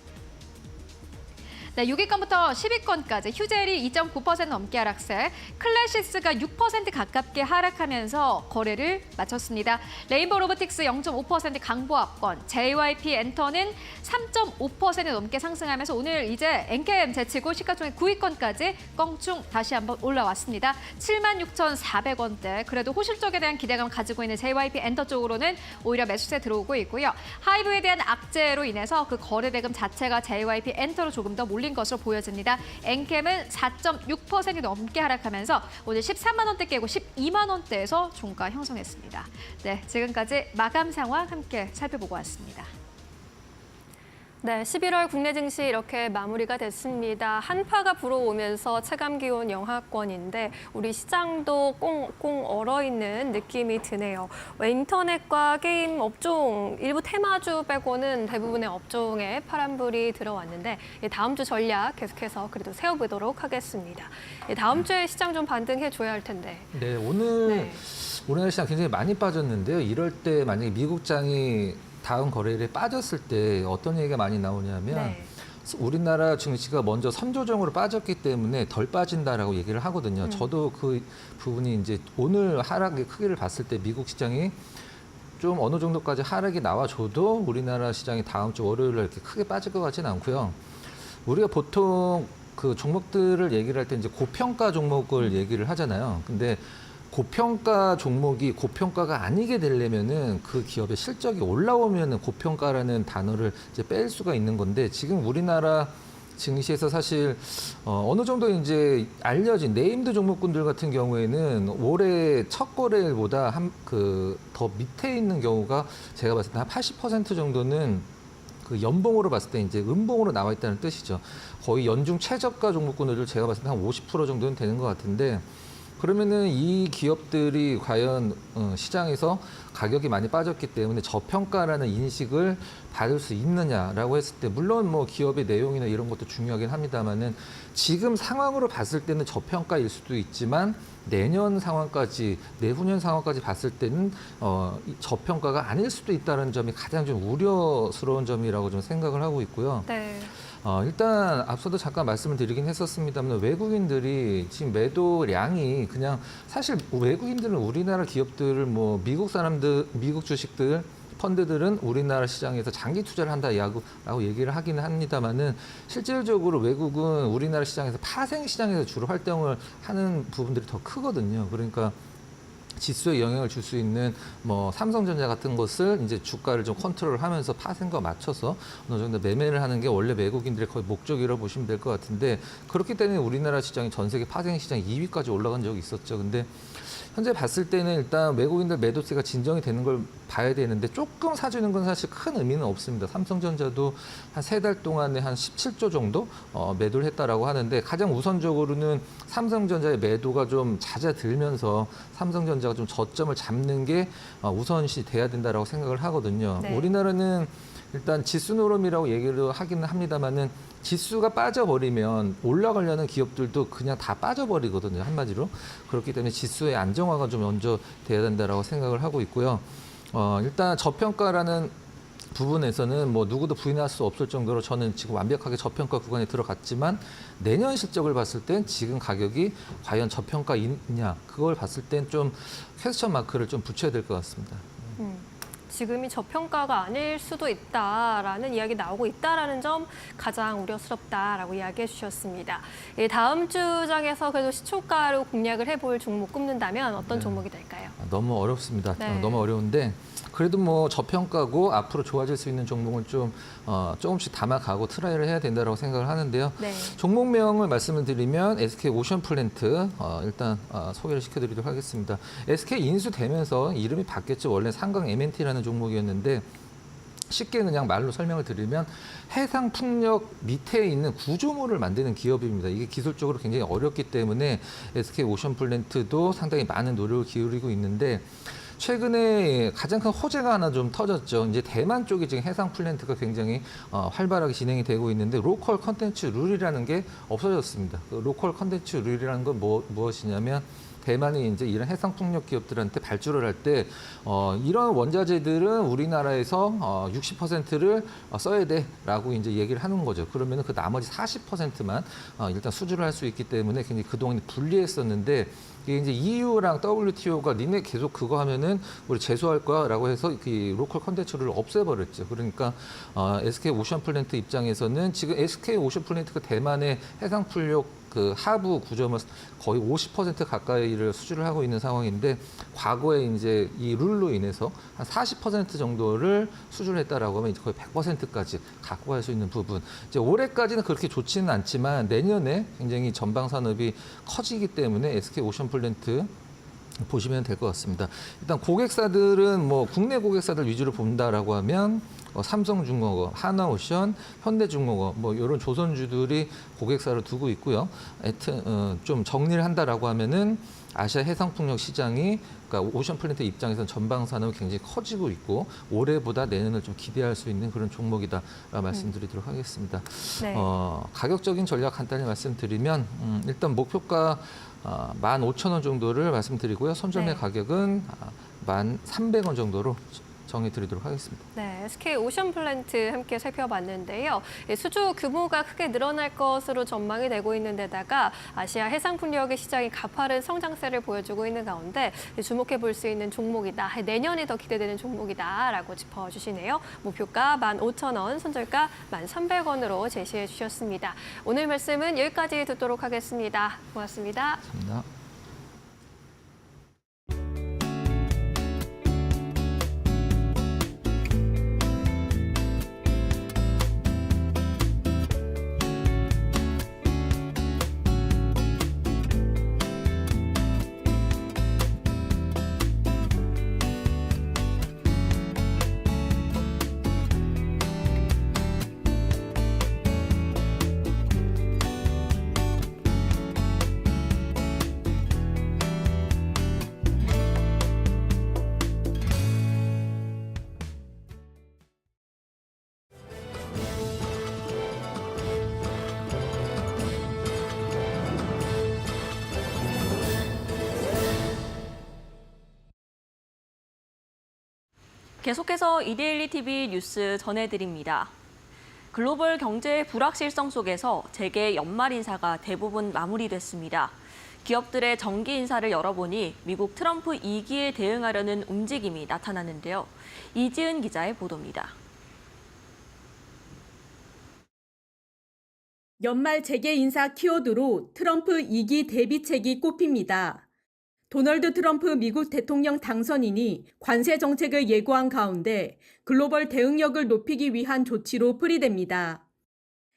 네, 6위권부터 10위권까지 휴젤이 2.9% 넘게 하락세, 클래시스가 6% 가깝게 하락하면서 거래를 마쳤습니다. 레인보우 로보틱스 0.5% 강보합권, JYP 엔터는 3.5% 넘게 상승하면서 오늘 이제 엔캠 제치고 시가총액 9위권까지 껑충 다시 한번 올라왔습니다. 76,400원대, 그래도 호실적에 대한 기대감 가지고 있는 JYP 엔터 쪽으로는 오히려 매수세 들어오고 있고요. 하이브에 대한 악재로 인해서 그 거래 대금 자체가 JYP 엔터로 조금 더 몰린 것으로 보여집니다. 엔캠은 4.6% 넘게 하락하면서 오늘 13만 원대 깨고 12만 원대에서 종가 형성했습니다. 네, 지금까지 마감 상황 함께 살펴보고 왔습니다. 네, 11월 국내 증시 이렇게 마무리가 됐습니다. 한파가 불어오면서 체감기온 영하권인데 우리 시장도 꽁꽁 얼어있는 느낌이 드네요. 인터넷과 게임 업종, 일부 테마주 빼고는 대부분의 업종에 파란불이 들어왔는데 다음 주 전략 계속해서 그래도 세워보도록 하겠습니다. 다음 주에 시장 좀 반등해줘야 할 텐데. 네, 오늘 네. 우리나라 시장 굉장히 많이 빠졌는데요. 이럴 때 만약에 미국장이 다음 거래일에 빠졌을 때 어떤 얘기가 많이 나오냐면 네. 우리나라 증시가 먼저 선조정으로 빠졌기 때문에 덜 빠진다라고 얘기를 하거든요. 저도 그 부분이 이제 오늘 하락의 크기를 봤을 때 미국 시장이 좀 어느 정도까지 하락이 나와줘도 우리나라 시장이 다음 주 월요일에 이렇게 크게 빠질 것 같지는 않고요. 우리가 보통 그 종목들을 얘기를 할 때 이제 고평가 종목을 얘기를 하잖아요. 근데 고평가 종목이 고평가가 아니게 되려면은 그 기업의 실적이 올라오면은 고평가라는 단어를 이제 뺄 수가 있는 건데 지금 우리나라 증시에서 사실 어느 정도 이제 알려진 네임드 종목군들 같은 경우에는 올해 첫 거래일보다 더 밑에 있는 경우가 제가 봤을 때 한 80% 정도는 그 연봉으로 봤을 때 이제 음봉으로 나와 있다는 뜻이죠. 거의 연중 최저가 종목군들 제가 봤을 때 한 50% 정도는 되는 것 같은데 그러면은 이 기업들이 과연 시장에서 가격이 많이 빠졌기 때문에 저평가라는 인식을 받을 수 있느냐라고 했을 때 물론 뭐 기업의 내용이나 이런 것도 중요하긴 합니다만은 지금 상황으로 봤을 때는 저평가일 수도 있지만 내년 상황까지 내후년 상황까지 봤을 때는 저평가가 아닐 수도 있다는 점이 가장 좀 우려스러운 점이라고 좀 생각을 하고 있고요. 네. 일단 앞서도 잠깐 말씀을 드리긴 했었습니다만 외국인들이 지금 매도량이 그냥 사실 외국인들은 우리나라 기업들을 뭐 미국 사람들, 미국 주식들, 펀드들은 우리나라 시장에서 장기 투자를 한다라고 얘기를 하기는 합니다만은 실질적으로 외국은 우리나라 시장에서 파생 시장에서 주로 활동을 하는 부분들이 더 크거든요. 그러니까 지수에 영향을 줄 수 있는 뭐 삼성전자 같은 것을 이제 주가를 좀 컨트롤하면서 파생과 맞춰서 어느 정도 매매를 하는 게 원래 외국인들의 거의 목적이라고 보시면 될 것 같은데 그렇기 때문에 우리나라 시장이 전 세계 파생 시장 2위까지 올라간 적이 있었죠. 근데 현재 봤을 때는 일단 외국인들 매도세가 진정이 되는 걸 봐야 되는데 조금 사주는 건 사실 큰 의미는 없습니다. 삼성전자도 한 3달 동안에 한 17조 정도 매도를 했다라고 하는데 가장 우선적으로는 삼성전자의 매도가 좀 잦아들면서 삼성전자가 좀 저점을 잡는 게 우선시 돼야 된다라고 생각을 하거든요. 네. 우리나라는 일단 지수 노름이라고 얘기를 하기는 합니다만은 지수가 빠져버리면 올라가려는 기업들도 그냥 다 빠져버리거든요. 한마디로. 그렇기 때문에 지수의 안정화가 좀 먼저 돼야 된다라고 생각을 하고 있고요. 일단 저평가라는 부분에서는 뭐 누구도 부인할 수 없을 정도로 저는 지금 완벽하게 저평가 구간에 들어갔지만 내년 실적을 봤을 땐 지금 가격이 과연 저평가이냐 그걸 봤을 땐 좀 퀘스천 마크를 좀 붙여야 될 것 같습니다. 지금이 저평가가 아닐 수도 있다라는 이야기 나오고 있다라는 점 가장 우려스럽다라고 이야기해 주셨습니다. 다음 주장에서 그래도 시초가로 공략을 해볼 종목 꼽는다면 어떤 종목이 될까요? 너무 어렵습니다. 네. 너무 어려운데 그래도 뭐 저평가고 앞으로 좋아질 수 있는 종목은 좀 조금씩 담아가고 트라이를 해야 된다고 생각을 하는데요. 네. 종목명을 말씀을 드리면 SK 오션플랜트 일단 소개를 시켜드리도록 하겠습니다. SK 인수되면서 이름이 바뀌었죠. 원래 상강 M&T라는 종목이었는데 쉽게 그냥 말로 설명을 드리면 해상 풍력 밑에 있는 구조물을 만드는 기업입니다. 이게 기술적으로 굉장히 어렵기 때문에 SK 오션플랜트도 상당히 많은 노력을 기울이고 있는데 최근에 가장 큰 호재가 하나 좀 터졌죠. 이제 대만 쪽에 지금 해상 플랜트가 굉장히 활발하게 진행이 되고 있는데 로컬 컨텐츠 룰이라는 게 없어졌습니다. 그 로컬 컨텐츠 룰이라는 건 무엇이냐면 대만이 이제 이런 해상 풍력 기업들한테 발주를 할 때 이런 원자재들은 우리나라에서 60%를 써야 돼라고 이제 얘기를 하는 거죠. 그러면 그 나머지 40%만 일단 수주를 할 수 있기 때문에 굉장히 그동안 불리했었는데 이게 이제 EU랑 WTO가 니네 계속 그거 하면은 우리 제소할 거야라고 해서 그 로컬 컨텐츠를 없애버렸죠. 그러니까 SK 오션플랜트 입장에서는 지금 SK 오션플랜트가 대만의 해상 풍력 그 하부 구조물 거의 50% 가까이를 수주를 하고 있는 상황인데 과거에 이제 이 룰로 인해서 한 40% 정도를 수주를 했다라고 하면 이제 거의 100%까지 갖고 갈 수 있는 부분. 이제 올해까지는 그렇게 좋지는 않지만 내년에 굉장히 전방 산업이 커지기 때문에 SK 오션플랜트 보시면 될 것 같습니다. 일단 고객사들은 뭐 국내 고객사들 위주로 본다라고 하면 삼성중공업, 하나오션, 현대중공업 뭐 이런 조선주들이 고객사를 두고 있고요. 하여튼 좀 정리를 한다라고 하면은 아시아 해상풍력 시장이 그러니까 오션플랜트 입장에서는 전방 산업이 굉장히 커지고 있고 올해보다 내년을 좀 기대할 수 있는 그런 종목이다 말씀드리도록 하겠습니다. 네. 가격적인 전략 간단히 말씀드리면 일단 목표가 15,000원 정도를 말씀드리고요. 손절매 네. 가격은 1,300원 정도로 정해드리도록 하겠습니다. 네, SK 오션플랜트 함께 살펴봤는데요. 수주 규모가 크게 늘어날 것으로 전망이 되고 있는 데다가 아시아 해상풍력의 시장이 가파른 성장세를 보여주고 있는 가운데 주목해 볼 수 있는 종목이다. 내년에 더 기대되는 종목이다라고 짚어주시네요. 목표가 15,000원, 손절가 1,300원으로 제시해 주셨습니다. 오늘 말씀은 여기까지 듣도록 하겠습니다. 고맙습니다. 감사합니다. 계속해서 이데일리 TV 뉴스 전해드립니다. 글로벌 경제의 불확실성 속에서 재계 연말 인사가 대부분 마무리됐습니다. 기업들의 정기 인사를 열어보니 미국 트럼프 2기에 대응하려는 움직임이 나타났는데요. 이지은 기자의 보도입니다. 연말 재계 인사 키워드로 트럼프 2기 대비책이 꼽힙니다. 도널드 트럼프 미국 대통령 당선인이 관세 정책을 예고한 가운데 글로벌 대응력을 높이기 위한 조치로 풀이됩니다.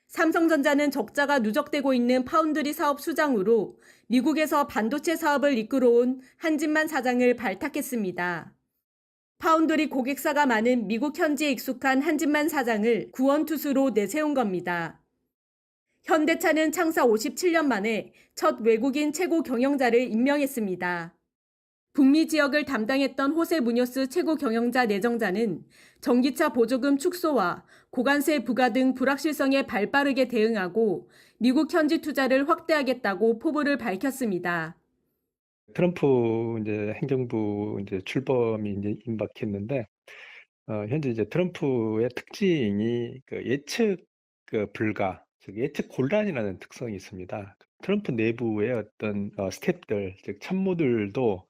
삼성전자는 적자가 누적되고 있는 파운드리 사업 수장으로 미국에서 반도체 사업을 이끌어온 한진만 사장을 발탁했습니다. 파운드리 고객사가 많은 미국 현지에 익숙한 한진만 사장을 구원투수로 내세운 겁니다. 현대차는 창사 57년 만에 첫 외국인 최고 경영자를 임명했습니다. 북미 지역을 담당했던 호세 무뇨스 최고 경영자 내정자는 전기차 보조금 축소와 고관세 부과 등 불확실성에 발빠르게 대응하고 미국 현지 투자를 확대하겠다고 포부를 밝혔습니다. 트럼프 이제 행정부 이제 출범이 이제 임박했는데 현재 이제 트럼프의 특징이 그 예측 불가, 즉 예측 곤란이라는 특성이 있습니다. 트럼프 내부의 어떤 스태프들, 즉 참모들도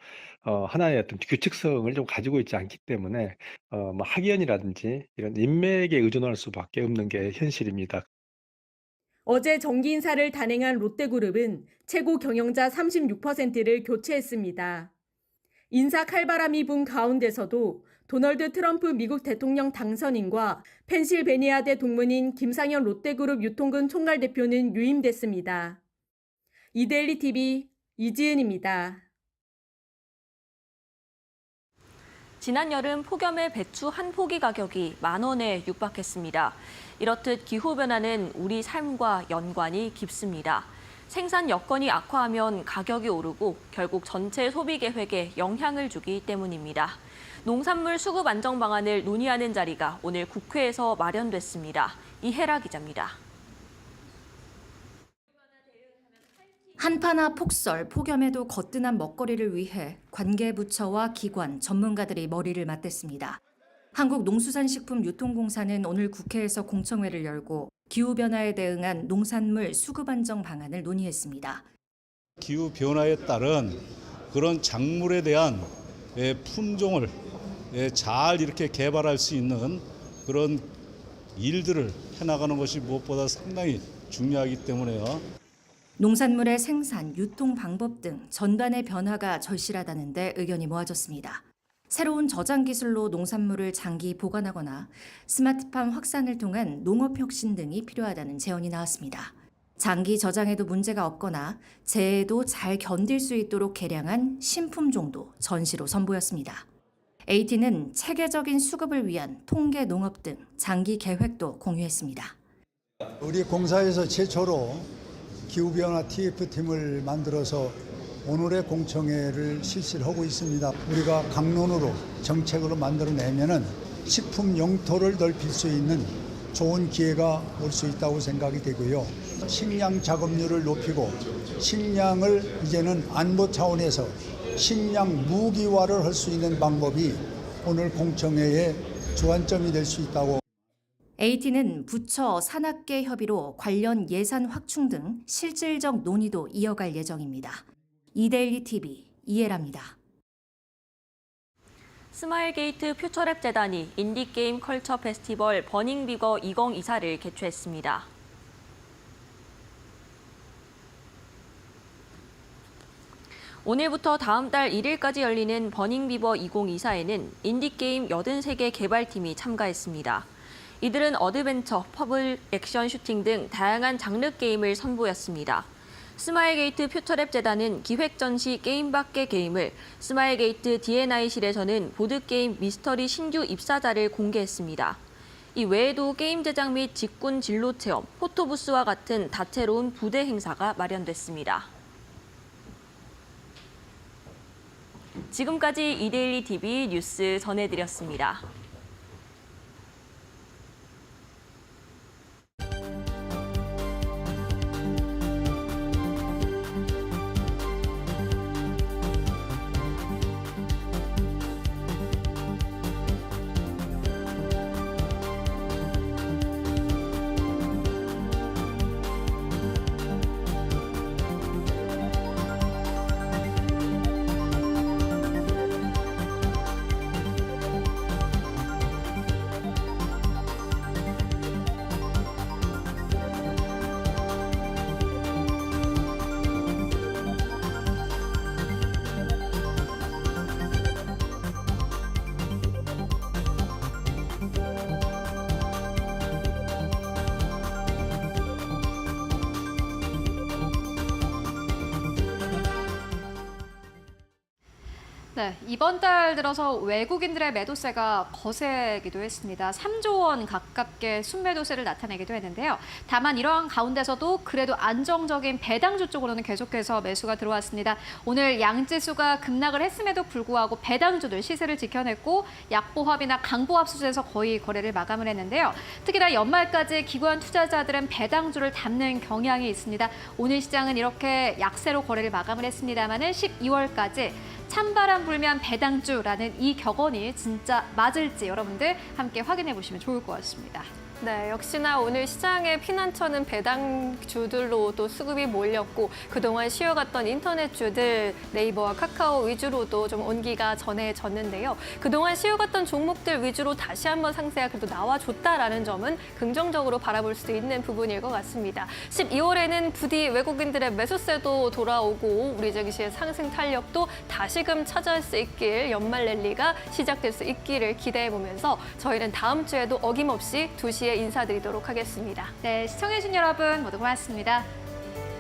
하나의 어떤 규칙성을 좀 가지고 있지 않기 때문에 뭐 학연이라든지 이런 인맥에 의존할 수밖에 없는 게 현실입니다. 어제 정기 인사를 단행한 롯데그룹은 최고 경영자 36%를 교체했습니다. 인사 칼바람이 분 가운데서도 도널드 트럼프 미국 대통령 당선인과 펜실베니아대 동문인 김상현 롯데그룹 유통군 총괄 대표는 유임됐습니다. 이데일리 TV 이지은입니다. 지난 여름 폭염에 배추 한 포기 가격이 10,000원에 육박했습니다. 이렇듯 기후변화는 우리 삶과 연관이 깊습니다. 생산 여건이 악화하면 가격이 오르고 결국 전체 소비 계획에 영향을 주기 때문입니다. 농산물 수급 안정 방안을 논의하는 자리가 오늘 국회에서 마련됐습니다. 이혜라 기자입니다. 한파나 폭설, 폭염에도 거뜬한 먹거리를 위해 관계부처와 기관, 전문가들이 머리를 맞댔습니다. 한국농수산식품유통공사는 오늘 국회에서 공청회를 열고 기후변화에 대응한 농산물 수급 안정 방안을 논의했습니다. 기후변화에 따른 그런 작물에 대한 품종을 잘 이렇게 개발할 수 있는 그런 일들을 해나가는 것이 무엇보다 상당히 중요하기 때문에요. 농산물의 생산, 유통 방법 등 전반의 변화가 절실하다는 데 의견이 모아졌습니다. 새로운 저장 기술로 농산물을 장기 보관하거나 스마트팜 확산을 통한 농업혁신 등이 필요하다는 제언이 나왔습니다. 장기 저장에도 문제가 없거나 재해도 잘 견딜 수 있도록 개량한 신품종도 전시로 선보였습니다. AT는 체계적인 수급을 위한 통계 농업 등 장기 계획도 공유했습니다. 우리 공사에서 최초로 기후변화 TF팀을 만들어서 오늘의 공청회를 실시를 하고 있습니다. 우리가 강론으로 정책으로 만들어내면은 식품 영토를 넓힐 수 있는 좋은 기회가 올 수 있다고 생각이 되고요. 식량 작업률을 높이고 식량을 이제는 안보 차원에서 식량 무기화를 할 수 있는 방법이 오늘 공청회의 주안점이 될 수 있다고. AT는 부처, 산학계 협의로 관련 예산 확충 등 실질적 논의도 이어갈 예정입니다. 이데일리 TV 이혜라입니다. 스마일게이트 퓨처랩 재단이 인디게임 컬처 페스티벌 버닝비거 2024를 개최했습니다. 오늘부터 다음 달 1일까지 열리는 버닝비버 2024에는 인디게임 83개 개발팀이 참가했습니다. 이들은 어드벤처, 퍼블, 액션 슈팅 등 다양한 장르 게임을 선보였습니다. 스마일게이트 퓨처랩 재단은 기획 전시 게임 밖의 게임을, 스마일게이트 D&I실에서는 보드게임 미스터리 신규 입사자를 공개했습니다. 이 외에도 게임 제작 및 직군 진로 체험, 포토부스와 같은 다채로운 부대 행사가 마련됐습니다. 지금까지 이데일리 TV 뉴스 전해드렸습니다. 네, 이번 달 들어서 외국인들의 매도세가 거세기도 했습니다. 3조 원 가깝게 순매도세를 나타내기도 했는데요. 다만 이러한 가운데서도 그래도 안정적인 배당주 쪽으로는 계속해서 매수가 들어왔습니다. 오늘 양지수가 급락을 했음에도 불구하고 배당주들 시세를 지켜냈고 약보합이나 강보합 수준에서 거의 거래를 마감을 했는데요. 특히나 연말까지 기관 투자자들은 배당주를 담는 경향이 있습니다. 오늘 시장은 이렇게 약세로 거래를 마감을 했습니다마는 12월까지 찬바람 불면 배당주라는 이 격언이 진짜 맞을지 여러분들 함께 확인해 보시면 좋을 것 같습니다. 네, 역시나 오늘 시장의 피난처는 배당주들로 또 수급이 몰렸고 그동안 쉬어갔던 인터넷주들 네이버와 카카오 위주로도 좀 온기가 전해졌는데요. 그동안 쉬어갔던 종목들 위주로 다시 한번 상세가 그래도 나와줬다라는 점은 긍정적으로 바라볼 수 있는 부분일 것 같습니다. 12월에는 부디 외국인들의 매수세도 돌아오고 우리 증시의 상승 탄력도 다시금 찾아올 수 있길, 연말 랠리가 시작될 수 있기를 기대해보면서 저희는 다음 주에도 어김없이 2시에 인사드리도록 하겠습니다. 네, 시청해주신 여러분 모두 고맙습니다.